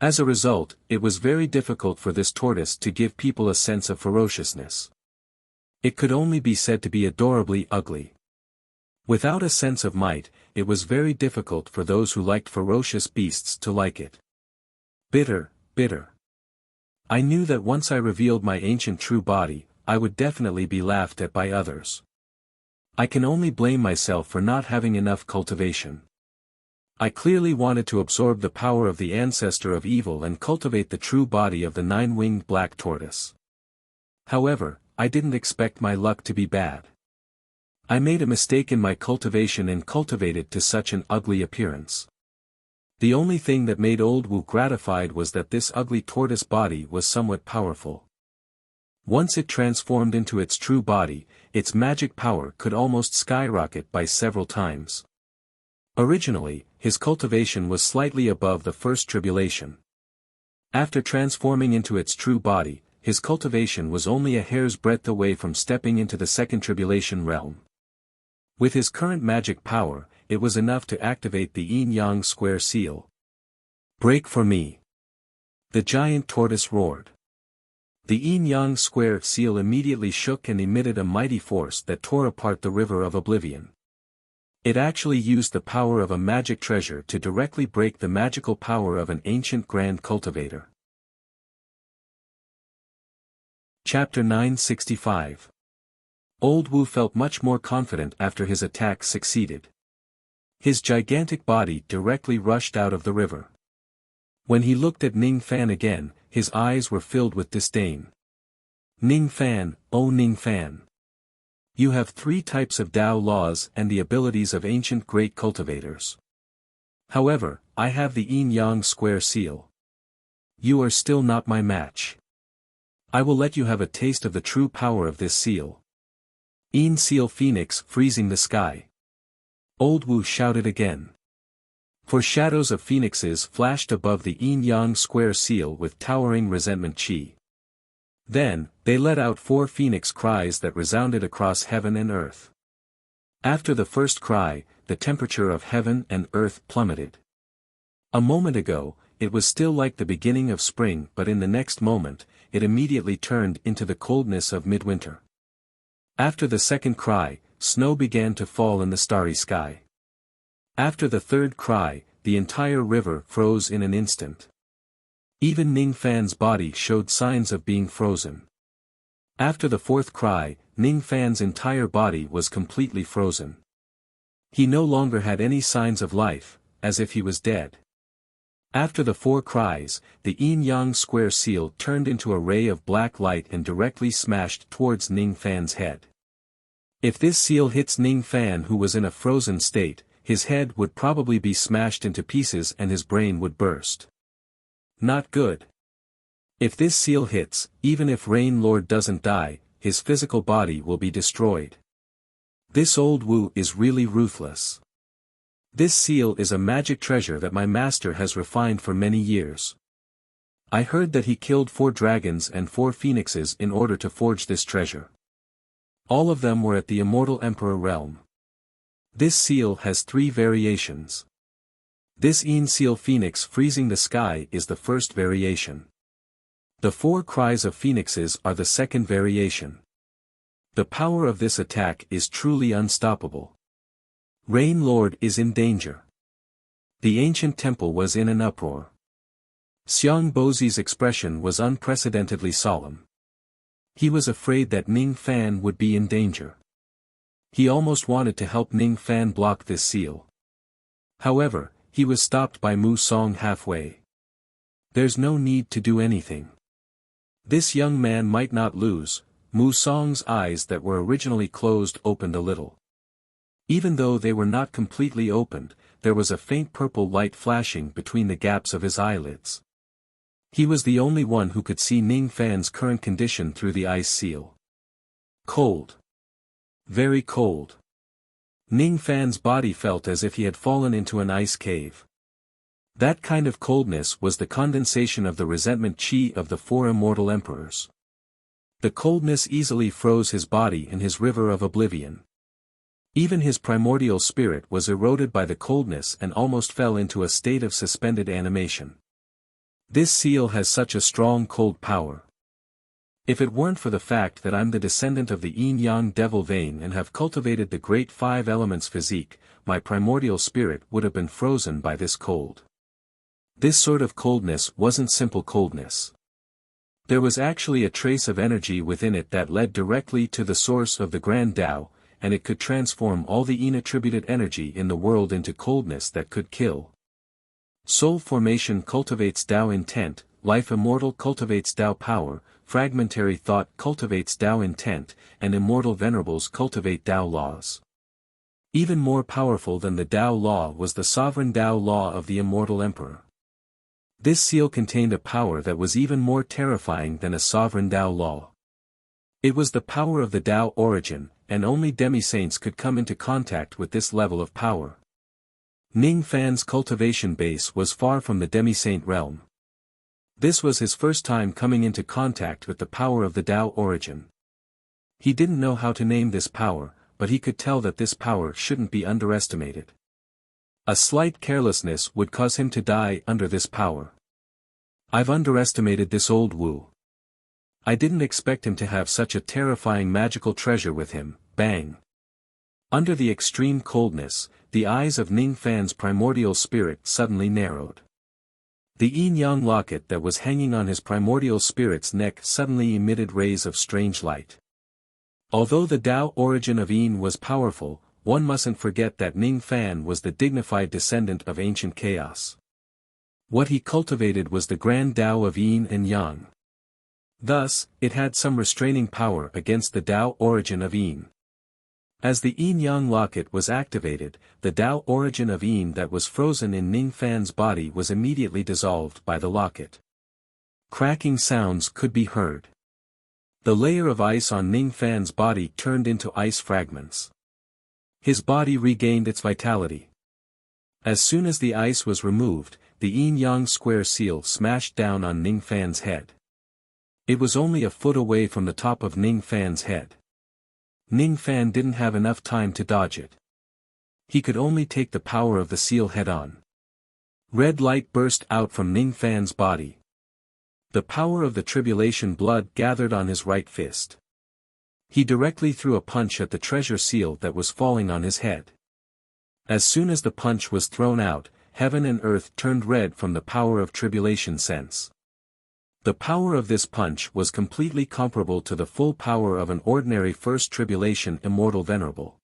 As a result, it was very difficult for this tortoise to give people a sense of ferociousness. It could only be said to be adorably ugly. Without a sense of might, it was very difficult for those who liked ferocious beasts to like it. Bitter, bitter. I knew that once I revealed my ancient true body, I would definitely be laughed at by others. I can only blame myself for not having enough cultivation. I clearly wanted to absorb the power of the ancestor of evil and cultivate the true body of the nine-winged black tortoise. However, I didn't expect my luck to be bad. I made a mistake in my cultivation and cultivated to such an ugly appearance. The only thing that made Old Wu gratified was that this ugly tortoise body was somewhat powerful. Once it transformed into its true body, its magic power could almost skyrocket by several times. Originally, his cultivation was slightly above the first tribulation. After transforming into its true body, his cultivation was only a hair's breadth away from stepping into the second tribulation realm. With his current magic power, it was enough to activate the yin-yang square seal. "Break for me!" the giant tortoise roared. The yin-yang square seal immediately shook and emitted a mighty force that tore apart the river of oblivion. It actually used the power of a magic treasure to directly break the magical power of an ancient grand cultivator. Chapter 965. Old Wu felt much more confident after his attack succeeded. His gigantic body directly rushed out of the river. When he looked at Ning Fan again, his eyes were filled with disdain. "Ning Fan, oh Ning Fan! You have 3 types of Tao laws and the abilities of ancient great cultivators. However, I have the yin-yang square seal. You are still not my match. I will let you have a taste of the true power of this seal." Yin seal phoenix freezing the sky. Old Wu shouted again. For shadows of phoenixes flashed above the yin-yang square seal with towering resentment chi. Then, they let out 4 phoenix cries that resounded across heaven and earth. After the first cry, the temperature of heaven and earth plummeted. A moment ago, it was still like the beginning of spring, but in the next moment, it immediately turned into the coldness of midwinter. After the second cry, snow began to fall in the starry sky. After the third cry, the entire river froze in an instant. Even Ning Fan's body showed signs of being frozen. After the fourth cry, Ning Fan's entire body was completely frozen. He no longer had any signs of life, as if he was dead. After the 4 cries, the yin-yang square seal turned into a ray of black light and directly smashed towards Ning Fan's head. If this seal hits Ning Fan, who was in a frozen state, his head would probably be smashed into pieces and his brain would burst. Not good. If this seal hits, even if Rain Lord doesn't die, his physical body will be destroyed. This Old Wu is really ruthless. This seal is a magic treasure that my master has refined for many years. I heard that he killed 4 dragons and 4 phoenixes in order to forge this treasure. All of them were at the Immortal Emperor realm. This seal has 3 variations. This Yin seal phoenix freezing the sky is the first variation. The 4 cries of phoenixes are the second variation. The power of this attack is truly unstoppable. Rain Lord is in danger. The ancient temple was in an uproar. Xiang Bozi's expression was unprecedentedly solemn. He was afraid that Ning Fan would be in danger. He almost wanted to help Ning Fan block this seal. However, he was stopped by Mu Song halfway. There's no need to do anything. This young man might not lose. Mu Song's eyes that were originally closed opened a little. Even though they were not completely opened, there was a faint purple light flashing between the gaps of his eyelids. He was the only one who could see Ning Fan's current condition through the ice seal. Cold. Very cold. Ning Fan's body felt as if he had fallen into an ice cave. That kind of coldness was the condensation of the resentment chi of the four immortal emperors. The coldness easily froze his body in his river of oblivion. Even his primordial spirit was eroded by the coldness and almost fell into a state of suspended animation. This seal has such a strong cold power. If it weren't for the fact that I'm the descendant of the yin-yang devil vein and have cultivated the great five elements physique, my primordial spirit would have been frozen by this cold. This sort of coldness wasn't simple coldness. There was actually a trace of energy within it that led directly to the source of the Grand Tao, and it could transform all the yin-attributed energy in the world into coldness that could kill. Soul formation cultivates Tao intent, life immortal cultivates Tao power, fragmentary thought cultivates Tao intent, and immortal venerables cultivate Tao laws. Even more powerful than the Tao law was the sovereign Tao law of the immortal emperor. This seal contained a power that was even more terrifying than a sovereign Tao law. It was the power of the Tao origin, and only demi-saints could come into contact with this level of power. Ning Fan's cultivation base was far from the demi-saint realm. This was his first time coming into contact with the power of the Tao origin. He didn't know how to name this power, but he could tell that this power shouldn't be underestimated. A slight carelessness would cause him to die under this power. I've underestimated this old Wu. I didn't expect him to have such a terrifying magical treasure with him, bang. Under the extreme coldness, the eyes of Ning Fan's primordial spirit suddenly narrowed. The yin-yang locket that was hanging on his primordial spirit's neck suddenly emitted rays of strange light. Although the Tao origin of yin was powerful, one mustn't forget that Ning Fan was the dignified descendant of ancient chaos. What he cultivated was the grand Tao of yin and yang. Thus, it had some restraining power against the Tao origin of yin. As the yin-yang locket was activated, the Tao origin of yin that was frozen in Ning Fan's body was immediately dissolved by the locket. Cracking sounds could be heard. The layer of ice on Ning Fan's body turned into ice fragments. His body regained its vitality. As soon as the ice was removed, the yin-yang square seal smashed down on Ning Fan's head. It was only a foot away from the top of Ning Fan's head. Ning Fan didn't have enough time to dodge it. He could only take the power of the seal head-on. Red light burst out from Ning Fan's body. The power of the tribulation blood gathered on his right fist. He directly threw a punch at the treasure seal that was falling on his head. As soon as the punch was thrown out, heaven and earth turned red from the power of tribulation sense. The power of this punch was completely comparable to the full power of an ordinary first tribulation immortal venerable.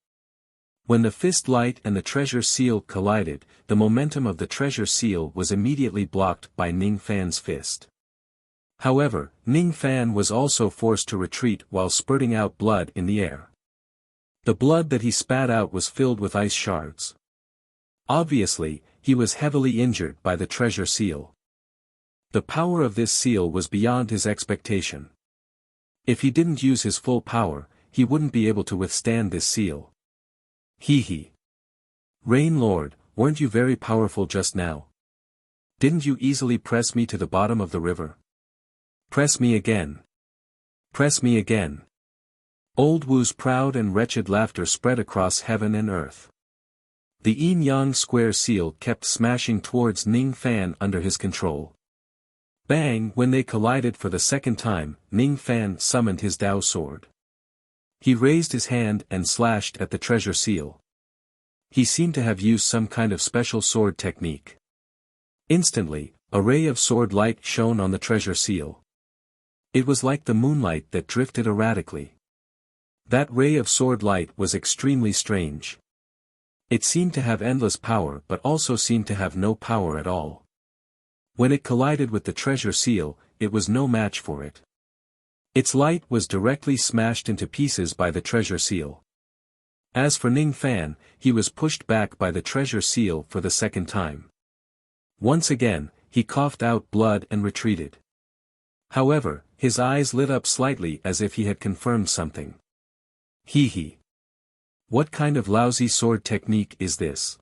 When the fist light and the treasure seal collided, the momentum of the treasure seal was immediately blocked by Ning Fan's fist. However, Ning Fan was also forced to retreat while spurting out blood in the air. The blood that he spat out was filled with ice shards. Obviously, he was heavily injured by the treasure seal. The power of this seal was beyond his expectation. If he didn't use his full power, he wouldn't be able to withstand this seal. Hee. Rain Lord, weren't you very powerful just now? Didn't you easily press me to the bottom of the river? Press me again. Press me again. Old Wu's proud and wretched laughter spread across heaven and earth. The yin-yang square seal kept smashing towards Ning Fan under his control. Bang! When they collided for the second time, Ning Fan summoned his Tao sword. He raised his hand and slashed at the treasure seal. He seemed to have used some kind of special sword technique. Instantly, a ray of sword light shone on the treasure seal. It was like the moonlight that drifted erratically. That ray of sword light was extremely strange. It seemed to have endless power but also seemed to have no power at all. When it collided with the treasure seal, it was no match for it. Its light was directly smashed into pieces by the treasure seal. As for Ning Fan, he was pushed back by the treasure seal for the second time. Once again, he coughed out blood and retreated. However, his eyes lit up slightly as if he had confirmed something. Hee. What kind of lousy sword technique is this?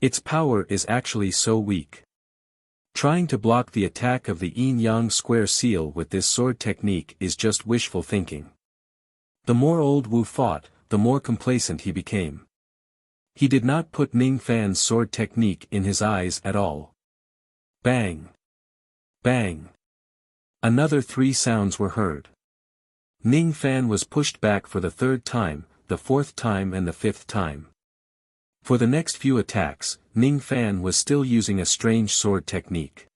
Its power is actually so weak. Trying to block the attack of the yin-yang square seal with this sword technique is just wishful thinking. The more old Wu fought, the more complacent he became. He did not put Ning Fan's sword technique in his eyes at all. Bang! Bang! Another 3 sounds were heard. Ning Fan was pushed back for the 3rd time, the 4th time and the 5th time. For the next few attacks, Ning Fan was still using a strange sword technique.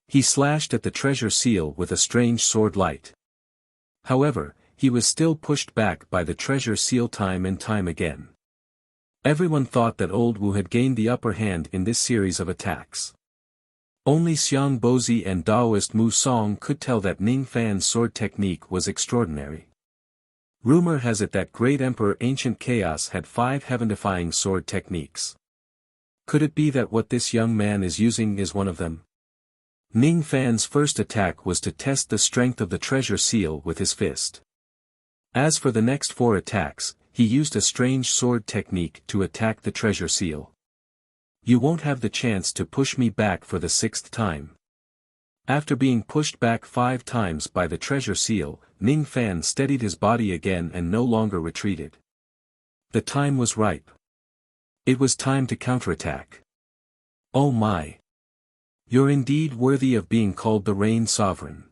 He slashed at the treasure seal with a strange sword light. However, he was still pushed back by the treasure seal time and time again. Everyone thought that old Wu had gained the upper hand in this series of attacks. Only Xiang Bozi and Daoist Mu Song could tell that Ning Fan's sword technique was extraordinary. Rumor has it that Great Emperor Ancient Chaos had 5 heaven-defying sword techniques. Could it be that what this young man is using is one of them? Ning Fan's first attack was to test the strength of the treasure seal with his fist. As for the next 4 attacks, he used a strange sword technique to attack the treasure seal. You won't have the chance to push me back for the 6th time. After being pushed back 5 times by the treasure seal, Ning Fan steadied his body again and no longer retreated. The time was ripe. It was time to counterattack. Oh my! You're indeed worthy of being called the Rain Sovereign.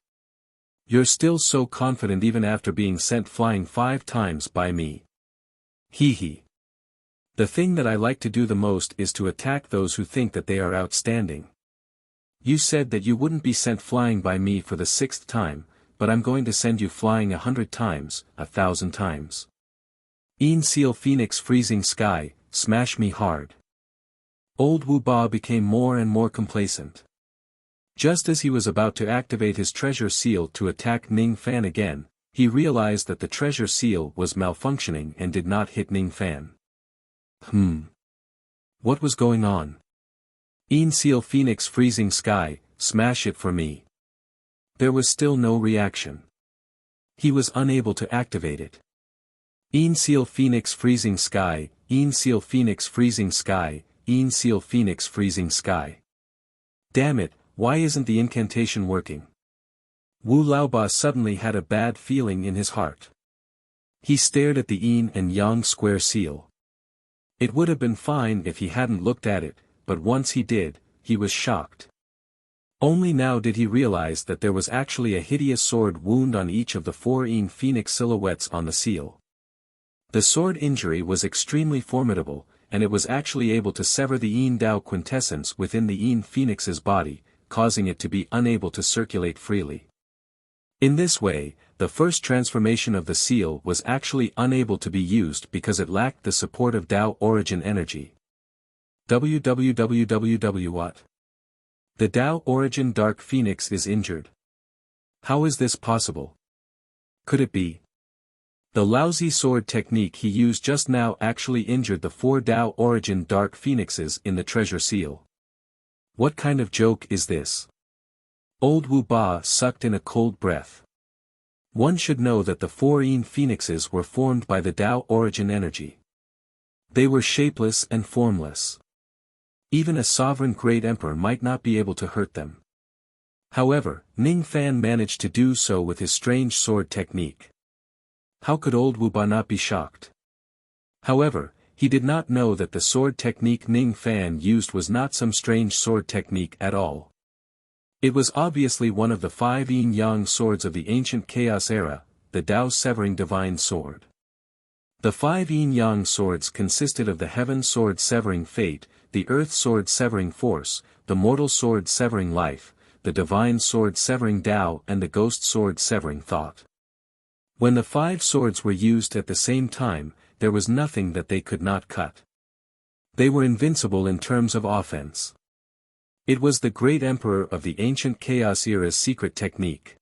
You're still so confident even after being sent flying 5 times by me. Hee hee. The thing that I like to do the most is to attack those who think that they are outstanding. You said that you wouldn't be sent flying by me for the 6th time, but I'm going to send you flying 100 times, 1,000 times. Een Seal Phoenix Freezing Sky, smash me hard. Old Wu Ba became more and more complacent. Just as he was about to activate his treasure seal to attack Ning Fan again, he realized that the treasure seal was malfunctioning and did not hit Ning Fan. What was going on? Een Seal Phoenix Freezing Sky, smash it for me. There was still no reaction. He was unable to activate it. Een Seal Phoenix Freezing Sky, Een Seal Phoenix Freezing Sky, Een Seal Phoenix Freezing Sky. Damn it, why isn't the incantation working? Wu Laoba suddenly had a bad feeling in his heart. He stared at the yin and yang square seal. It would have been fine if he hadn't looked at it, but once he did, he was shocked. Only now did he realize that there was actually a hideous sword wound on each of the 4 yin phoenix silhouettes on the seal. The sword injury was extremely formidable, and it was actually able to sever the yin Dao quintessence within the yin phoenix's body, causing it to be unable to circulate freely. In this way, the first transformation of the seal was actually unable to be used because it lacked the support of Dao origin energy. What? The Dao origin Dark Phoenix is injured. How is this possible? Could it be? The lousy sword technique he used just now actually injured the 4 Dao origin Dark Phoenixes in the treasure seal. What kind of joke is this? Old Wu Ba sucked in a cold breath. One should know that the 4 yin phoenixes were formed by the Dao origin energy. They were shapeless and formless. Even a sovereign great emperor might not be able to hurt them. However, Ning Fan managed to do so with his strange sword technique. How could old Wu Ba not be shocked? However, he did not know that the sword technique Ning Fan used was not some strange sword technique at all. It was obviously one of the 5 yin-yang swords of the ancient chaos era, the Dao severing divine sword. The 5 yin-yang swords consisted of the heaven sword severing fate, the earth sword severing force, the mortal sword severing life, the divine sword severing Dao and the ghost sword severing thought. When the 5 swords were used at the same time, there was nothing that they could not cut. They were invincible in terms of offense. It was the great emperor of the ancient chaos era's secret technique.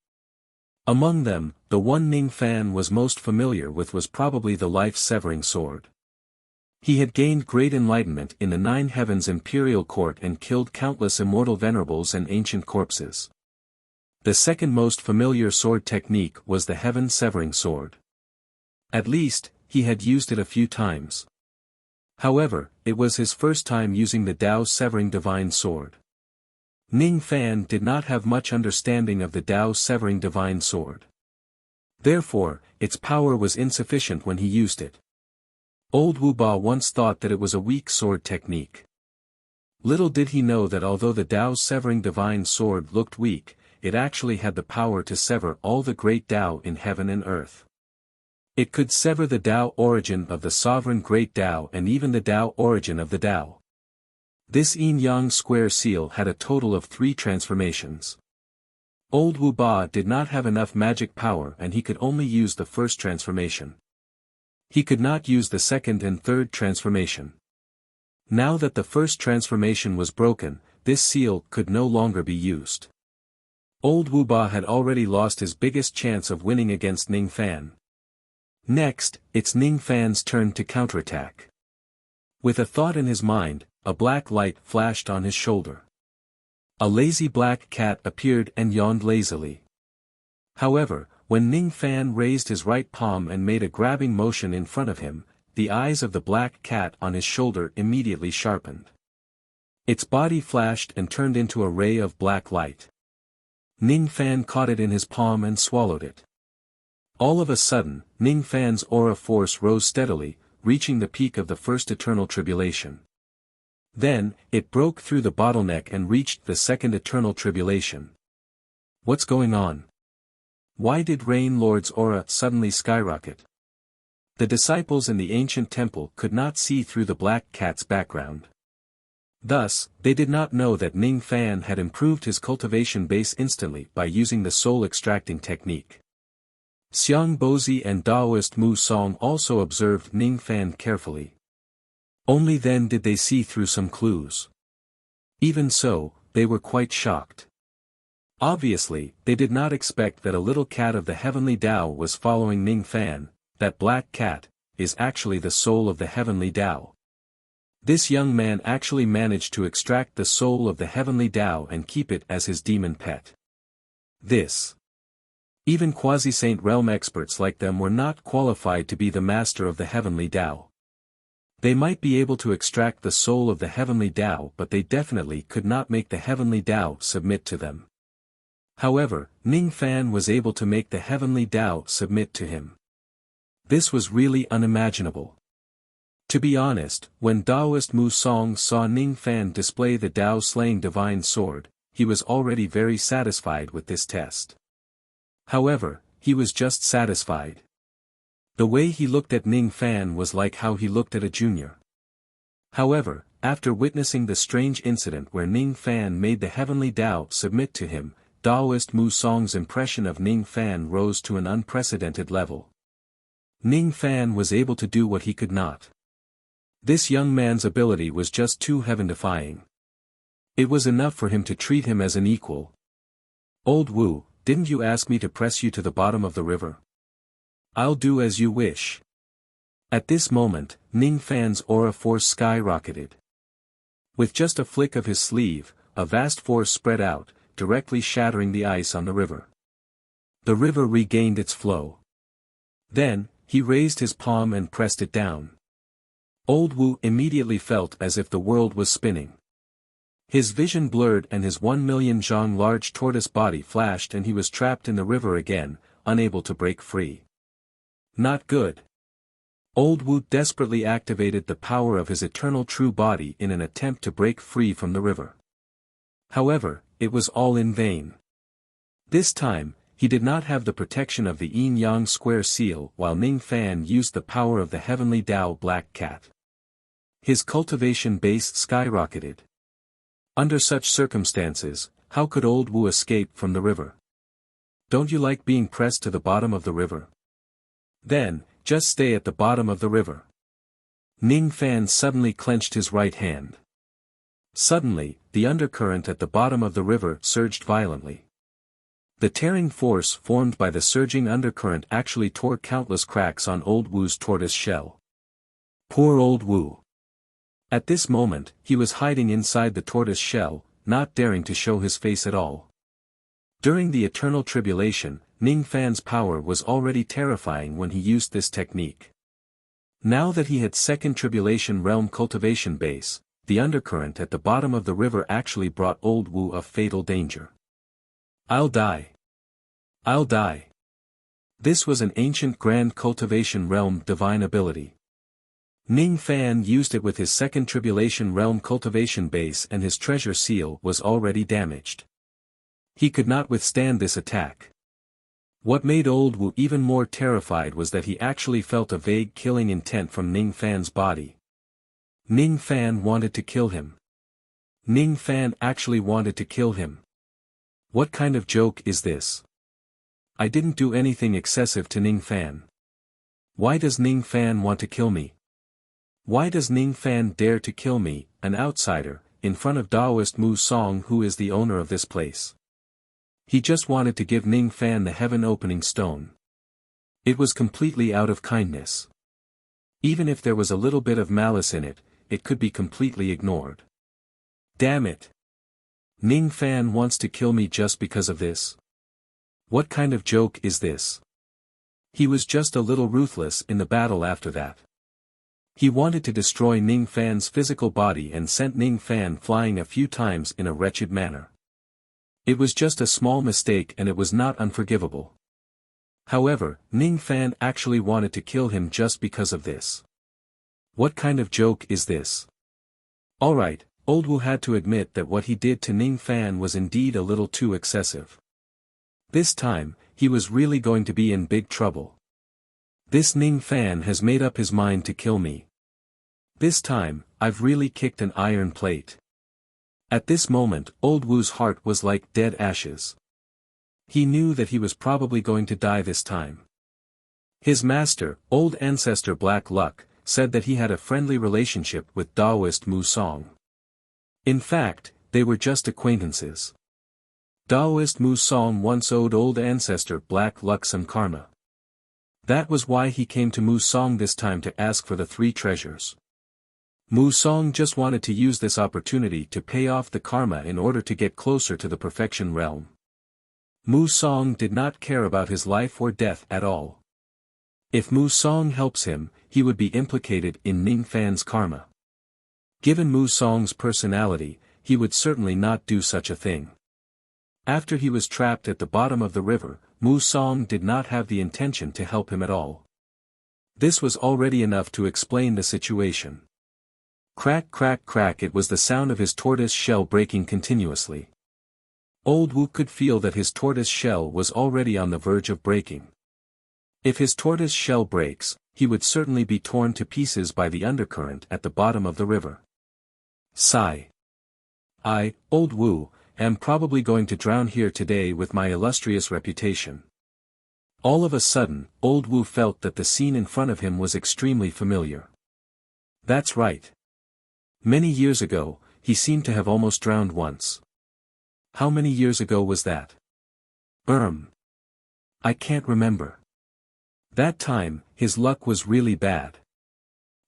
Among them, the one Ning Fan was most familiar with was probably the life-severing sword. He had gained great enlightenment in the 9 heavens imperial court and killed countless immortal venerables and ancient corpses. The second most familiar sword technique was the heaven-severing sword. At least, he had used it a few times. However, it was his first time using the Tao-severing divine sword. Ning Fan did not have much understanding of the Tao-severing divine sword. Therefore, its power was insufficient when he used it. Old Wu Ba once thought that it was a weak sword technique. Little did he know that although the Tao-severing divine sword looked weak, it actually had the power to sever all the great Tao in heaven and earth. It could sever the Tao origin of the sovereign great Tao and even the Tao origin of the Tao. This yin-yang square seal had a total of 3 transformations. Old Wu Ba did not have enough magic power and he could only use the first transformation. He could not use the second and third transformation. Now that the first transformation was broken, this seal could no longer be used. Old Wu Ba had already lost his biggest chance of winning against Ning Fan. Next, it's Ning Fan's turn to counterattack. With a thought in his mind, a black light flashed on his shoulder. A lazy black cat appeared and yawned lazily. However, when Ning Fan raised his right palm and made a grabbing motion in front of him, the eyes of the black cat on his shoulder immediately sharpened. Its body flashed and turned into a ray of black light. Ning Fan caught it in his palm and swallowed it. All of a sudden, Ning Fan's aura force rose steadily, reaching the peak of the first eternal tribulation. Then, it broke through the bottleneck and reached the second eternal tribulation. What's going on? Why did Rain Lord's aura suddenly skyrocket? The disciples in the ancient temple could not see through the black cat's background. Thus, they did not know that Ning Fan had improved his cultivation base instantly by using the soul extracting technique. Xiang Bozi and Daoist Mu Song also observed Ning Fan carefully. Only then did they see through some clues. Even so, they were quite shocked. Obviously, they did not expect that a little cat of the heavenly Tao was following Ning Fan. That black cat is actually the soul of the heavenly Tao. This young man actually managed to extract the soul of the heavenly Tao and keep it as his demon pet. Even quasi-saint realm experts like them were not qualified to be the master of the heavenly Tao. They might be able to extract the soul of the heavenly Tao, but they definitely could not make the heavenly Tao submit to them. However, Ning Fan was able to make the heavenly Tao submit to him. This was really unimaginable. To be honest, when Daoist Mu Song saw Ning Fan display the Tao-slaying divine sword, he was already very satisfied with this test. However, he was just satisfied. The way he looked at Ning Fan was like how he looked at a junior. However, after witnessing the strange incident where Ning Fan made the heavenly Tao submit to him, Daoist Mu Song's impression of Ning Fan rose to an unprecedented level. Ning Fan was able to do what he could not. This young man's ability was just too heaven-defying. It was enough for him to treat him as an equal. Old Wu, didn't you ask me to press you to the bottom of the river? I'll do as you wish. At this moment, Ning Fan's aura force skyrocketed. With just a flick of his sleeve, a vast force spread out, directly shattering the ice on the river. The river regained its flow. Then, he raised his palm and pressed it down. Old Wu immediately felt as if the world was spinning. His vision blurred and his 1,000,000 zhang large tortoise body flashed and he was trapped in the river again, unable to break free. Not good. Old Wu desperately activated the power of his eternal true body in an attempt to break free from the river. However, it was all in vain. This time, he did not have the protection of the yin-yang square seal while Ning Fan used the power of the heavenly Tao black cat. His cultivation base skyrocketed. Under such circumstances, how could Old Wu escape from the river? Don't you like being pressed to the bottom of the river? Then, just stay at the bottom of the river. Ning Fan suddenly clenched his right hand. Suddenly, the undercurrent at the bottom of the river surged violently. The tearing force formed by the surging undercurrent actually tore countless cracks on Old Wu's tortoise shell. Poor Old Wu. At this moment, he was hiding inside the tortoise shell, not daring to show his face at all. During the eternal tribulation, Ning Fan's power was already terrifying when he used this technique. Now that he had second tribulation realm cultivation base, the undercurrent at the bottom of the river actually brought old Wu a fatal danger. I'll die. I'll die. This was an ancient grand cultivation realm divine ability. Ning Fan used it with his second tribulation realm cultivation base and his treasure seal was already damaged. He could not withstand this attack. What made old Wu even more terrified was that he actually felt a vague killing intent from Ning Fan's body. Ning Fan wanted to kill him. Ning Fan actually wanted to kill him. What kind of joke is this? I didn't do anything excessive to Ning Fan. Why does Ning Fan want to kill me? Why does Ning Fan dare to kill me, an outsider, in front of Taoist Mu Song, who is the owner of this place? He just wanted to give Ning Fan the heaven-opening stone. It was completely out of kindness. Even if there was a little bit of malice in it, it could be completely ignored. Damn it! Ning Fan wants to kill me just because of this? What kind of joke is this? He was just a little ruthless in the battle after that. He wanted to destroy Ning Fan's physical body and sent Ning Fan flying a few times in a wretched manner. It was just a small mistake and it was not unforgivable. However, Ning Fan actually wanted to kill him just because of this. What kind of joke is this? Alright, old Wu had to admit that what he did to Ning Fan was indeed a little too excessive. This time, he was really going to be in big trouble. This Ning Fan has made up his mind to kill me. This time, I've really kicked an iron plate. At this moment, old Wu's heart was like dead ashes. He knew that he was probably going to die this time. His master, old ancestor Black Luck, said that he had a friendly relationship with Taoist Mu Song. In fact, they were just acquaintances. Taoist Mu Song once owed old ancestor Black Luck some karma. That was why he came to Mu Song this time to ask for the 3 treasures. Mu Song just wanted to use this opportunity to pay off the karma in order to get closer to the perfection realm. Mu Song did not care about his life or death at all. If Mu Song helps him, he would be implicated in Ning Fan's karma. Given Mu Song's personality, he would certainly not do such a thing. After he was trapped at the bottom of the river, Mu Song did not have the intention to help him at all. This was already enough to explain the situation. Crack crack crack, it was the sound of his tortoise shell breaking continuously. Old Wu could feel that his tortoise shell was already on the verge of breaking. If his tortoise shell breaks, he would certainly be torn to pieces by the undercurrent at the bottom of the river. Sigh. I, Old Wu, am probably going to drown here today with my illustrious reputation. All of a sudden, Old Wu felt that the scene in front of him was extremely familiar. That's right. Many years ago, he seemed to have almost drowned once. How many years ago was that? I can't remember. That time, his luck was really bad.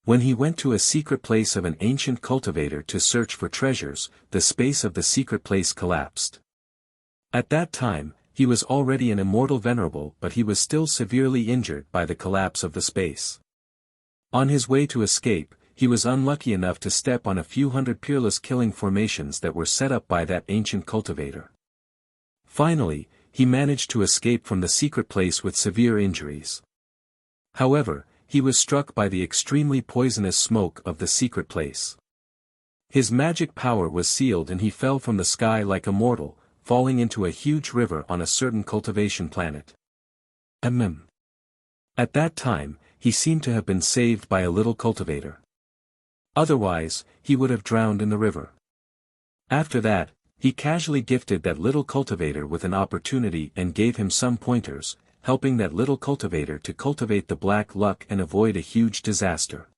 When he went to a secret place of an ancient cultivator to search for treasures, the space of the secret place collapsed. At that time, he was already an immortal venerable, but he was still severely injured by the collapse of the space. On his way to escape, he was unlucky enough to step on a few hundred peerless killing formations that were set up by that ancient cultivator. Finally, he managed to escape from the secret place with severe injuries. However, he was struck by the extremely poisonous smoke of the secret place. His magic power was sealed and he fell from the sky like a mortal, falling into a huge river on a certain cultivation planet. At that time, he seemed to have been saved by a little cultivator. Otherwise, he would have drowned in the river. After that, he casually gifted that little cultivator with an opportunity and gave him some pointers, helping that little cultivator to cultivate the black luck and avoid a huge disaster.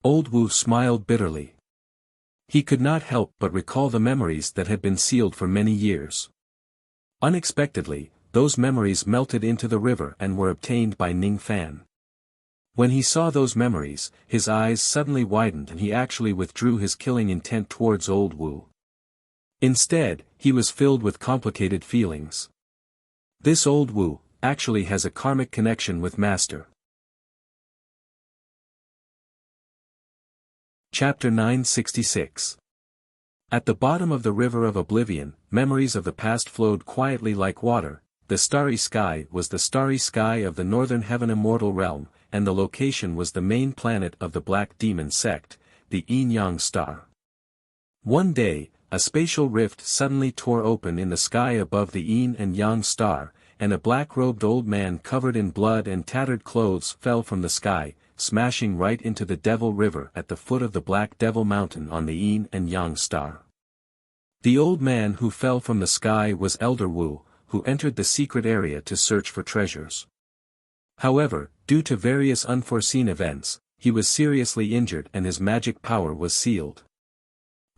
Old Wu smiled bitterly. He could not help but recall the memories that had been sealed for many years. Unexpectedly, those memories melted into the river and were obtained by Ning Fan. When he saw those memories, his eyes suddenly widened and he actually withdrew his killing intent towards Old Wu. Instead, he was filled with complicated feelings. This Old Wu actually has a karmic connection with Master. Chapter 966. At the bottom of the river of oblivion, memories of the past flowed quietly like water. The starry sky was the starry sky of the northern heaven immortal realm, and the location was the main planet of the Black Demon sect, the Yin-Yang star. One day, a spatial rift suddenly tore open in the sky above the Yin and Yang star, and a black-robed old man covered in blood and tattered clothes fell from the sky, smashing right into the Devil River at the foot of the Black Devil Mountain on the Yin and Yang star. The old man who fell from the sky was Elder Wu, who entered the secret area to search for treasures. However, due to various unforeseen events, he was seriously injured and his magic power was sealed.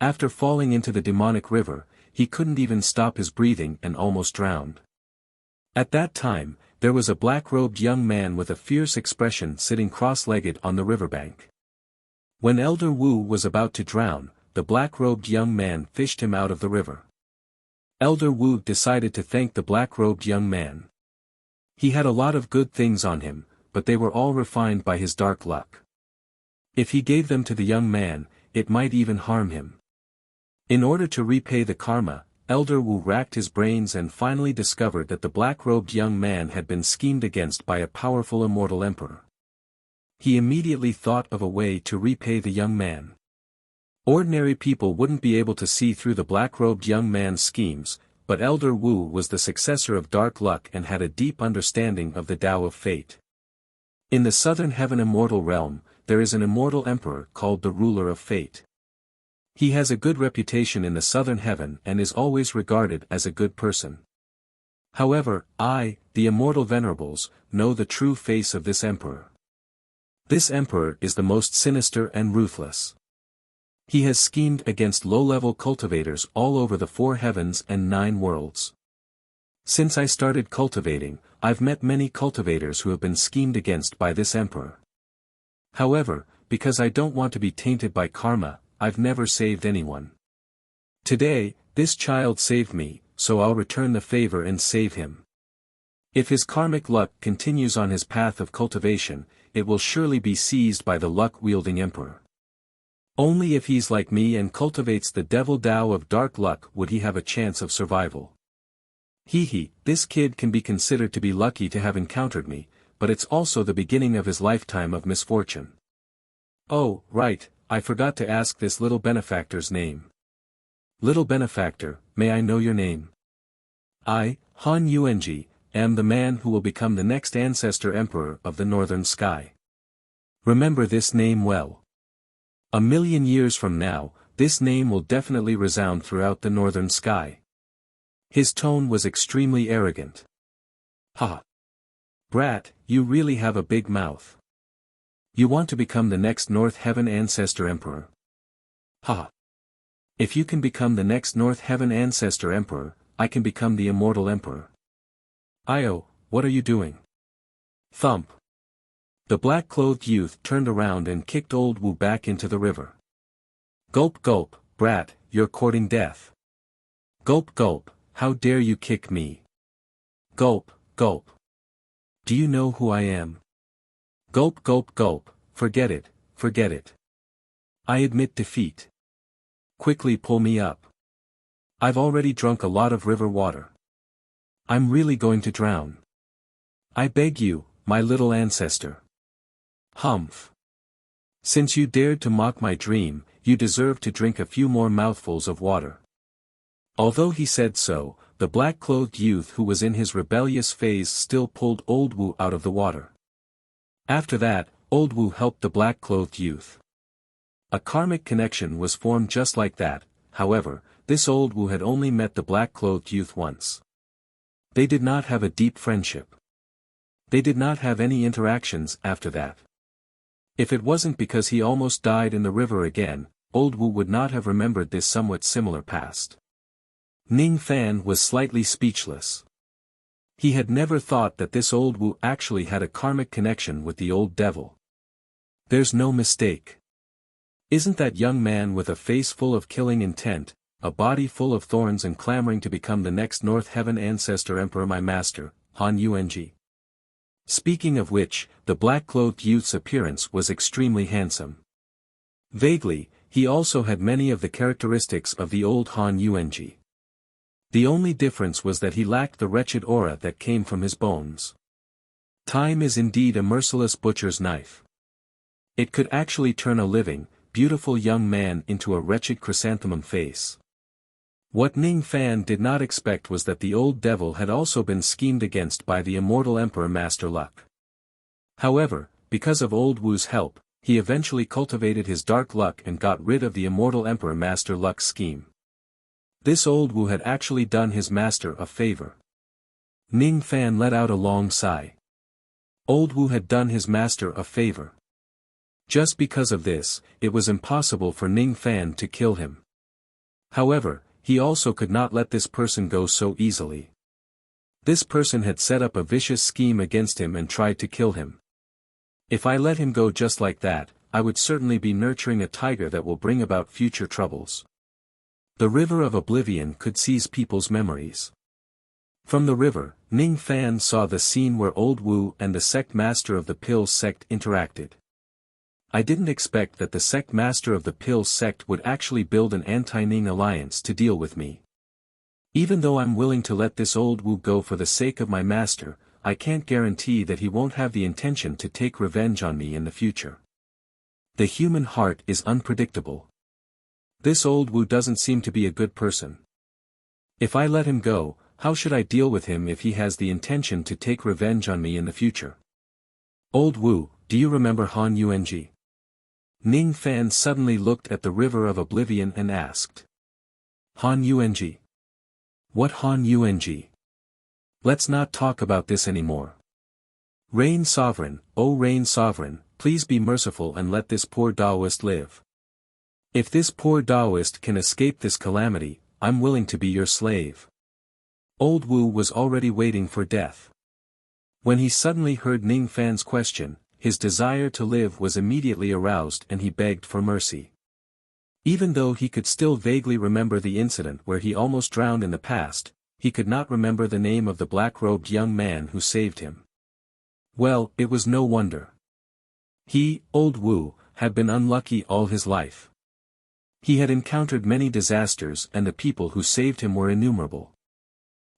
After falling into the demonic river, he couldn't even stop his breathing and almost drowned. At that time, there was a black-robed young man with a fierce expression sitting cross-legged on the riverbank. When Elder Wu was about to drown, the black-robed young man fished him out of the river. Elder Wu decided to thank the black-robed young man. He had a lot of good things on him, but they were all refined by his dark luck. If he gave them to the young man, it might even harm him. In order to repay the karma, Elder Wu racked his brains and finally discovered that the black-robed young man had been schemed against by a powerful immortal emperor. He immediately thought of a way to repay the young man. Ordinary people wouldn't be able to see through the black-robed young man's schemes, but Elder Wu was the successor of dark luck and had a deep understanding of the Tao of fate. In the southern heaven immortal realm, there is an immortal emperor called the ruler of fate. He has a good reputation in the southern heaven and is always regarded as a good person. However, I, the immortal venerables, know the true face of this emperor. This emperor is the most sinister and ruthless. He has schemed against low-level cultivators all over the 4 heavens and 9 worlds. Since I started cultivating, I've met many cultivators who have been schemed against by this emperor. However, because I don't want to be tainted by karma, I've never saved anyone. Today, this child saved me, so I'll return the favor and save him. If his karmic luck continues on his path of cultivation, it will surely be seized by the luck-wielding emperor. Only if he's like me and cultivates the devil Tao of dark luck would he have a chance of survival. This kid can be considered to be lucky to have encountered me, but it's also the beginning of his lifetime of misfortune. Oh, right, I forgot to ask this little benefactor's name. Little benefactor, may I know your name? I, Han Yuanji, am the man who will become the next ancestor emperor of the northern sky. Remember this name well. 1,000,000 years from now, this name will definitely resound throughout the northern sky. His tone was extremely arrogant. Ha! Brat, you really have a big mouth. You want to become the next North Heaven Ancestor Emperor. Ha! If you can become the next North Heaven Ancestor Emperor, I can become the Immortal Emperor. Io, what are you doing? Thump. The black-clothed youth turned around and kicked Old Wu back into the river. Gulp gulp, brat, you're courting death. Gulp gulp, how dare you kick me? Gulp, gulp. Do you know who I am? Gulp gulp gulp, forget it, forget it. I admit defeat. Quickly pull me up. I've already drunk a lot of river water. I'm really going to drown. I beg you, my little ancestor. Humph. Since you dared to mock my dream, you deserve to drink a few more mouthfuls of water. Although he said so, the black-clothed youth who was in his rebellious phase still pulled Old Wu out of the water. After that, Old Wu helped the black-clothed youth. A karmic connection was formed just like that. However, this Old Wu had only met the black-clothed youth once. They did not have a deep friendship. They did not have any interactions after that. If it wasn't because he almost died in the river again, Old Wu would not have remembered this somewhat similar past. Ning Fan was slightly speechless. He had never thought that this Old Wu actually had a karmic connection with the old devil. There's no mistake. Isn't that young man with a face full of killing intent, a body full of thorns and clamoring to become the next North Heaven Ancestor Emperor my master, Han Yuanji? Speaking of which, the black-clothed youth's appearance was extremely handsome. Vaguely, he also had many of the characteristics of the old Han Yuanji. The only difference was that he lacked the wretched aura that came from his bones. Time is indeed a merciless butcher's knife. It could actually turn a living, beautiful young man into a wretched chrysanthemum face. What Ning Fan did not expect was that the old devil had also been schemed against by the immortal Emperor Master Luck. However, because of old Wu's help, he eventually cultivated his dark luck and got rid of the immortal Emperor Master Luck's scheme. This old Wu had actually done his master a favor. Ning Fan let out a long sigh. Old Wu had done his master a favor. Just because of this, it was impossible for Ning Fan to kill him. However, he also could not let this person go so easily. This person had set up a vicious scheme against him and tried to kill him. If I let him go just like that, I would certainly be nurturing a tiger that will bring about future troubles. The river of oblivion could seize people's memories. From the river, Ning Fan saw the scene where old Wu and the sect master of the Pills sect interacted. I didn't expect that the sect master of the Pills sect would actually build an anti-Ning alliance to deal with me. Even though I'm willing to let this old Wu go for the sake of my master, I can't guarantee that he won't have the intention to take revenge on me in the future. The human heart is unpredictable. This old Wu doesn't seem to be a good person. If I let him go, how should I deal with him if he has the intention to take revenge on me in the future? Old Wu, do you remember Han Yuanji? Ning Fan suddenly looked at the river of oblivion and asked. Han Yuanji? What Han Yuanji? Let's not talk about this anymore. Reign Sovereign, O Reign Sovereign, please be merciful and let this poor Taoist live. If this poor Taoist can escape this calamity, I'm willing to be your slave. Old Wu was already waiting for death. When he suddenly heard Ning Fan's question, his desire to live was immediately aroused and he begged for mercy. Even though he could still vaguely remember the incident where he almost drowned in the past, he could not remember the name of the black-robed young man who saved him. Well, it was no wonder. He, old Wu, had been unlucky all his life. He had encountered many disasters and the people who saved him were innumerable.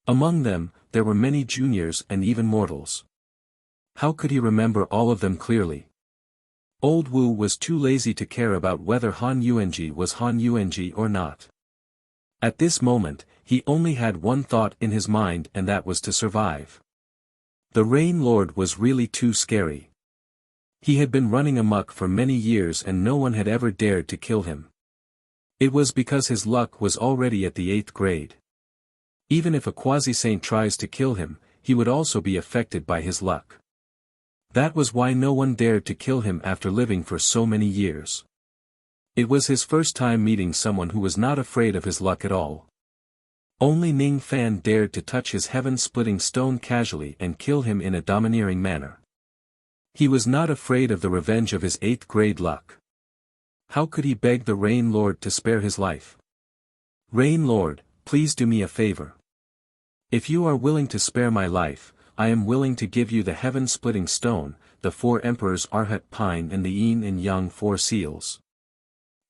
Among them, there were many juniors and even mortals. How could he remember all of them clearly? Old Wu was too lazy to care about whether Han Yuanji was Han Yuanji or not. At this moment, he only had one thought in his mind and that was to survive. The Rain Lord was really too scary. He had been running amok for many years and no one had ever dared to kill him. It was because his luck was already at the 8th grade. Even if a quasi-saint tries to kill him, he would also be affected by his luck. That was why no one dared to kill him after living for so many years. It was his first time meeting someone who was not afraid of his luck at all. Only Ning Fan dared to touch his heaven-splitting stone casually and kill him in a domineering manner. He was not afraid of the revenge of his 8th grade luck. How could he beg the Rain Lord to spare his life? Rain Lord, please do me a favor. If you are willing to spare my life, I am willing to give you the heaven-splitting stone, the 4 emperors Arhat pine and the yin and yang 4 seals.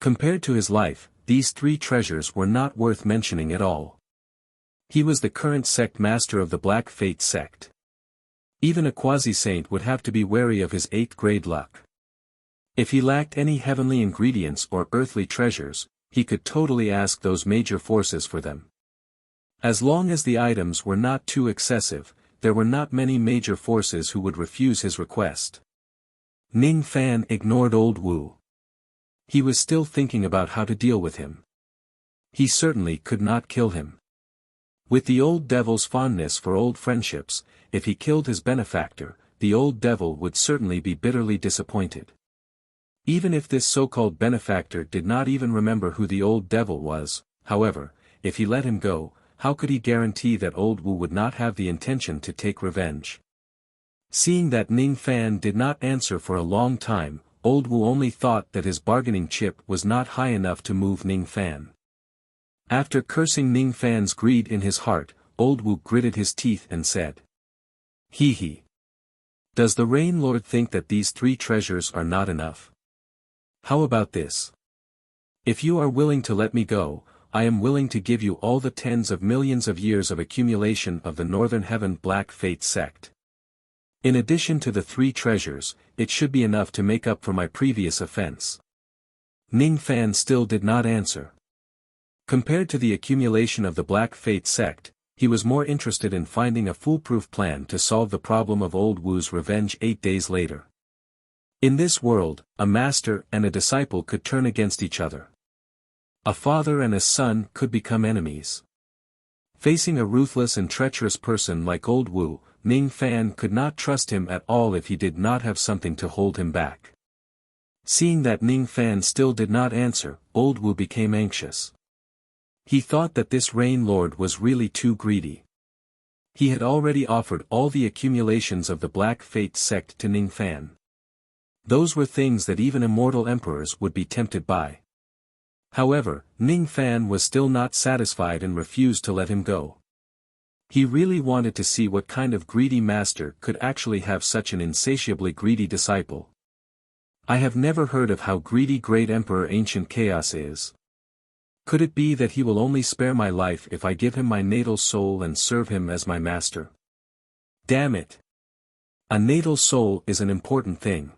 Compared to his life, these 3 treasures were not worth mentioning at all. He was the current sect master of the Black Fate sect. Even a quasi-saint would have to be wary of his 8th grade luck. If he lacked any heavenly ingredients or earthly treasures, he could totally ask those major forces for them. As long as the items were not too excessive, there were not many major forces who would refuse his request. Ning Fan ignored old Wu. He was still thinking about how to deal with him. He certainly could not kill him. With the old devil's fondness for old friendships, if he killed his benefactor, the old devil would certainly be bitterly disappointed. Even if this so-called benefactor did not even remember who the old devil was, however, if he let him go, how could he guarantee that old Wu would not have the intention to take revenge? Seeing that Ning Fan did not answer for a long time, old Wu only thought that his bargaining chip was not high enough to move Ning Fan. After cursing Ning Fan's greed in his heart, old Wu gritted his teeth and said, "Hee hee. Does the Rain Lord think that these 3 treasures are not enough? How about this? If you are willing to let me go, I am willing to give you all the tens of millions of years of accumulation of the Northern Heaven Black Fate sect. In addition to the 3 treasures, it should be enough to make up for my previous offense. Ning Fan still did not answer. Compared to the accumulation of the Black Fate sect, he was more interested in finding a foolproof plan to solve the problem of Old Wu's revenge 8 days later. In this world, a master and a disciple could turn against each other. A father and a son could become enemies. Facing a ruthless and treacherous person like Old Wu, Ning Fan could not trust him at all if he did not have something to hold him back. Seeing that Ning Fan still did not answer, Old Wu became anxious. He thought that this Rain Lord was really too greedy. He had already offered all the accumulations of the Black Fate sect to Ning Fan. Those were things that even immortal emperors would be tempted by. However, Ning Fan was still not satisfied and refused to let him go. He really wanted to see what kind of greedy master could actually have such an insatiably greedy disciple. I have never heard of how greedy Great Emperor Ancient Chaos is. Could it be that he will only spare my life if I give him my natal soul and serve him as my master? Damn it! A natal soul is an important thing.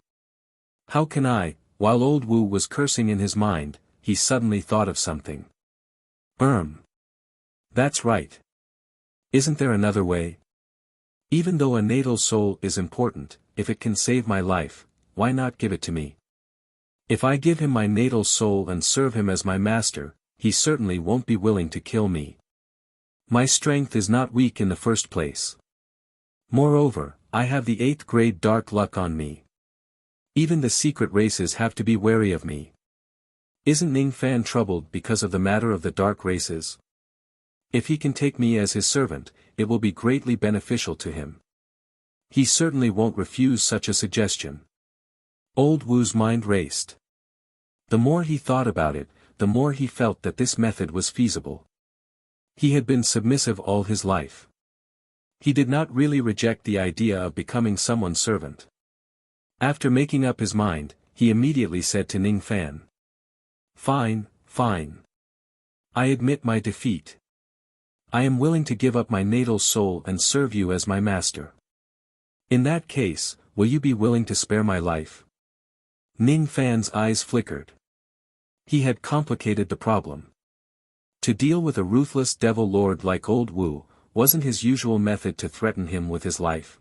How can I, while Old Wu was cursing in his mind, he suddenly thought of something. That's right. Isn't there another way? Even though a natal soul is important, if it can save my life, why not give it to me? If I give him my natal soul and serve him as my master, he certainly won't be willing to kill me. My strength is not weak in the first place. Moreover, I have the 8th grade dark luck on me. Even the secret races have to be wary of me. Isn't Ning Fan troubled because of the matter of the dark races? If he can take me as his servant, it will be greatly beneficial to him. He certainly won't refuse such a suggestion. Old Wu's mind raced. The more he thought about it, the more he felt that this method was feasible. He had been submissive all his life. He did not really reject the idea of becoming someone's servant. After making up his mind, he immediately said to Ning Fan. Fine. I admit my defeat. I am willing to give up my natal soul and serve you as my master. In that case, will you be willing to spare my life? Ning Fan's eyes flickered. He had complicated the problem. To deal with a ruthless devil lord like Old Wu, wasn't his usual method to threaten him with his life.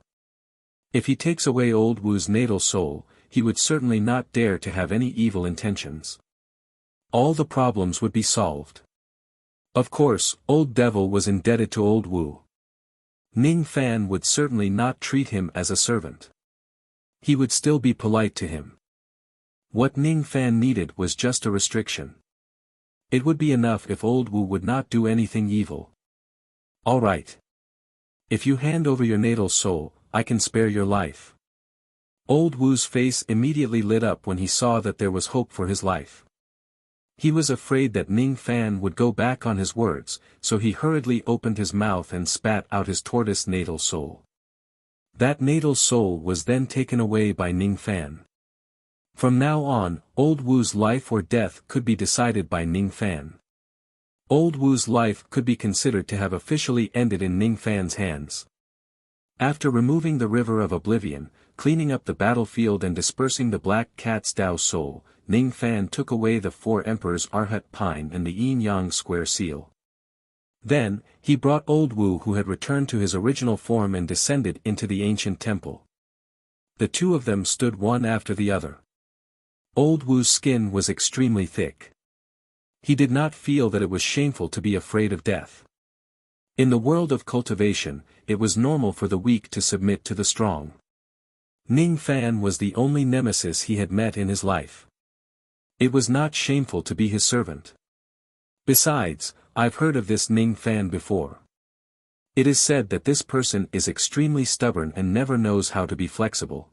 If he takes away Old Wu's natal soul, he would certainly not dare to have any evil intentions. All the problems would be solved. Of course, Old Devil was indebted to Old Wu. Ning Fan would certainly not treat him as a servant. He would still be polite to him. What Ning Fan needed was just a restriction. It would be enough if Old Wu would not do anything evil. All right. If you hand over your natal soul, I can spare your life. Old Wu's face immediately lit up when he saw that there was hope for his life. He was afraid that Ning Fan would go back on his words, so he hurriedly opened his mouth and spat out his tortoise natal soul. That natal soul was then taken away by Ning Fan. From now on, Old Wu's life or death could be decided by Ning Fan. Old Wu's life could be considered to have officially ended in Ning Fan's hands. After removing the River of Oblivion, cleaning up the battlefield and dispersing the Black Cat's Dao soul, Ning Fan took away the 4 Emperor's Arhat Pine and the Yin-Yang Square Seal. Then, he brought Old Wu who had returned to his original form and descended into the ancient temple. The 2 of them stood one after the other. Old Wu's skin was extremely thick. He did not feel that it was shameful to be afraid of death. In the world of cultivation, it was normal for the weak to submit to the strong. Ning Fan was the only nemesis he had met in his life. It was not shameful to be his servant. Besides, I've heard of this Ning Fan before. It is said that this person is extremely stubborn and never knows how to be flexible.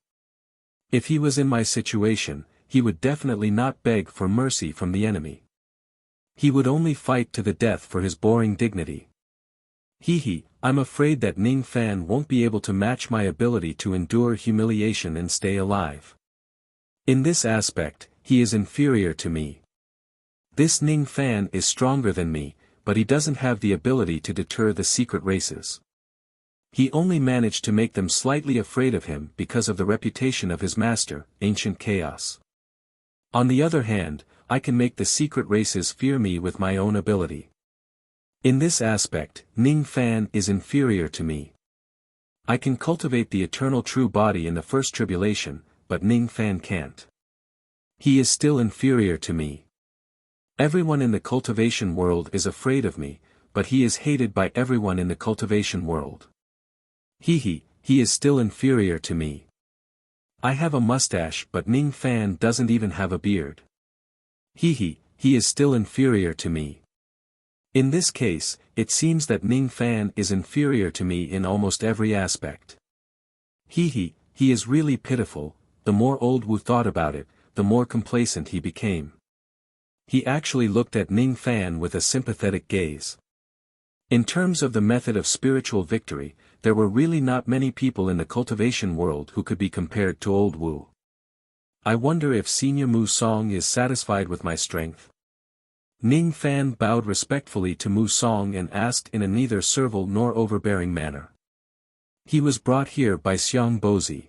If he was in my situation, he would definitely not beg for mercy from the enemy. He would only fight to the death for his boring dignity. I'm afraid that Ning Fan won't be able to match my ability to endure humiliation and stay alive. In this aspect, he is inferior to me. This Ning Fan is stronger than me, but he doesn't have the ability to deter the secret races. He only managed to make them slightly afraid of him because of the reputation of his master, Ancient Chaos. On the other hand, I can make the secret races fear me with my own ability. In this aspect, Ning Fan is inferior to me. I can cultivate the eternal true body in the first tribulation, but Ning Fan can't. He is still inferior to me. Everyone in the cultivation world is afraid of me, but he is hated by everyone in the cultivation world. He is still inferior to me. I have a mustache but Ning Fan doesn't even have a beard. He is still inferior to me. In this case, it seems that Ning Fan is inferior to me in almost every aspect. He is really pitiful. The more old Wu thought about it, the more complacent he became. He actually looked at Ning Fan with a sympathetic gaze. In terms of the method of spiritual victory, there were really not many people in the cultivation world who could be compared to old Wu. I wonder if Senior Mu Song is satisfied with my strength. Ning Fan bowed respectfully to Mu Song and asked in a neither servile nor overbearing manner. He was brought here by Xiang Bozi.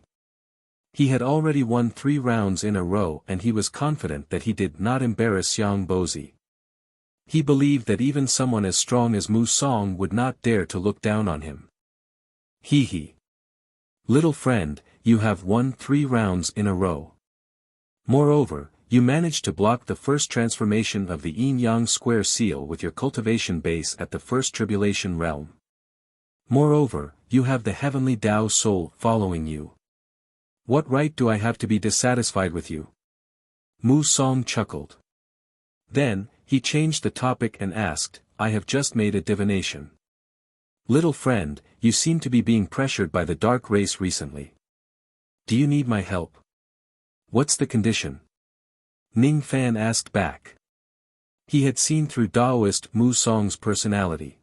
He had already won 3 rounds in a row and he was confident that he did not embarrass Xiang Bozi. He believed that even someone as strong as Mu Song would not dare to look down on him. Little friend, you have won 3 rounds in a row. Moreover, you managed to block the first transformation of the yin-yang square seal with your cultivation base at the first tribulation realm. Moreover, you have the heavenly Tao soul following you. What right do I have to be dissatisfied with you? Mu Song chuckled. Then, he changed the topic and asked, I have just made a divination. Little friend, you seem to be being pressured by the dark race recently. Do you need my help? What's the condition? Ning Fan asked back. He had seen through Taoist Mu Song's personality.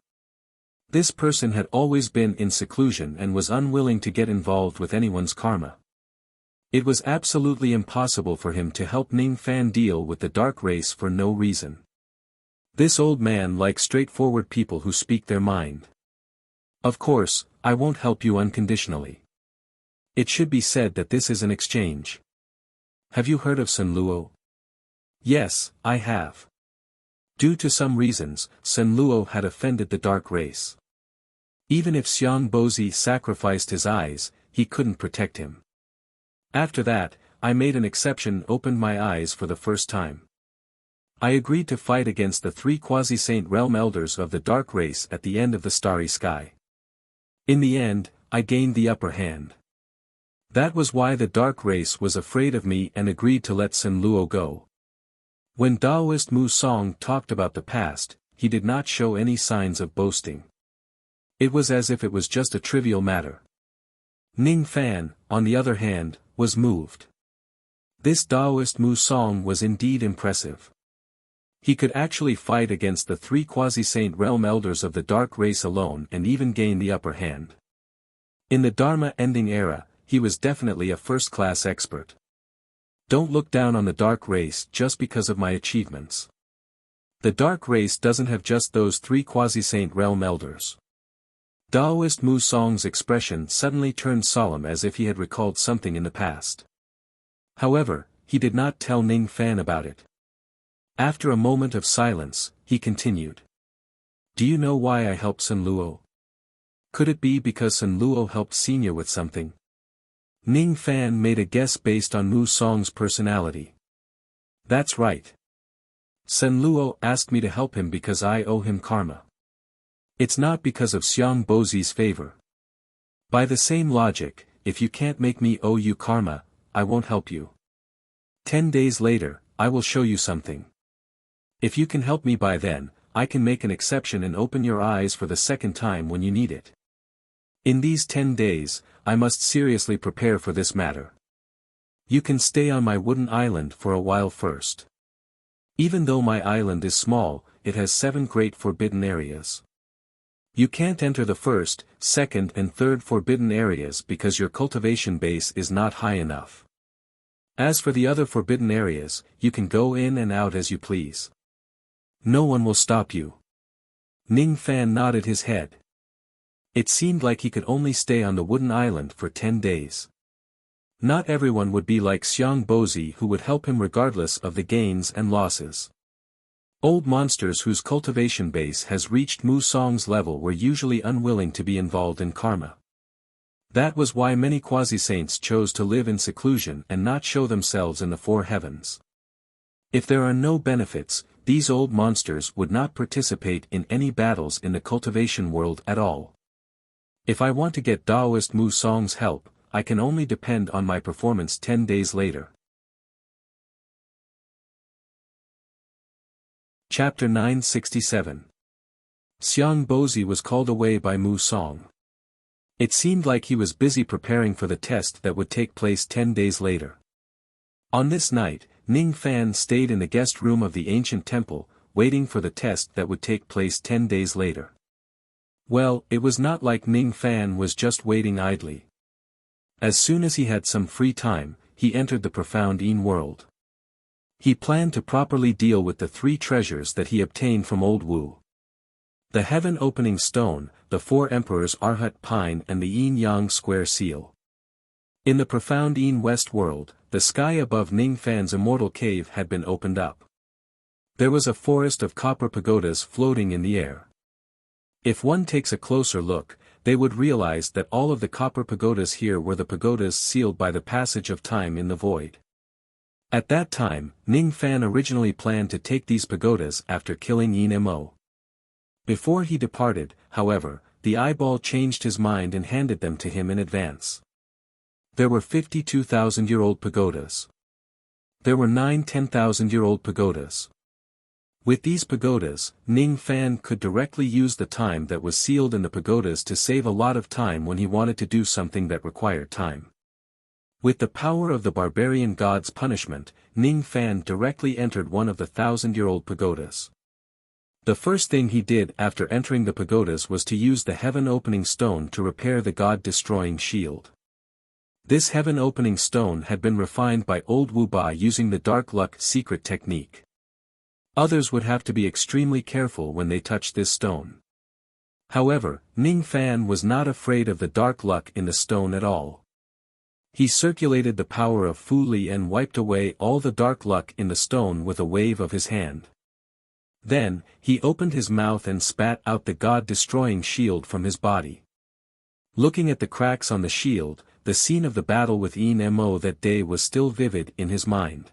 This person had always been in seclusion and was unwilling to get involved with anyone's karma. It was absolutely impossible for him to help Ning Fan deal with the dark race for no reason. This old man likes straightforward people who speak their mind. Of course, I won't help you unconditionally. It should be said that this is an exchange. Have you heard of Sun Luo? Yes, I have. Due to some reasons, Sun Luo had offended the dark race. Even if Xiang Bozi sacrificed his eyes, he couldn't protect him. After that, I made an exception and opened my eyes for the first time. I agreed to fight against the 3 quasi-saint realm elders of the dark race at the end of the starry sky. In the end, I gained the upper hand. That was why the dark race was afraid of me and agreed to let Sun Luo go. When Taoist Mu Song talked about the past, he did not show any signs of boasting. It was as if it was just a trivial matter. Ning Fan, on the other hand, was moved. This Taoist Mu Song was indeed impressive. He could actually fight against the 3 quasi-saint realm elders of the dark race alone and even gain the upper hand. In the Dharma ending era, he was definitely a first-class expert. Don't look down on the dark race just because of my achievements. The dark race doesn't have just those 3 quasi-saint realm elders. Taoist Mu Song's expression suddenly turned solemn as if he had recalled something in the past. However, he did not tell Ning Fan about it. After a moment of silence, he continued. Do you know why I helped Sun Luo? Could it be because Sun Luo helped Senior with something? Ning Fan made a guess based on Mu Song's personality. That's right. Sun Luo asked me to help him because I owe him karma. It's not because of Xiang Bozi's favor. By the same logic, if you can't make me owe you karma, I won't help you. 10 days later, I will show you something. If you can help me by then, I can make an exception and open your eyes for the second time when you need it. In these 10 days, I must seriously prepare for this matter. You can stay on my wooden island for a while first. Even though my island is small, it has 7 great forbidden areas. You can't enter the first, second and third forbidden areas because your cultivation base is not high enough. As for the other forbidden areas, you can go in and out as you please. No one will stop you. Ning Fan nodded his head. It seemed like he could only stay on the wooden island for 10 days. Not everyone would be like Xiang Bozi, who would help him regardless of the gains and losses. Old monsters whose cultivation base has reached Mu Song's level were usually unwilling to be involved in karma. That was why many quasi-saints chose to live in seclusion and not show themselves in the four heavens. If there are no benefits, these old monsters would not participate in any battles in the cultivation world at all. If I want to get Taoist Mu Song's help, I can only depend on my performance 10 days later. Chapter 967. Xiang Bozi was called away by Mu Song. It seemed like he was busy preparing for the test that would take place 10 days later. On this night, Ning Fan stayed in the guest room of the ancient temple, waiting for the test that would take place 10 days later. Well, it was not like Ning Fan was just waiting idly. As soon as he had some free time, he entered the profound Yin world. He planned to properly deal with the 3 treasures that he obtained from Old Wu. The heaven-opening stone, the 4 emperors Arhat pine and the yin-yang square seal. In the profound Yin West world, the sky above Ning Fan's immortal cave had been opened up. There was a forest of copper pagodas floating in the air. If one takes a closer look, they would realize that all of the copper pagodas here were the pagodas sealed by the passage of time in the void. At that time, Ning Fan originally planned to take these pagodas after killing Yin Mo. Before he departed, however, the eyeball changed his mind and handed them to him in advance. There were 52,000-year-old pagodas. There were 9 10,000-year-old pagodas. With these pagodas, Ning Fan could directly use the time that was sealed in the pagodas to save a lot of time when he wanted to do something that required time. With the power of the barbarian god's punishment, Ning Fan directly entered one of the 1,000-year-old pagodas. The first thing he did after entering the pagodas was to use the heaven-opening stone to repair the god-destroying shield. This heaven-opening stone had been refined by Old Wu Ba using the dark luck secret technique. Others would have to be extremely careful when they touched this stone. However, Ning Fan was not afraid of the dark luck in the stone at all. He circulated the power of Fu Li and wiped away all the dark luck in the stone with a wave of his hand. Then, he opened his mouth and spat out the god-destroying shield from his body. Looking at the cracks on the shield, the scene of the battle with Yin Mo that day was still vivid in his mind.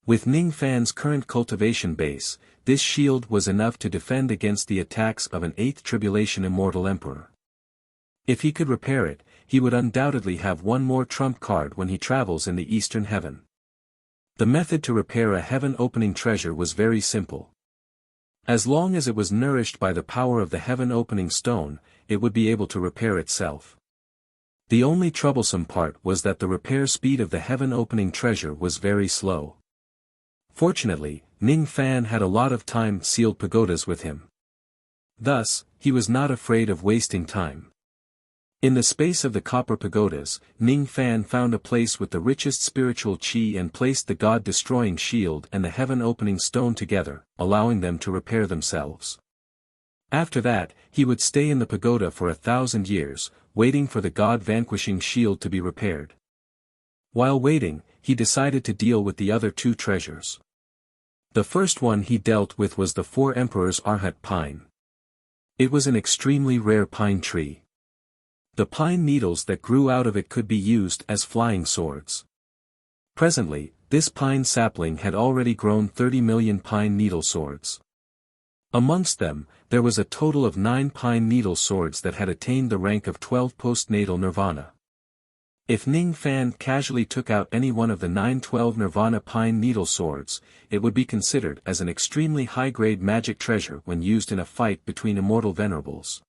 With Ning Fan's current cultivation base, this shield was enough to defend against the attacks of an 8th Tribulation Immortal Emperor. If he could repair it, he would undoubtedly have one more trump card when he travels in the Eastern Heaven. The method to repair a heaven-opening treasure was very simple. As long as it was nourished by the power of the heaven-opening stone, it would be able to repair itself. The only troublesome part was that the repair speed of the heaven-opening treasure was very slow. Fortunately, Ning Fan had a lot of time-sealed pagodas with him. Thus, he was not afraid of wasting time. In the space of the copper pagodas, Ning Fan found a place with the richest spiritual qi and placed the god-destroying shield and the heaven-opening stone together, allowing them to repair themselves. After that, he would stay in the pagoda for 1,000 years, waiting for the god-vanquishing shield to be repaired. While waiting, he decided to deal with the other 2 treasures. The first one he dealt with was the 4 emperors Arhat pine. It was an extremely rare pine tree. The pine needles that grew out of it could be used as flying swords. Presently, this pine sapling had already grown 30 million pine needle swords. Amongst them, there was a total of 9 pine needle swords that had attained the rank of 12 postnatal nirvana. If Ning Fan casually took out any one of the 9-12 nirvana pine needle swords, it would be considered as an extremely high-grade magic treasure when used in a fight between immortal venerables.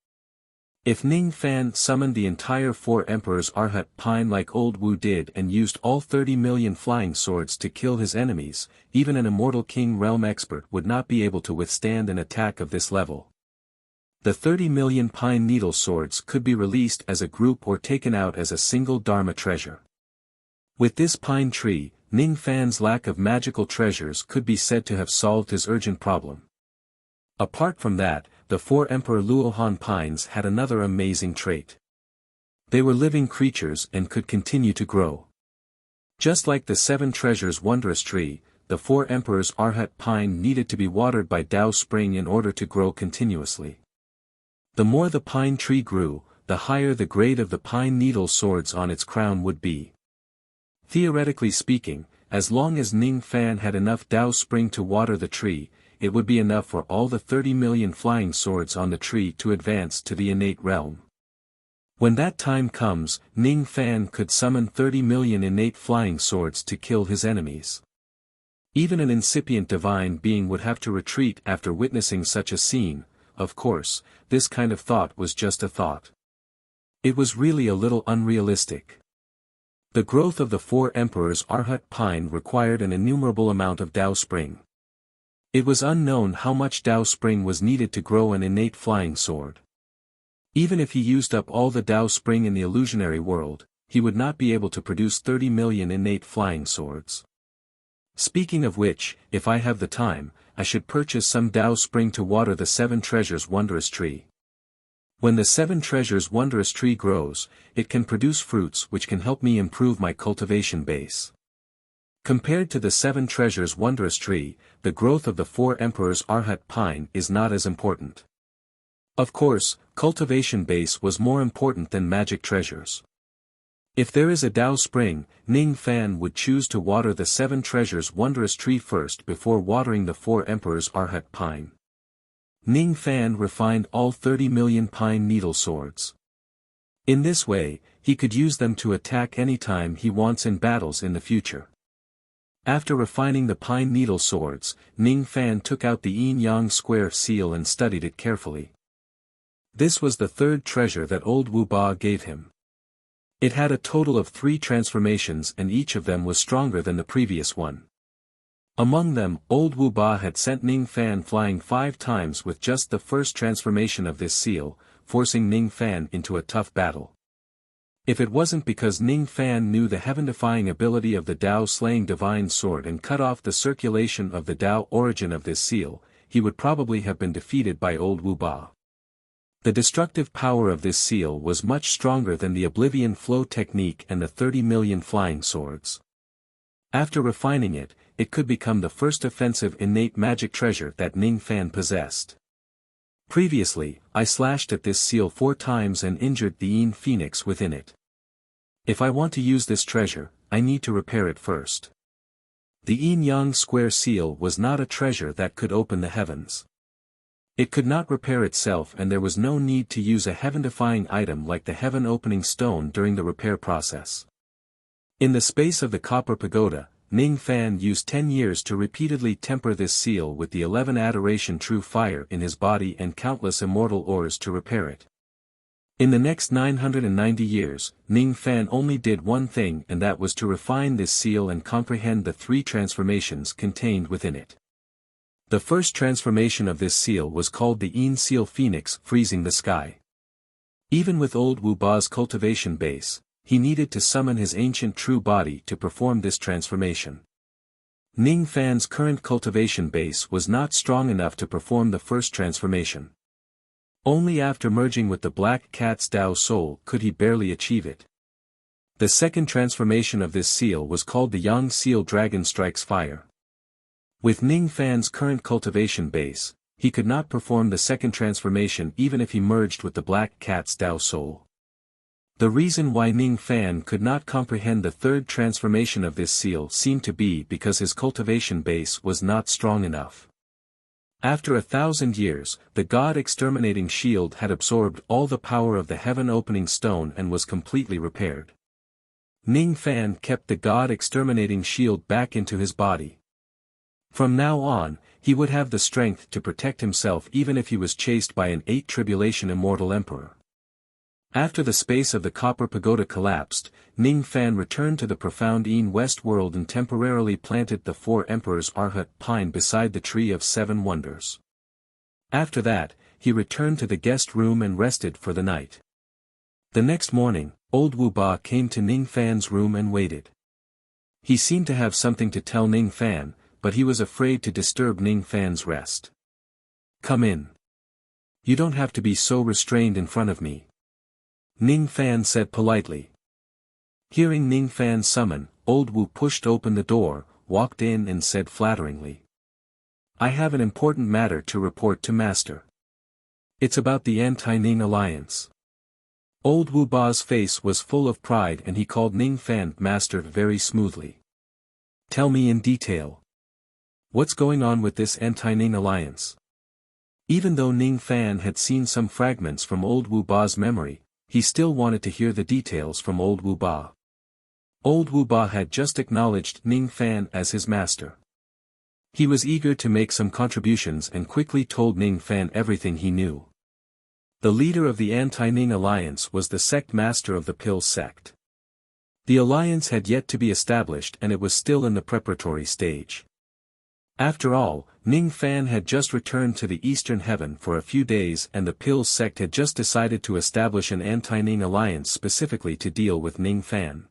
If Ning Fan summoned the entire 4 emperors Arhat pine like Old Wu did and used all 30 million flying swords to kill his enemies, even an immortal king realm expert would not be able to withstand an attack of this level. The 30 million pine needle swords could be released as a group or taken out as a single dharma treasure. With this pine tree, Ning Fan's lack of magical treasures could be said to have solved his urgent problem. Apart from that, the four Emperor Luohan pines had another amazing trait. They were living creatures and could continue to grow. Just like the seven treasures wondrous tree, the four emperors Arhat pine needed to be watered by Tao spring in order to grow continuously. The more the pine tree grew, the higher the grade of the pine needle swords on its crown would be. Theoretically speaking, as long as Ning Fan had enough Tao spring to water the tree, it would be enough for all the 30 million flying swords on the tree to advance to the innate realm. When that time comes, Ning Fan could summon 30 million innate flying swords to kill his enemies. Even an incipient divine being would have to retreat after witnessing such a scene. Of course, this kind of thought was just a thought. It was really a little unrealistic. The growth of the four emperors Arhat pine required an innumerable amount of Tao spring. It was unknown how much Tao spring was needed to grow an innate flying sword. Even if he used up all the Tao spring in the illusionary world, he would not be able to produce 30 million innate flying swords. Speaking of which, if I have the time, I should purchase some Tao spring to water the seven treasures wondrous tree. When the seven treasures wondrous tree grows, it can produce fruits which can help me improve my cultivation base. Compared to the seven treasures wondrous tree, the growth of the four emperors Arhat pine is not as important. Of course, cultivation base was more important than magic treasures. If there is a Tao spring, Ning Fan would choose to water the seven treasures wondrous tree first before watering the four emperors Arhat pine. Ning Fan refined all 30 million pine needle swords. In this way, he could use them to attack any time he wants in battles in the future. After refining the pine needle swords, Ning Fan took out the yin-yang square seal and studied it carefully. This was the third treasure that old Wu Ba gave him. It had a total of 3 transformations and each of them was stronger than the previous one. Among them, old Wu Ba had sent Ning Fan flying 5 times with just the first transformation of this seal, forcing Ning Fan into a tough battle. If it wasn't because Ning Fan knew the heaven-defying ability of the Tao-slaying divine sword and cut off the circulation of the Tao origin of this seal, he would probably have been defeated by old Wu Ba. The destructive power of this seal was much stronger than the Oblivion Flow technique and the 30 million flying swords. After refining it, it could become the first offensive innate magic treasure that Ning Fan possessed. Previously, I slashed at this seal 4 times and injured the Yin Phoenix within it. If I want to use this treasure, I need to repair it first. The yin-yang square seal was not a treasure that could open the heavens. It could not repair itself and there was no need to use a heaven-defying item like the heaven-opening stone during the repair process. In the space of the copper pagoda, Ning Fan used 10 years to repeatedly temper this seal with the 11 adoration true fire in his body and countless immortal ores to repair it. In the next 990 years, Ning Fan only did one thing and that was to refine this seal and comprehend the 3 transformations contained within it. The first transformation of this seal was called the Yin Seal Phoenix, freezing the sky. Even with old Wu Ba's cultivation base, he needed to summon his ancient true body to perform this transformation. Ning Fan's current cultivation base was not strong enough to perform the first transformation. Only after merging with the Black Cat's Tao soul could he barely achieve it. The second transformation of this seal was called the Yang Seal Dragon Strikes Fire. With Ning Fan's current cultivation base, he could not perform the second transformation even if he merged with the Black Cat's Tao soul. The reason why Ning Fan could not comprehend the third transformation of this seal seemed to be because his cultivation base was not strong enough. After 1,000 years, the God-exterminating shield had absorbed all the power of the heaven-opening stone and was completely repaired. Ning Fan kept the God-exterminating shield back into his body. From now on, he would have the strength to protect himself even if he was chased by an 8 tribulation immortal emperor. After the space of the copper pagoda collapsed, Ning Fan returned to the profound Yin West world and temporarily planted the 4 emperors Arhat pine beside the tree of 7 wonders. After that, he returned to the guest room and rested for the night. The next morning, old Wu Ba came to Ning Fan's room and waited. He seemed to have something to tell Ning Fan, but he was afraid to disturb Ning Fan's rest. "Come in. You don't have to be so restrained in front of me," Ning Fan said politely. Hearing Ning Fan's summon, old Wu pushed open the door, walked in and said flatteringly, "I have an important matter to report to Master. It's about the anti-Ning alliance." Old Wu Ba's face was full of pride and he called Ning Fan Master very smoothly. "Tell me in detail. What's going on with this anti-Ning alliance?" Even though Ning Fan had seen some fragments from old Wu Ba's memory, he still wanted to hear the details from old Wu Ba. Old Wu Ba had just acknowledged Ning Fan as his master. He was eager to make some contributions and quickly told Ning Fan everything he knew. The leader of the anti-Ning alliance was the sect master of the Pill sect. The alliance had yet to be established and it was still in the preparatory stage. After all, Ning Fan had just returned to the Eastern Heaven for a few days and the Pill sect had just decided to establish an anti-Ning alliance specifically to deal with Ning Fan.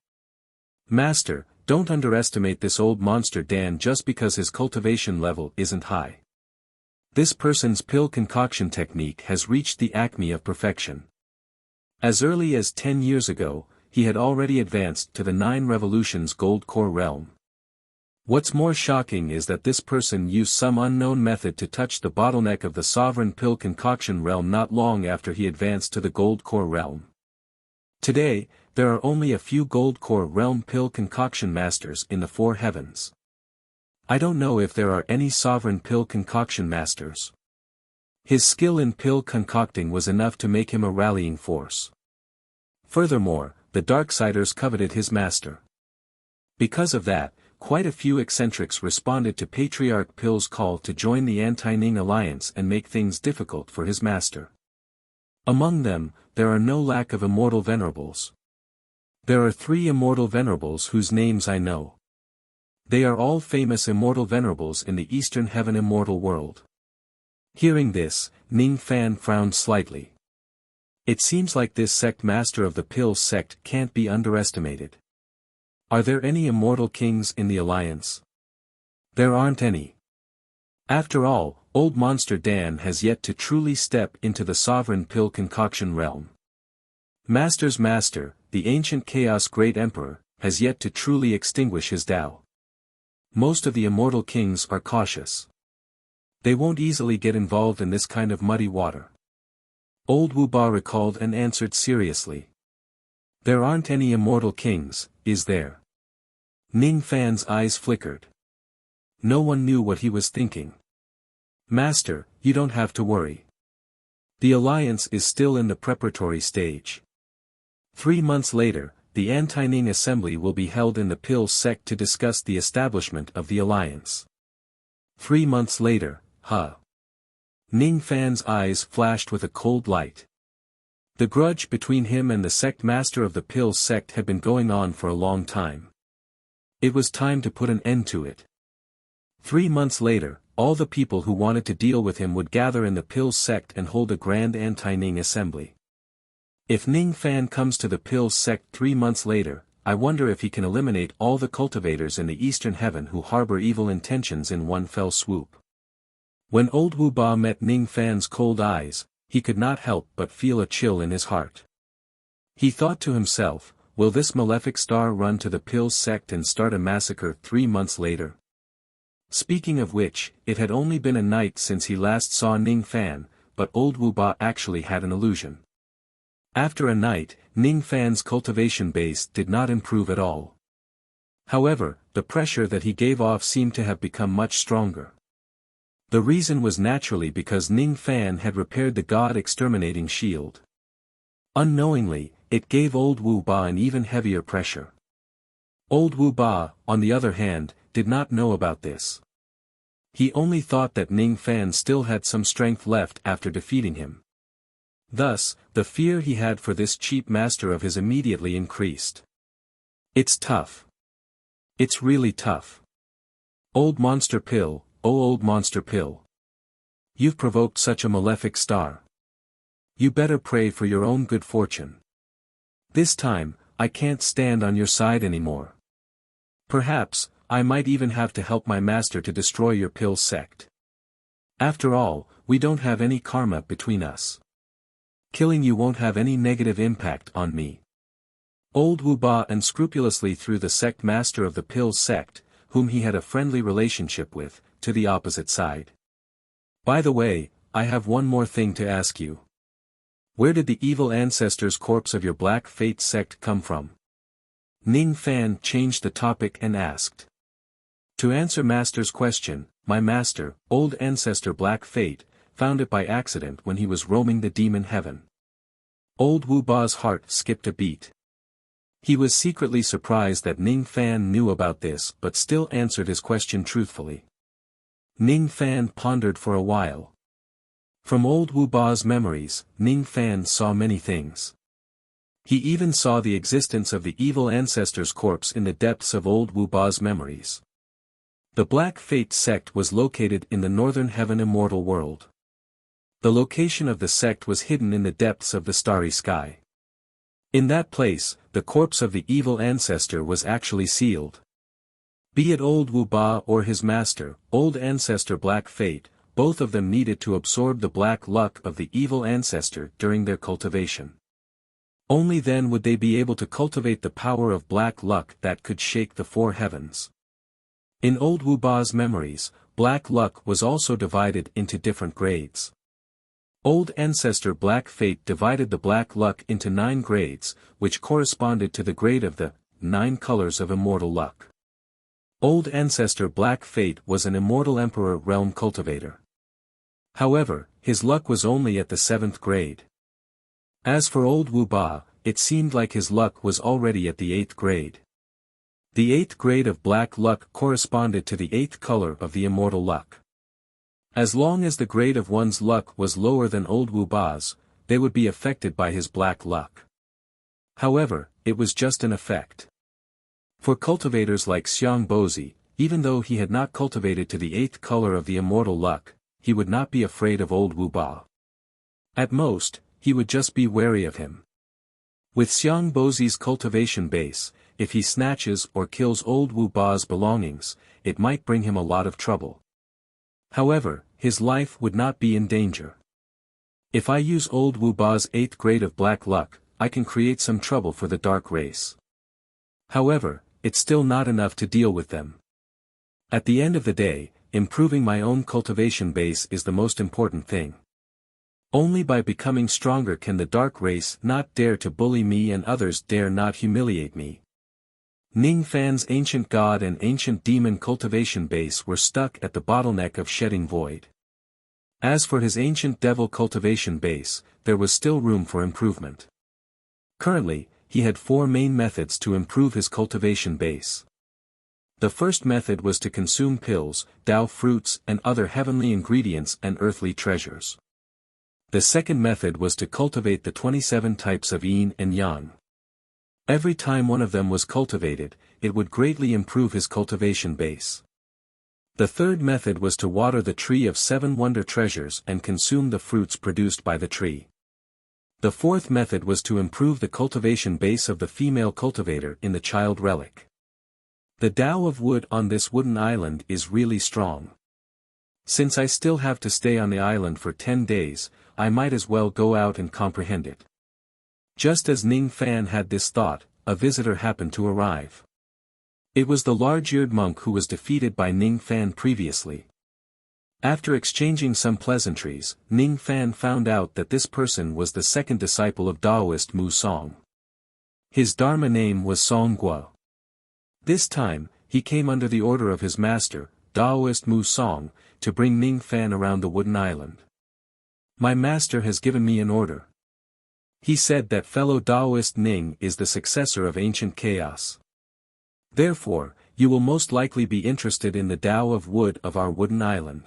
"Master, don't underestimate this old monster Dan just because his cultivation level isn't high. This person's pill concoction technique has reached the acme of perfection. As early as 10 years ago, he had already advanced to the 9 revolutions gold core realm. What's more shocking is that this person used some unknown method to touch the bottleneck of the sovereign pill concoction realm not long after he advanced to the gold core realm. Today, there are only a few gold core realm pill concoction masters in the 4 heavens. I don't know if there are any sovereign pill concoction masters. His skill in pill concocting was enough to make him a rallying force. Furthermore, the Darksiders coveted his master. Because of that, quite a few eccentrics responded to Patriarch Pill's call to join the anti-Ning alliance and make things difficult for his master. Among them, there are no lack of immortal venerables. There are 3 immortal venerables whose names I know. They are all famous immortal venerables in the Eastern Heaven immortal world." Hearing this, Ning Fan frowned slightly. It seems like this sect master of the Pill sect can't be underestimated. Are there any immortal kings in the alliance? There aren't any. After all, old monster Dan has yet to truly step into the sovereign pill concoction realm. Master's master, the ancient chaos great emperor, has yet to truly extinguish his Tao. Most of the immortal kings are cautious. They won't easily get involved in this kind of muddy water. Old Wu Ba recalled and answered seriously. "There aren't any immortal kings, is there?" Ning Fan's eyes flickered. No one knew what he was thinking. "Master, you don't have to worry. The alliance is still in the preparatory stage. 3 months later, the anti-Ning assembly will be held in the Pill sect to discuss the establishment of the alliance." 3 months later, huh? Ning Fan's eyes flashed with a cold light. The grudge between him and the sect master of the Pill sect had been going on for a long time. It was time to put an end to it. 3 months later, all the people who wanted to deal with him would gather in the Pill sect and hold a grand anti-Ning assembly. If Ning Fan comes to the Pill sect 3 months later, I wonder if he can eliminate all the cultivators in the Eastern Heaven who harbor evil intentions in one fell swoop. When old Wu Ba met Ning Fan's cold eyes, he could not help but feel a chill in his heart. He thought to himself, will this malefic star run to the Pill sect and start a massacre 3 months later? Speaking of which, it had only been a night since he last saw Ning Fan, but old Wu Ba actually had an illusion. After a night, Ning Fan's cultivation base did not improve at all. However, the pressure that he gave off seemed to have become much stronger. The reason was naturally because Ning Fan had repaired the God-exterminating shield. Unknowingly, it gave old Wu Ba an even heavier pressure. Old Wu Ba, on the other hand, did not know about this. He only thought that Ning Fan still had some strength left after defeating him. Thus, the fear he had for this cheap master of his immediately increased. It's tough. It's really tough. Old Monster Pill, oh old Monster Pill. You've provoked such a malefic star. You better pray for your own good fortune. This time, I can't stand on your side anymore. Perhaps, I might even have to help my master to destroy your pill sect. After all, we don't have any karma between us. Killing you won't have any negative impact on me. Old Wu Ba unscrupulously threw the sect master of the pill sect, whom he had a friendly relationship with, to the opposite side. By the way, I have one more thing to ask you. Where did the evil ancestor's corpse of your Black Fate sect come from? Ning Fan changed the topic and asked. To answer Master's question, my master, old ancestor Black Fate, found it by accident when he was roaming the demon heaven. Old Wu Ba's heart skipped a beat. He was secretly surprised that Ning Fan knew about this but still answered his question truthfully. Ning Fan pondered for a while. From old Wu Ba's memories, Ning Fan saw many things. He even saw the existence of the evil ancestor's corpse in the depths of old Wu Ba's memories. The Black Fate sect was located in the northern heaven immortal world. The location of the sect was hidden in the depths of the starry sky. In that place, the corpse of the evil ancestor was actually sealed. Be it old Wu Ba or his master, old ancestor Black Fate, both of them needed to absorb the black luck of the evil ancestor during their cultivation. Only then would they be able to cultivate the power of black luck that could shake the four heavens. In old Wu Ba's memories, black luck was also divided into different grades. Old ancestor Black Fate divided the black luck into 9 grades, which corresponded to the grade of the 9 colors of immortal luck. Old ancestor Black Fate was an immortal emperor realm cultivator. However, his luck was only at the 7th grade. As for old Wu Ba, it seemed like his luck was already at the 8th grade. The 8th grade of black luck corresponded to the 8th color of the immortal luck. As long as the grade of one's luck was lower than old Wu Ba's, they would be affected by his black luck. However, it was just an effect. For cultivators like Xiang Bozi, even though he had not cultivated to the 8th color of the immortal luck, he would not be afraid of old Wu Ba. At most, he would just be wary of him. With Xiang Bozi's cultivation base, if he snatches or kills old Wu Ba's belongings, it might bring him a lot of trouble. However, his life would not be in danger. If I use old Wu Ba's 8th grade of black luck, I can create some trouble for the dark race. However, it's still not enough to deal with them. At the end of the day, improving my own cultivation base is the most important thing. Only by becoming stronger can the dark race not dare to bully me and others dare not humiliate me. Ning Fan's ancient god and ancient demon cultivation base were stuck at the bottleneck of shedding void. As for his ancient devil cultivation base, there was still room for improvement. Currently, he had 4 main methods to improve his cultivation base. The first method was to consume pills, Dao fruits and other heavenly ingredients and earthly treasures. The second method was to cultivate the 27 types of yin and yang. Every time one of them was cultivated, it would greatly improve his cultivation base. The third method was to water the tree of 7 wonder treasures and consume the fruits produced by the tree. The fourth method was to improve the cultivation base of the female cultivator in the child relic. The Tao of wood on this wooden island is really strong. Since I still have to stay on the island for 10 days, I might as well go out and comprehend it. Just as Ning Fan had this thought, a visitor happened to arrive. It was the large-eared monk who was defeated by Ning Fan previously. After exchanging some pleasantries, Ning Fan found out that this person was the second disciple of Taoist Mu Song. His Dharma name was Song Guo. This time, he came under the order of his master, Taoist Mu Song, to bring Ning Fan around the wooden island. My master has given me an order. He said that fellow Taoist Ning is the successor of ancient chaos. Therefore, you will most likely be interested in the Tao of wood of our wooden island.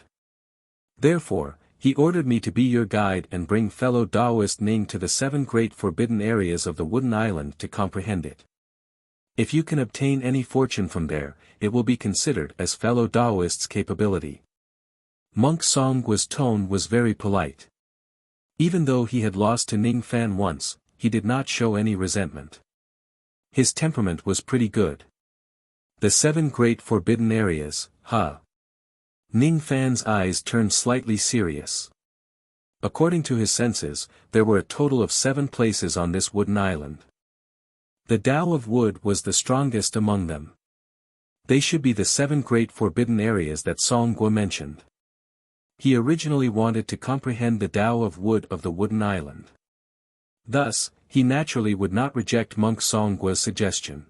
Therefore, he ordered me to be your guide and bring fellow Taoist Ning to the 7 great forbidden areas of the wooden island to comprehend it. If you can obtain any fortune from there, it will be considered as fellow Taoist's capability. Monk Songguo's tone was very polite. Even though he had lost to Ning Fan once, he did not show any resentment. His temperament was pretty good. The 7 Great Forbidden Areas, huh? Ning Fan's eyes turned slightly serious. According to his senses, there were a total of 7 places on this wooden island. The Tao of Wood was the strongest among them. They should be the 7 Great Forbidden Areas that Song Guo mentioned. He originally wanted to comprehend the Tao of Wood of the wooden island. Thus, he naturally would not reject Monk Song Guo's suggestion.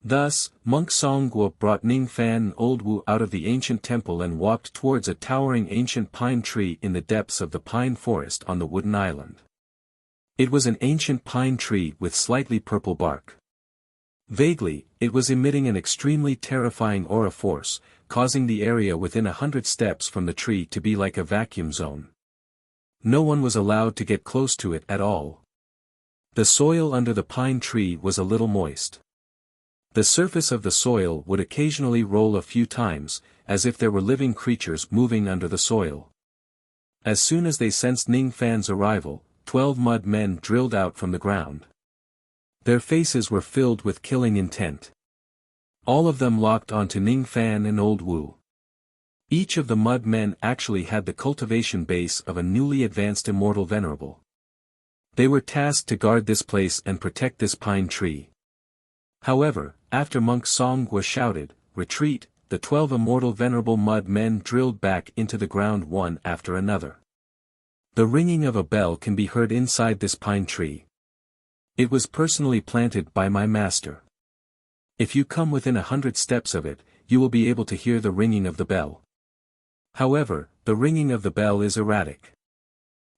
Thus, Monk Song Guo brought Ning Fan and Old Wu out of the ancient temple and walked towards a towering ancient pine tree in the depths of the pine forest on the wooden island. It was an ancient pine tree with slightly purple bark. Vaguely, it was emitting an extremely terrifying aura force, causing the area within 100 steps from the tree to be like a vacuum zone. No one was allowed to get close to it at all. The soil under the pine tree was a little moist. The surface of the soil would occasionally roll a few times, as if there were living creatures moving under the soil. As soon as they sensed Ning Fan's arrival, 12 mud men drilled out from the ground. Their faces were filled with killing intent. All of them locked onto Ning Fan and Old Wu. Each of the mud men actually had the cultivation base of a newly advanced immortal venerable. They were tasked to guard this place and protect this pine tree. However, after Monk Song Guo shouted, "Retreat," the 12 immortal venerable mud men drilled back into the ground one after another. The ringing of a bell can be heard inside this pine tree. It was personally planted by my master. If you come within 100 steps of it, you will be able to hear the ringing of the bell. However, the ringing of the bell is erratic.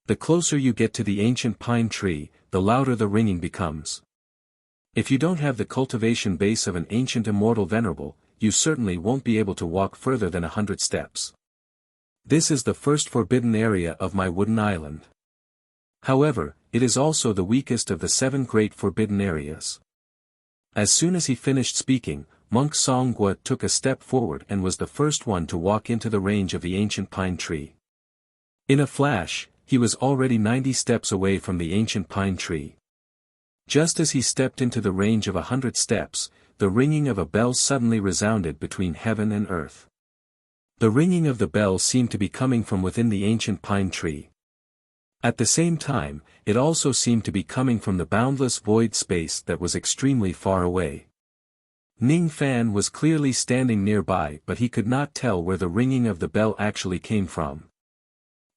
The closer you get to the ancient pine tree, the louder the ringing becomes. If you don't have the cultivation base of an ancient immortal venerable, you certainly won't be able to walk further than 100 steps. This is the first forbidden area of my wooden island. However, it is also the weakest of the 7 great forbidden areas. As soon as he finished speaking, Monk Song Guo took a step forward and was the first one to walk into the range of the ancient pine tree. In a flash, he was already 90 steps away from the ancient pine tree. Just as he stepped into the range of 100 steps, the ringing of a bell suddenly resounded between heaven and earth. The ringing of the bell seemed to be coming from within the ancient pine tree. At the same time, it also seemed to be coming from the boundless void space that was extremely far away. Ning Fan was clearly standing nearby, but he could not tell where the ringing of the bell actually came from.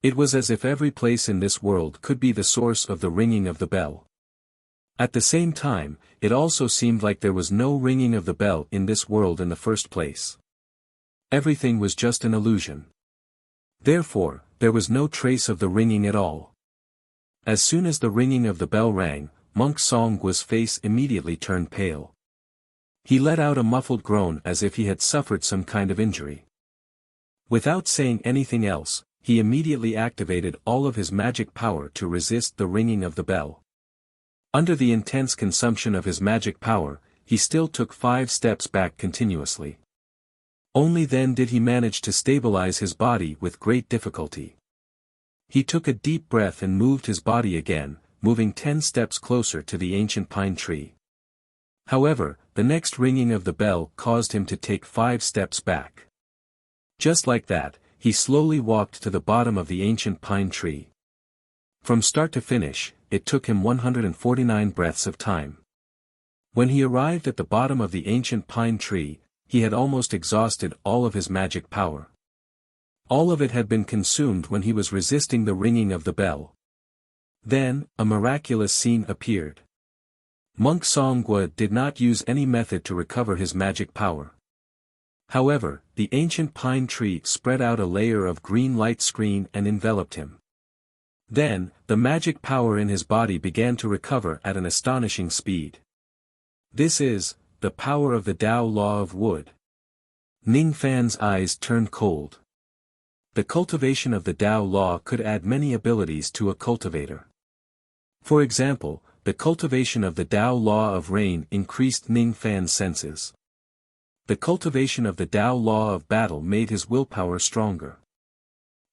It was as if every place in this world could be the source of the ringing of the bell. At the same time, it also seemed like there was no ringing of the bell in this world in the first place. Everything was just an illusion. Therefore, there was no trace of the ringing at all. As soon as the ringing of the bell rang, Monk Song Guo's face immediately turned pale. He let out a muffled groan as if he had suffered some kind of injury. Without saying anything else, he immediately activated all of his magic power to resist the ringing of the bell. Under the intense consumption of his magic power, he still took 5 steps back continuously. Only then did he manage to stabilize his body with great difficulty. He took a deep breath and moved his body again, moving 10 steps closer to the ancient pine tree. However, the next ringing of the bell caused him to take 5 steps back. Just like that, he slowly walked to the bottom of the ancient pine tree. From start to finish, it took him 149 breaths of time. When he arrived at the bottom of the ancient pine tree, he had almost exhausted all of his magic power. All of it had been consumed when he was resisting the ringing of the bell. Then, a miraculous scene appeared. Monk Song Guo did not use any method to recover his magic power. However, the ancient pine tree spread out a layer of green light screen and enveloped him. Then, the magic power in his body began to recover at an astonishing speed. This is the power of the Tao Law of Wood. Ning Fan's eyes turned cold. The cultivation of the Tao Law could add many abilities to a cultivator. For example, the cultivation of the Tao Law of Rain increased Ning Fan's senses. The cultivation of the Tao Law of Battle made his willpower stronger.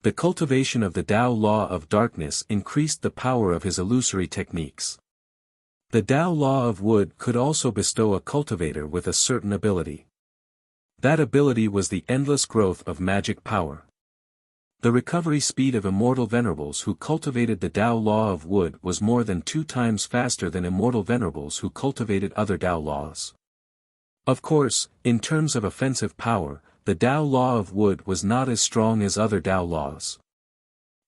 The cultivation of the Tao Law of Darkness increased the power of his illusory techniques. The Tao Law of Wood could also bestow a cultivator with a certain ability. That ability was the endless growth of magic power. The recovery speed of immortal venerables who cultivated the Tao law of wood was more than 2 times faster than immortal venerables who cultivated other Tao laws. Of course, in terms of offensive power, the Tao law of wood was not as strong as other Tao laws.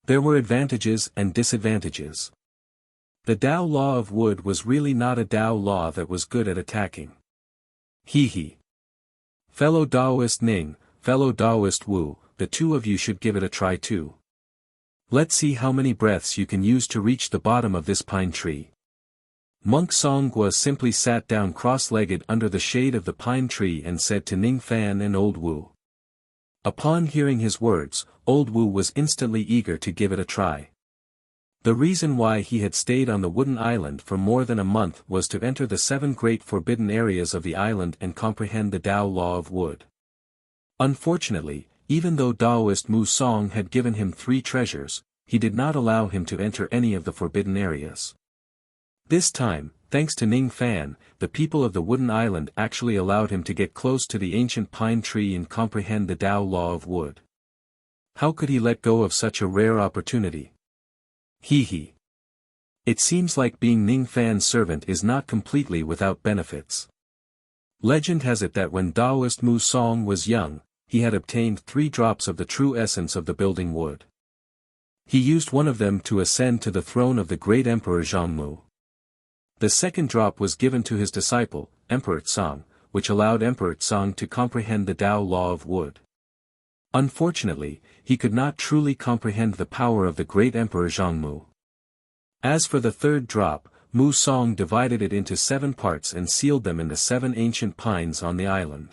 There were advantages and disadvantages. The Tao law of wood was really not a Tao law that was good at attacking. Hee. Fellow Taoist Ning, fellow Taoist Wu, the two of you should give it a try too. Let's see how many breaths you can use to reach the bottom of this pine tree. Monk Songhua simply sat down cross-legged under the shade of the pine tree and said to Ning Fan and Old Wu. Upon hearing his words, Old Wu was instantly eager to give it a try. The reason why he had stayed on the wooden island for more than a month was to enter the 7 great forbidden areas of the island and comprehend the Tao law of wood. Unfortunately, even though Taoist Mu Song had given him 3 treasures, he did not allow him to enter any of the forbidden areas. This time, thanks to Ning Fan, the people of the wooden island actually allowed him to get close to the ancient pine tree and comprehend the Tao law of wood. How could he let go of such a rare opportunity? Hee. It seems like being Ning Fan's servant is not completely without benefits. Legend has it that when Taoist Mu Song was young, he had obtained 3 drops of the true essence of the building wood. He used one of them to ascend to the throne of the great Emperor Zhongmu. The second drop was given to his disciple, Emperor Tsang, which allowed Emperor Tsang to comprehend the Tao law of wood. Unfortunately, he could not truly comprehend the power of the great Emperor Zhongmu. As for the third drop, Mu Song divided it into 7 parts and sealed them in the 7 ancient pines on the island.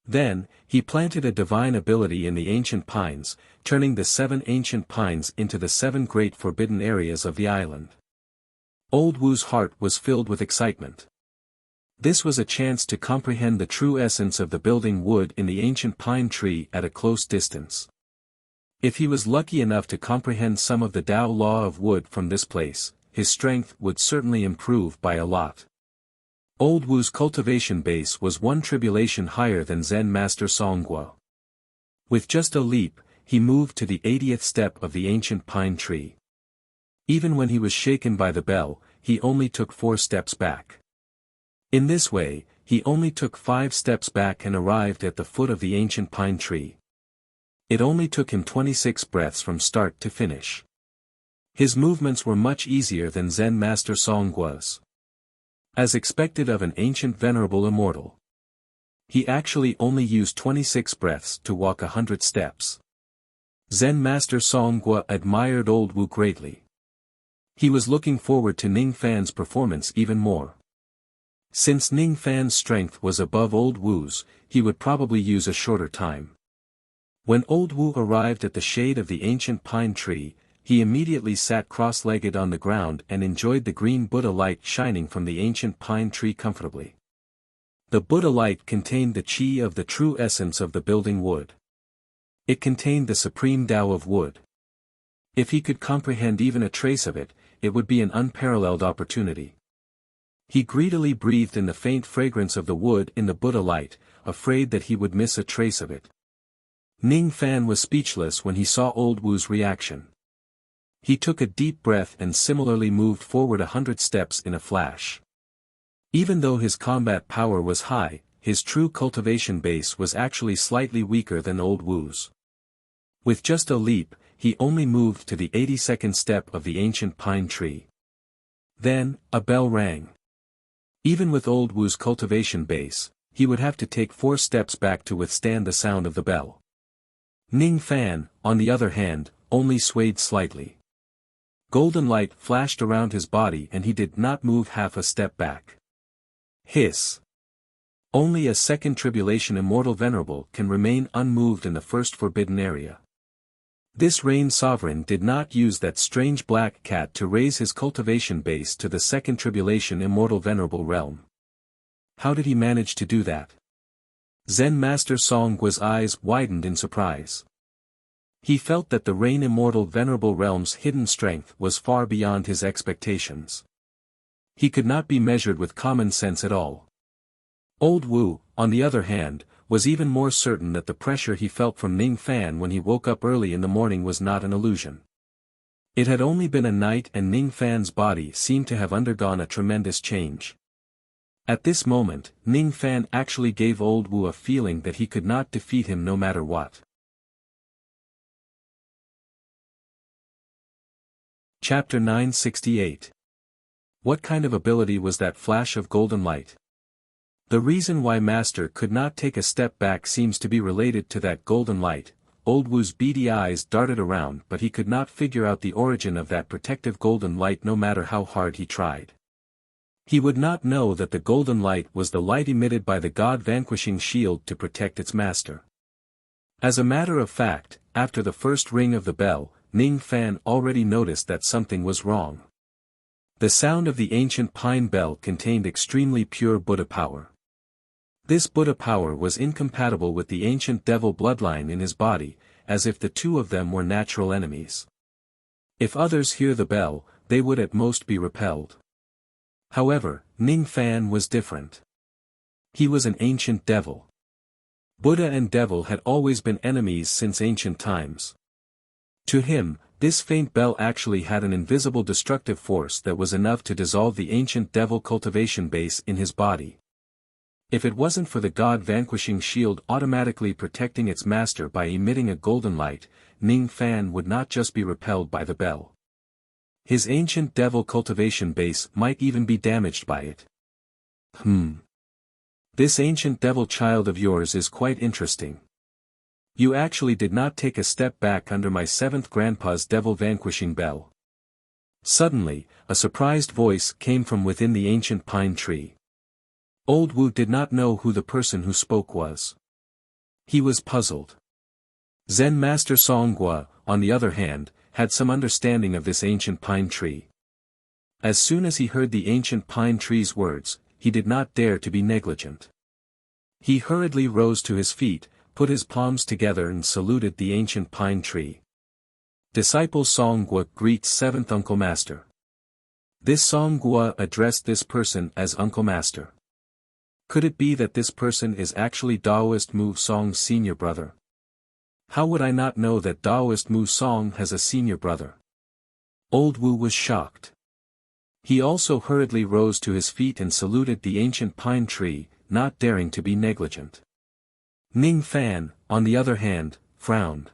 Then, he planted a divine ability in the ancient pines, turning the 7 ancient pines into the 7 great forbidden areas of the island. Old Wu's heart was filled with excitement. This was a chance to comprehend the true essence of the building wood in the ancient pine tree at a close distance. If he was lucky enough to comprehend some of the Tao law of wood from this place, his strength would certainly improve by a lot. Old Wu's cultivation base was 1 tribulation higher than Zen Master Songhua. With just a leap, he moved to the 80th step of the ancient pine tree. Even when he was shaken by the bell, he only took 4 steps back. In this way, he only took 5 steps back and arrived at the foot of the ancient pine tree. It only took him 26 breaths from start to finish. His movements were much easier than Zen Master Songhua's. As expected of an ancient venerable immortal. He actually only used 26 breaths to walk 100 steps. Zen Master Songhua admired Old Wu greatly. He was looking forward to Ning Fan's performance even more. Since Ning Fan's strength was above Old Wu's, he would probably use a shorter time. When Old Wu arrived at the shade of the ancient pine tree, he immediately sat cross-legged on the ground and enjoyed the green Buddha light shining from the ancient pine tree comfortably. The Buddha light contained the chi of the true essence of the building wood. It contained the supreme Tao of wood. If he could comprehend even a trace of it, it would be an unparalleled opportunity. He greedily breathed in the faint fragrance of the wood in the Buddha light, afraid that he would miss a trace of it. Ning Fan was speechless when he saw Old Wu's reaction. He took a deep breath and similarly moved forward 100 steps in a flash. Even though his combat power was high, his true cultivation base was actually slightly weaker than Old Wu's. With just a leap, he only moved to the 82nd step of the ancient pine tree. Then, a bell rang. Even with Old Wu's cultivation base, he would have to take 4 steps back to withstand the sound of the bell. Ning Fan, on the other hand, only swayed slightly. Golden light flashed around his body and he did not move half a step back. Hiss. Only a second tribulation immortal venerable can remain unmoved in the first forbidden area. This Rain Sovereign did not use that strange black cat to raise his cultivation base to the second tribulation immortal venerable realm. How did he manage to do that? Zen Master Songhua's eyes widened in surprise. He felt that the Rain Immortal Venerable Realm's hidden strength was far beyond his expectations. He could not be measured with common sense at all. Old Wu, on the other hand, was even more certain that the pressure he felt from Ning Fan when he woke up early in the morning was not an illusion. It had only been a night and Ning Fan's body seemed to have undergone a tremendous change. At this moment, Ning Fan actually gave Old Wu a feeling that he could not defeat him no matter what. Chapter 968. What kind of ability was that flash of golden light? The reason why Master could not take a step back seems to be related to that golden light. Old Wu's beady eyes darted around, but he could not figure out the origin of that protective golden light no matter how hard he tried. He would not know that the golden light was the light emitted by the god-vanquishing shield to protect its master. As a matter of fact, after the first ring of the bell, Ning Fan already noticed that something was wrong. The sound of the ancient pine bell contained extremely pure Buddha power. This Buddha power was incompatible with the ancient devil bloodline in his body, as if the two of them were natural enemies. If others hear the bell, they would at most be repelled. However, Ning Fan was different. He was an ancient devil. Buddha and devil had always been enemies since ancient times. To him, this faint bell actually had an invisible destructive force that was enough to dissolve the ancient devil cultivation base in his body. If it wasn't for the god-vanquishing shield automatically protecting its master by emitting a golden light, Ning Fan would not just be repelled by the bell. His ancient devil cultivation base might even be damaged by it. This ancient devil child of yours is quite interesting. You actually did not take a step back under my seventh grandpa's devil-vanquishing bell. Suddenly, a surprised voice came from within the ancient pine tree. Old Wu did not know who the person who spoke was. He was puzzled. Zen Master Songhua, on the other hand, had some understanding of this ancient pine tree. As soon as he heard the ancient pine tree's words, he did not dare to be negligent. He hurriedly rose to his feet, put his palms together and saluted the ancient pine tree. Disciple Songhua greets seventh Uncle Master. This Songhua addressed this person as Uncle Master. Could it be that this person is actually Daoist Mu Song's senior brother? How would I not know that Daoist Mu Song has a senior brother? Old Wu was shocked. He also hurriedly rose to his feet and saluted the ancient pine tree, not daring to be negligent. Ning Fan, on the other hand, frowned.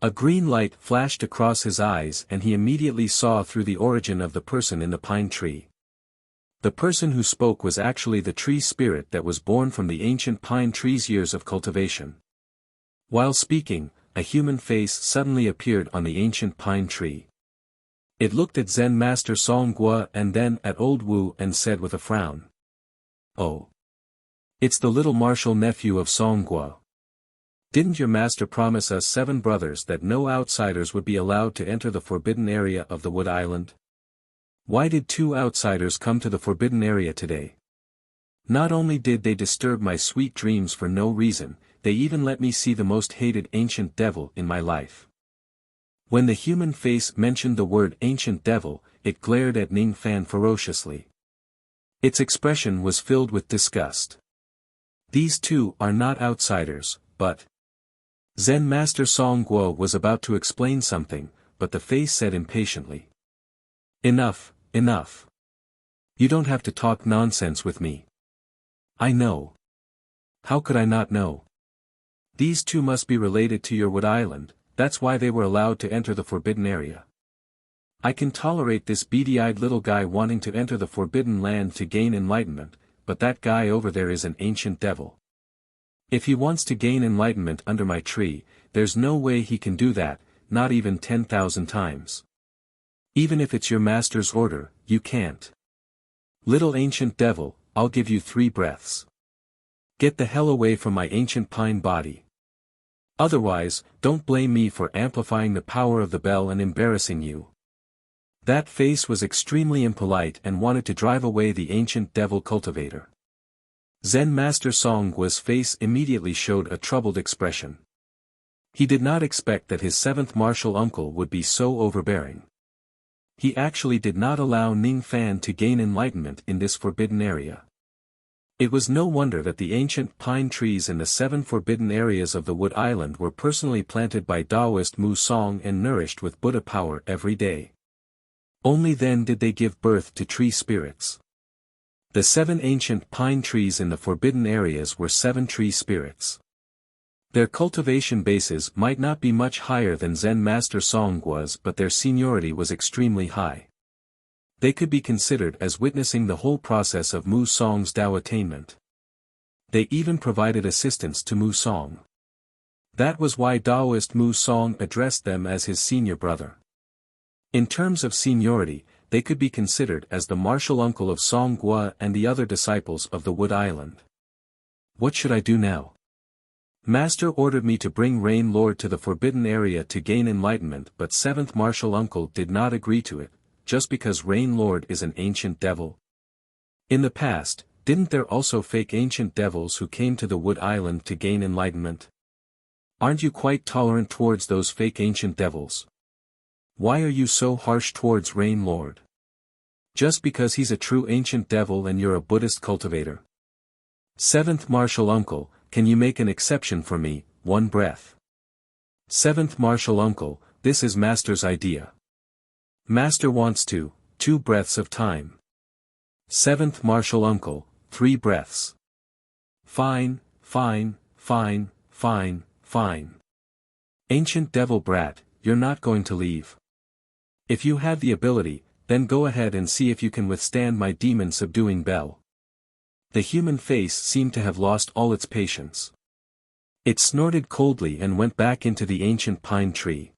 A green light flashed across his eyes and he immediately saw through the origin of the person in the pine tree. The person who spoke was actually the tree spirit that was born from the ancient pine tree's years of cultivation. While speaking, a human face suddenly appeared on the ancient pine tree. It looked at Zen Master Songhua and then at Old Wu and said with a frown. Oh. It's the little martial nephew of Songhua. Didn't your master promise us 7 brothers that no outsiders would be allowed to enter the forbidden area of the Wood Island? Why did 2 outsiders come to the forbidden area today? Not only did they disturb my sweet dreams for no reason, they even let me see the most hated ancient devil in my life. When the human face mentioned the word ancient devil, it glared at Ning Fan ferociously. Its expression was filled with disgust. These 2 are not outsiders, but... Zen Master Songhua was about to explain something, but the face said impatiently. Enough, enough. You don't have to talk nonsense with me. I know. How could I not know? These 2 must be related to your Wood Island, that's why they were allowed to enter the forbidden area. I can tolerate this beady-eyed little guy wanting to enter the forbidden land to gain enlightenment, but that guy over there is an ancient devil. If he wants to gain enlightenment under my tree, there's no way he can do that, not even 10,000 times. Even if it's your master's order, you can't. Little ancient devil, I'll give you 3 breaths. Get the hell away from my ancient pine body. Otherwise, don't blame me for amplifying the power of the bell and embarrassing you. That face was extremely impolite and wanted to drive away the ancient devil cultivator. Zen Master Songhua's face immediately showed a troubled expression. He did not expect that his 7th martial uncle would be so overbearing. He actually did not allow Ning Fan to gain enlightenment in this forbidden area. It was no wonder that the ancient pine trees in the 7 forbidden areas of the Wood Island were personally planted by Taoist Mu Song and nourished with Buddha power every day. Only then did they give birth to tree spirits. The 7 ancient pine trees in the forbidden areas were 7 tree spirits. Their cultivation bases might not be much higher than Zen Master Song was, but their seniority was extremely high. They could be considered as witnessing the whole process of Mu Song's Tao attainment. They even provided assistance to Mu Song. That was why Taoist Mu Song addressed them as his senior brother. In terms of seniority, they could be considered as the martial uncle of Song Gua and the other disciples of the Wood Island. What should I do now? Master ordered me to bring Rain Lord to the forbidden area to gain enlightenment, but 7th martial uncle did not agree to it, just because Rain Lord is an ancient devil. In the past, didn't there also fake ancient devils who came to the Wood Island to gain enlightenment? Aren't you quite tolerant towards those fake ancient devils? Why are you so harsh towards Rain Lord? Just because he's a true ancient devil and you're a Buddhist cultivator? 7th martial uncle, can you make an exception for me, one breath? 7th martial uncle, this is Master's idea. Master wants 2 breaths of time. 7th martial uncle, 3 breaths. Fine, fine, fine, fine, fine. Ancient devil brat, you're not going to leave. If you have the ability, then go ahead and see if you can withstand my demon subduing bell. The human face seemed to have lost all its patience. It snorted coldly and went back into the ancient pine tree.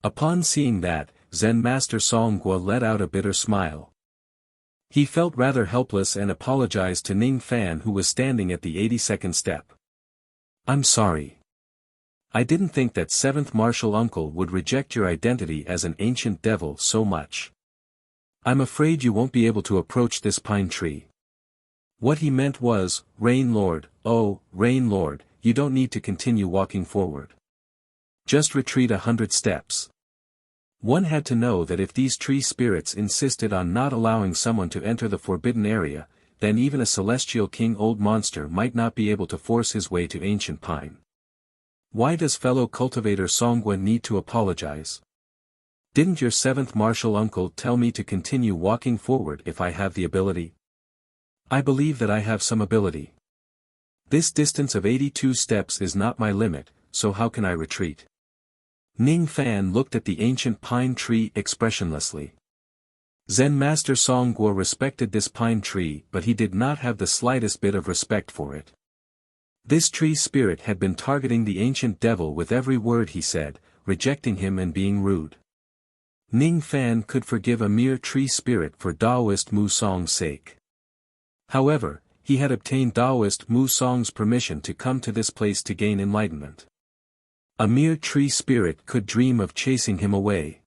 Upon seeing that, Zen Master Song Gua let out a bitter smile. He felt rather helpless and apologized to Ning Fan, who was standing at the 82nd step. I'm sorry. I didn't think that 7th martial uncle would reject your identity as an ancient devil so much. I'm afraid you won't be able to approach this pine tree. What he meant was, Rain Lord, oh, Rain Lord, you don't need to continue walking forward. Just retreat 100 steps. One had to know that if these tree spirits insisted on not allowing someone to enter the forbidden area, then even a celestial king old monster might not be able to force his way to ancient pine. Why does fellow cultivator Songwa need to apologize? Didn't your 7th martial uncle tell me to continue walking forward if I have the ability? I believe that I have some ability. This distance of 82 steps is not my limit, so how can I retreat? Ning Fan looked at the ancient pine tree expressionlessly. Zen Master Song Gua respected this pine tree, but he did not have the slightest bit of respect for it. This tree spirit had been targeting the ancient devil with every word he said, rejecting him and being rude. Ning Fan could forgive a mere tree spirit for Taoist Mu Song's sake. However, he had obtained Taoist Mu Song's permission to come to this place to gain enlightenment. A mere tree spirit could dream of chasing him away.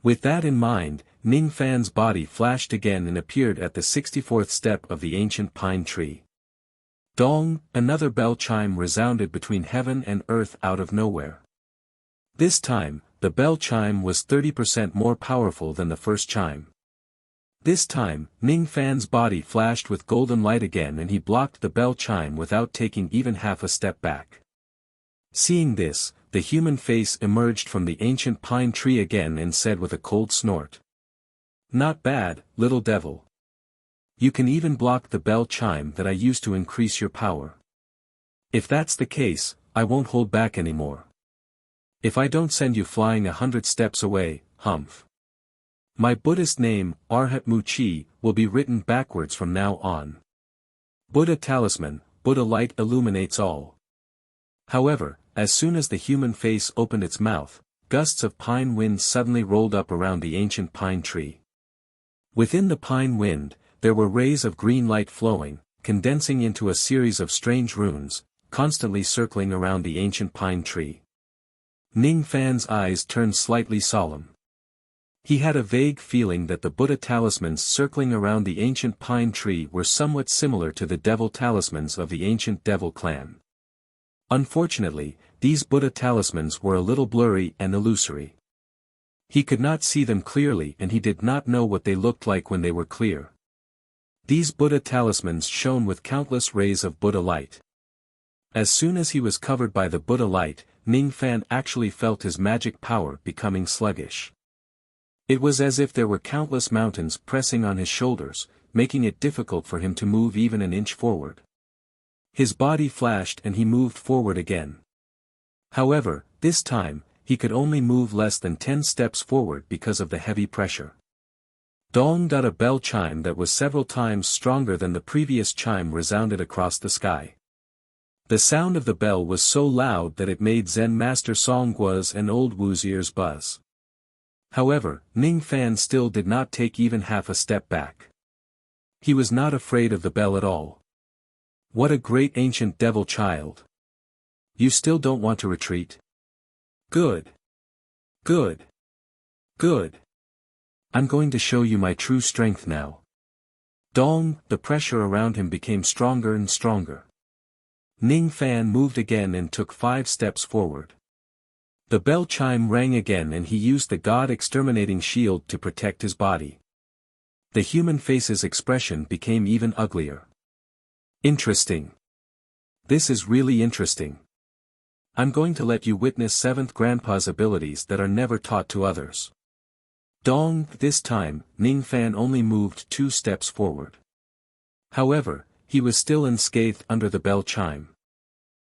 With that in mind, Ning Fan's body flashed again and appeared at the 64th step of the ancient pine tree. Dong, another bell chime resounded between heaven and earth out of nowhere. This time, the bell chime was 30% more powerful than the first chime. This time, Ning Fan's body flashed with golden light again and he blocked the bell chime without taking even half a step back. Seeing this, the human face emerged from the ancient pine tree again and said with a cold snort. Not bad, little devil. You can even block the bell chime that I used to increase your power. If that's the case, I won't hold back anymore. If I don't send you flying 100 steps away, humph. My Buddhist name, Arhat Mu Chi, will be written backwards from now on. Buddha talisman, Buddha light illuminates all. However, as soon as the human face opened its mouth, gusts of pine wind suddenly rolled up around the ancient pine tree. Within the pine wind, there were rays of green light flowing, condensing into a series of strange runes, constantly circling around the ancient pine tree. Ning Fan's eyes turned slightly solemn. He had a vague feeling that the Buddha talismans circling around the ancient pine tree were somewhat similar to the devil talismans of the ancient devil clan. Unfortunately, these Buddha talismans were a little blurry and illusory. He could not see them clearly and he did not know what they looked like when they were clear. These Buddha talismans shone with countless rays of Buddha light. As soon as he was covered by the Buddha light, Ning Fan actually felt his magic power becoming sluggish. It was as if there were countless mountains pressing on his shoulders, making it difficult for him to move even an inch forward. His body flashed and he moved forward again. However, this time, he could only move less than 10 steps forward because of the heavy pressure. Dong! A bell chime that was several times stronger than the previous chime resounded across the sky. The sound of the bell was so loud that it made Zen Master Songgua's and old Wu's ears buzz. However, Ning Fan still did not take even half a step back. He was not afraid of the bell at all. What a great ancient devil child! You still don't want to retreat? Good. Good. Good. I'm going to show you my true strength now. Dong! The pressure around him became stronger and stronger. Ning Fan moved again and took 5 steps forward. The bell chime rang again and he used the God-exterminating shield to protect his body. The human face's expression became even uglier. Interesting. This is really interesting. I'm going to let you witness 7th Grandpa's abilities that are never taught to others. Dong! This time, Ning Fan only moved 2 steps forward. However, he was still unscathed under the bell chime.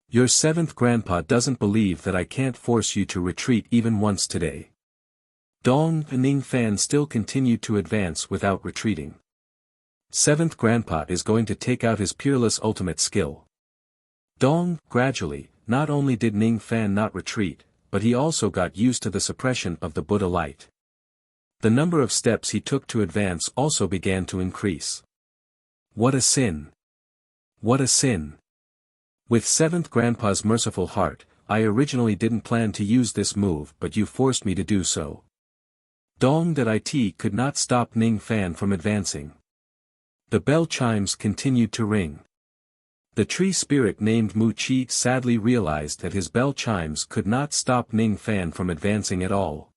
Your 7th Grandpa doesn't believe that I can't force you to retreat even once today. Dong! Ning Fan still continued to advance without retreating. 7th Grandpa is going to take out his peerless ultimate skill. Dong! Gradually, not only did Ning Fan not retreat, but he also got used to the suppression of the Buddha light. The number of steps he took to advance also began to increase. What a sin! What a sin! With 7th Grandpa's merciful heart, I originally didn't plan to use this move but you forced me to do so. Dong! It could not stop Ning Fan from advancing. The bell chimes continued to ring. The tree spirit named Mu Chi sadly realized that his bell chimes could not stop Ning Fan from advancing at all.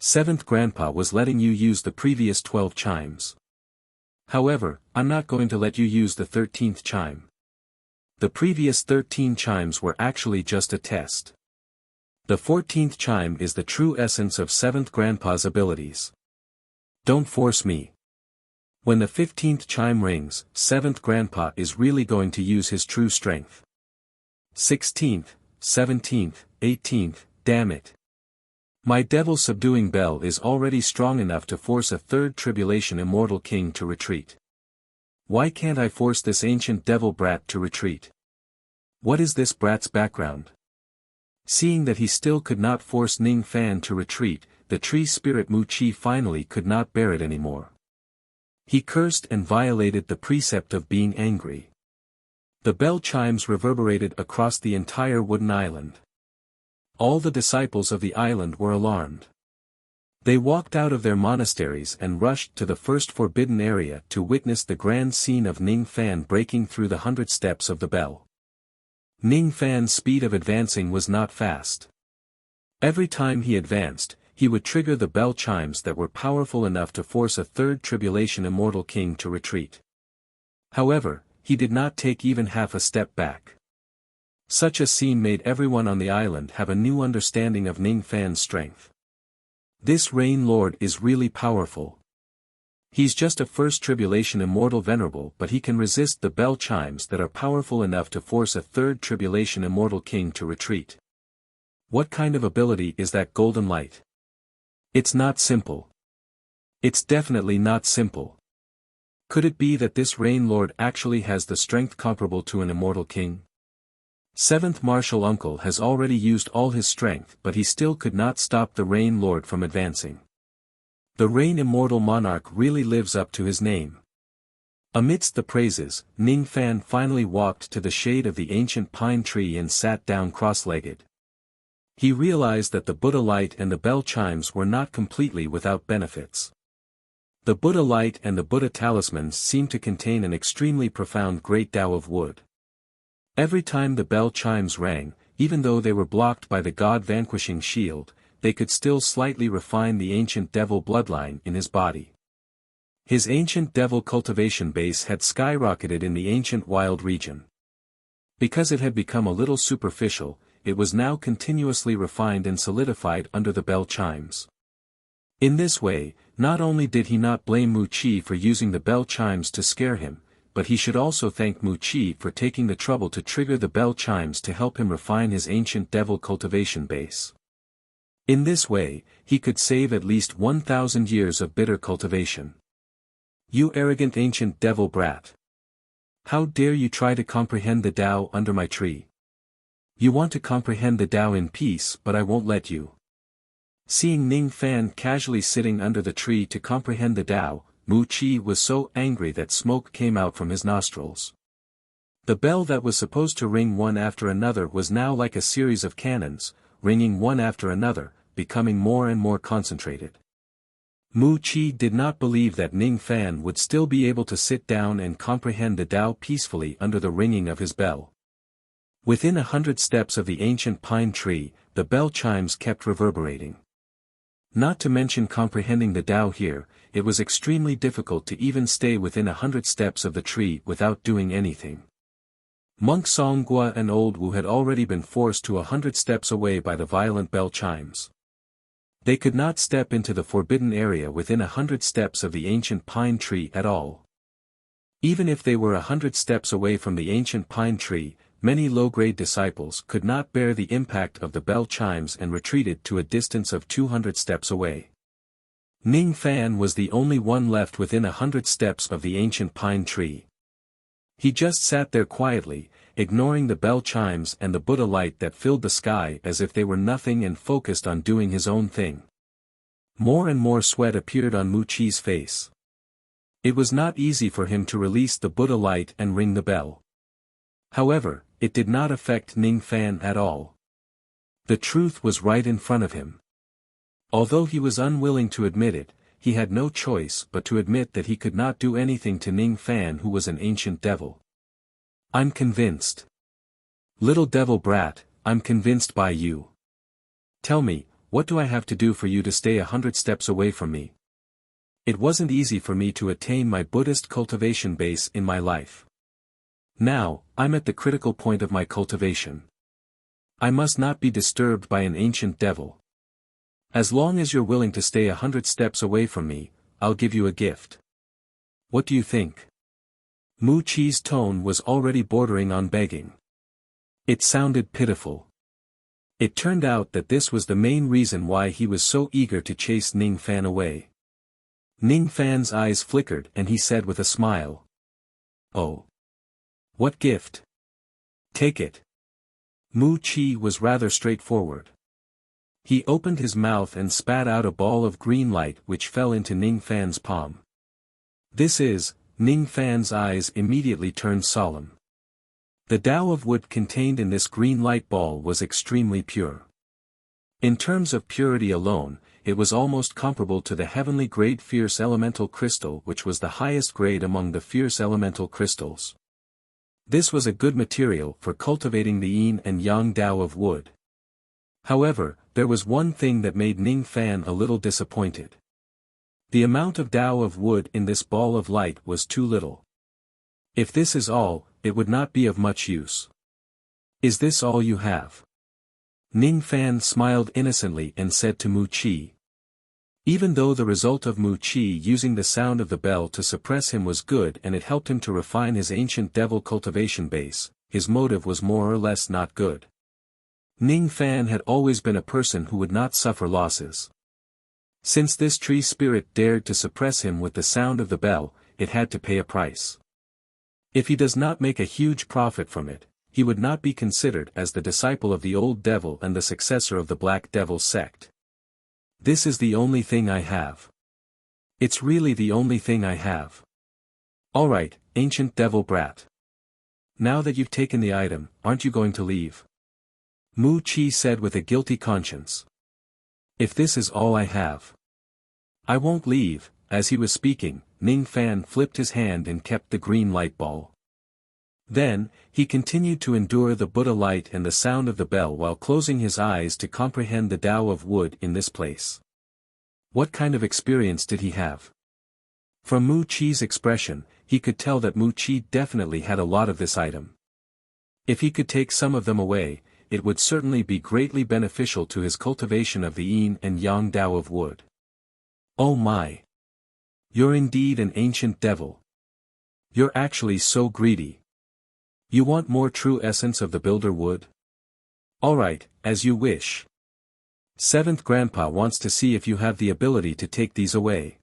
7th Grandpa was letting you use the previous 12 chimes. However, I'm not going to let you use the 13th chime. The previous 13 chimes were actually just a test. The 14th chime is the true essence of 7th Grandpa's abilities. Don't force me. When the 15th chime rings, 7th Grandpa is really going to use his true strength. 16th, 17th, 18th, damn it. My devil subduing bell is already strong enough to force a 3rd tribulation immortal king to retreat. Why can't I force this ancient devil brat to retreat? What is this brat's background? Seeing that he still could not force Ning Fan to retreat, the tree spirit Mu Chi finally could not bear it anymore. He cursed and violated the precept of being angry. The bell chimes reverberated across the entire wooden island. All the disciples of the island were alarmed. They walked out of their monasteries and rushed to the first forbidden area to witness the grand scene of Ning Fan breaking through the 100 steps of the bell. Ning Fan's speed of advancing was not fast. Every time he advanced, he would trigger the bell chimes that were powerful enough to force a 3rd tribulation immortal king to retreat. However, he did not take even half a step back. Such a scene made everyone on the island have a new understanding of Ning Fan's strength. This Rain Lord is really powerful. He's just a 1st tribulation immortal venerable but he can resist the bell chimes that are powerful enough to force a 3rd tribulation immortal king to retreat. What kind of ability is that golden light? It's not simple. It's definitely not simple. Could it be that this Rain Lord actually has the strength comparable to an immortal king? 7th Martial Uncle has already used all his strength but he still could not stop the Rain Lord from advancing. The Rain Immortal Monarch really lives up to his name. Amidst the praises, Ning Fan finally walked to the shade of the ancient pine tree and sat down cross-legged. He realized that the Buddha light and the bell chimes were not completely without benefits. The Buddha light and the Buddha talismans seemed to contain an extremely profound great Tao of wood. Every time the bell chimes rang, even though they were blocked by the God-vanquishing shield, they could still slightly refine the ancient devil bloodline in his body. His ancient devil cultivation base had skyrocketed in the ancient wild region. Because it had become a little superficial, it was now continuously refined and solidified under the bell chimes. In this way, not only did he not blame Wuxia for using the bell chimes to scare him, but he should also thank Wuxia for taking the trouble to trigger the bell chimes to help him refine his ancient devil cultivation base. In this way, he could save at least 1,000 years of bitter cultivation. You arrogant ancient devil brat! How dare you try to comprehend the Tao under my tree? You want to comprehend the Tao in peace, but I won't let you. Seeing Ning Fan casually sitting under the tree to comprehend the Tao, Wuxia was so angry that smoke came out from his nostrils. The bell that was supposed to ring one after another was now like a series of cannons, ringing one after another, becoming more and more concentrated. Wuxia did not believe that Ning Fan would still be able to sit down and comprehend the Tao peacefully under the ringing of his bell. Within 100 steps of the ancient pine tree, the bell chimes kept reverberating. Not to mention comprehending the Tao here, it was extremely difficult to even stay within 100 steps of the tree without doing anything. Monk Songhua and Old Wu had already been forced to 100 steps away by the violent bell chimes. They could not step into the forbidden area within 100 steps of the ancient pine tree at all. Even if they were 100 steps away from the ancient pine tree, many low-grade disciples could not bear the impact of the bell chimes and retreated to a distance of 200 steps away. Ning Fan was the only one left within 100 steps of the ancient pine tree. He just sat there quietly, ignoring the bell chimes and the Buddha light that filled the sky as if they were nothing and focused on doing his own thing. More and more sweat appeared on Wuxia's face. It was not easy for him to release the Buddha light and ring the bell. However, it did not affect Ning Fan at all. The truth was right in front of him. Although he was unwilling to admit it, he had no choice but to admit that he could not do anything to Ning Fan, who was an ancient devil. I'm convinced. Little devil brat, I'm convinced by you. Tell me, what do I have to do for you to stay 100 steps away from me? It wasn't easy for me to attain my Buddhist cultivation base in my life. Now, I'm at the critical point of my cultivation. I must not be disturbed by an ancient devil. As long as you're willing to stay 100 steps away from me, I'll give you a gift. What do you think? Wuxia's tone was already bordering on begging. It sounded pitiful. It turned out that this was the main reason why he was so eager to chase Ning Fan away. Ning Fan's eyes flickered and he said with a smile. Oh. What gift? Take it. Wuxia was rather straightforward. He opened his mouth and spat out a ball of green light which fell into Ning Fan's palm. This is, Ning Fan's eyes immediately turned solemn. The Tao of wood contained in this green light ball was extremely pure. In terms of purity alone, it was almost comparable to the heavenly grade fierce elemental crystal, which was the highest grade among the fierce elemental crystals. This was a good material for cultivating the yin and yang Tao of wood. However, there was one thing that made Ning Fan a little disappointed. The amount of Tao of wood in this ball of light was too little. If this is all, it would not be of much use. Is this all you have? Ning Fan smiled innocently and said to Wuxia. Even though the result of Wuxia using the sound of the bell to suppress him was good and it helped him to refine his ancient devil cultivation base, his motive was more or less not good. Ning Fan had always been a person who would not suffer losses. Since this tree spirit dared to suppress him with the sound of the bell, it had to pay a price. If he does not make a huge profit from it, he would not be considered as the disciple of the old devil and the successor of the Black Devil sect. This is the only thing I have. It's really the only thing I have. Alright, ancient devil brat. Now that you've taken the item, aren't you going to leave? Wuxia said with a guilty conscience. If this is all I have, I won't leave. As he was speaking, Ning Fan flipped his hand and kept the green light ball. Then, he continued to endure the Buddha light and the sound of the bell while closing his eyes to comprehend the Tao of wood in this place. What kind of experience did he have? From Mu Chi's expression, he could tell that Mu Chi definitely had a lot of this item. If he could take some of them away, it would certainly be greatly beneficial to his cultivation of the yin and yang Tao of wood. Oh my! You're indeed an ancient devil. You're actually so greedy. You want more true essence of the builder wood? Alright, as you wish. Seventh Grandpa wants to see if you have the ability to take these away.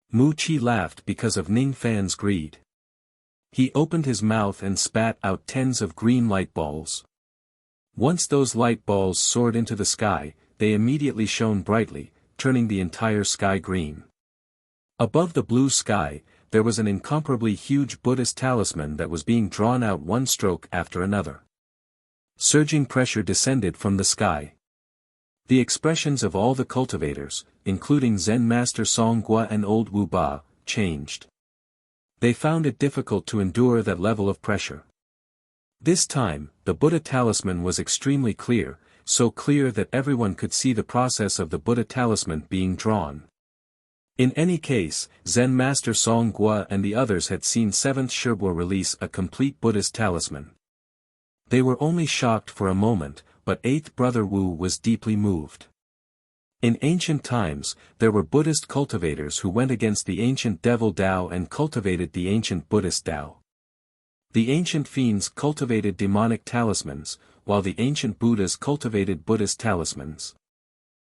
Mu Chi laughed because of Ning Fan's greed. He opened his mouth and spat out tens of green light balls. Once those light balls soared into the sky, they immediately shone brightly, turning the entire sky green. Above the blue sky, there was an incomparably huge Buddhist talisman that was being drawn out one stroke after another. Surging pressure descended from the sky. The expressions of all the cultivators, including Zen Master Song Gua and Old Wu Ba, changed. They found it difficult to endure that level of pressure. This time, the Buddha talisman was extremely clear, so clear that everyone could see the process of the Buddha talisman being drawn. In any case, Zen Master Song Gua and the others had seen 7th Shirbua release a complete Buddhist talisman. They were only shocked for a moment, but 8th Brother Wu was deeply moved. In ancient times, there were Buddhist cultivators who went against the ancient devil Tao and cultivated the ancient Buddhist Tao. The ancient fiends cultivated demonic talismans, while the ancient Buddhas cultivated Buddhist talismans.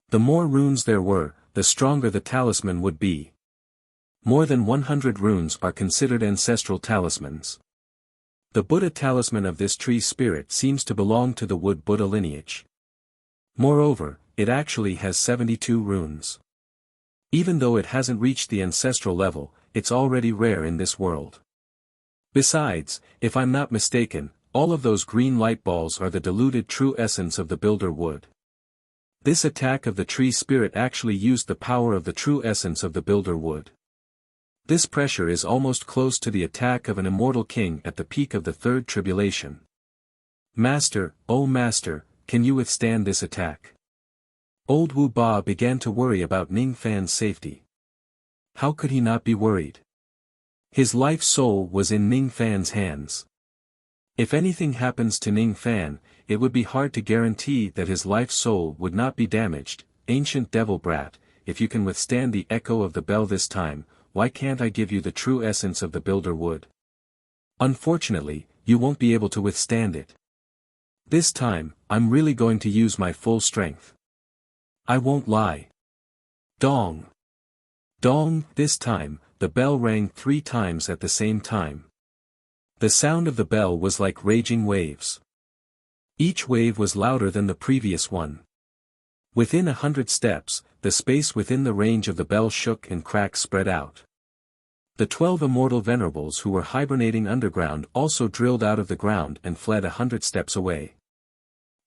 The more runes there were, the stronger the talisman would be. More than 100 runes are considered ancestral talismans. The Buddha talisman of this tree spirit seems to belong to the wood Buddha lineage. Moreover, it actually has 72 runes. Even though it hasn't reached the ancestral level, it's already rare in this world. Besides, if I'm not mistaken, all of those green light balls are the diluted true essence of the builder wood. This attack of the tree spirit actually used the power of the true essence of the builder wood. This pressure is almost close to the attack of an immortal king at the peak of the third tribulation. Master, oh Master, can you withstand this attack? Old Wu Ba began to worry about Ning Fan's safety. How could he not be worried? His life soul was in Ning Fan's hands. If anything happens to Ning Fan, it would be hard to guarantee that his life soul would not be damaged. Ancient devil brat, if you can withstand the echo of the bell this time, why can't I give you the true essence of the builder wood? Unfortunately, you won't be able to withstand it. This time, I'm really going to use my full strength. I won't lie. Dong! Dong! This time, the bell rang 3 times at the same time. The sound of the bell was like raging waves. Each wave was louder than the previous one. Within 100 steps, the space within the range of the bell shook and cracks spread out. The 12 immortal venerables who were hibernating underground also drilled out of the ground and fled 100 steps away.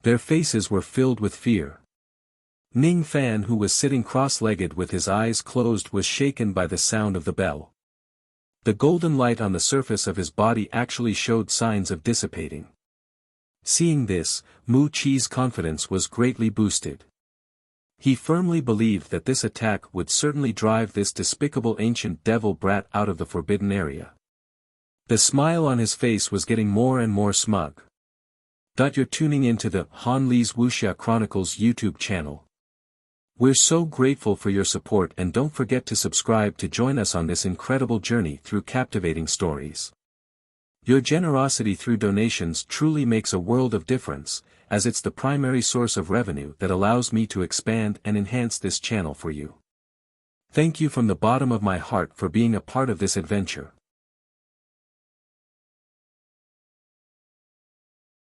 Their faces were filled with fear. Ning Fan, who was sitting cross-legged with his eyes closed, was shaken by the sound of the bell. The golden light on the surface of his body actually showed signs of dissipating. Seeing this, Mu Chi's confidence was greatly boosted. He firmly believed that this attack would certainly drive this despicable ancient devil brat out of the forbidden area. The smile on his face was getting more and more smug. You're tuning into the Han Li's Wuxia Chronicles YouTube channel. We're so grateful for your support, and don't forget to subscribe to join us on this incredible journey through captivating stories. Your generosity through donations truly makes a world of difference, as it's the primary source of revenue that allows me to expand and enhance this channel for you. Thank you from the bottom of my heart for being a part of this adventure.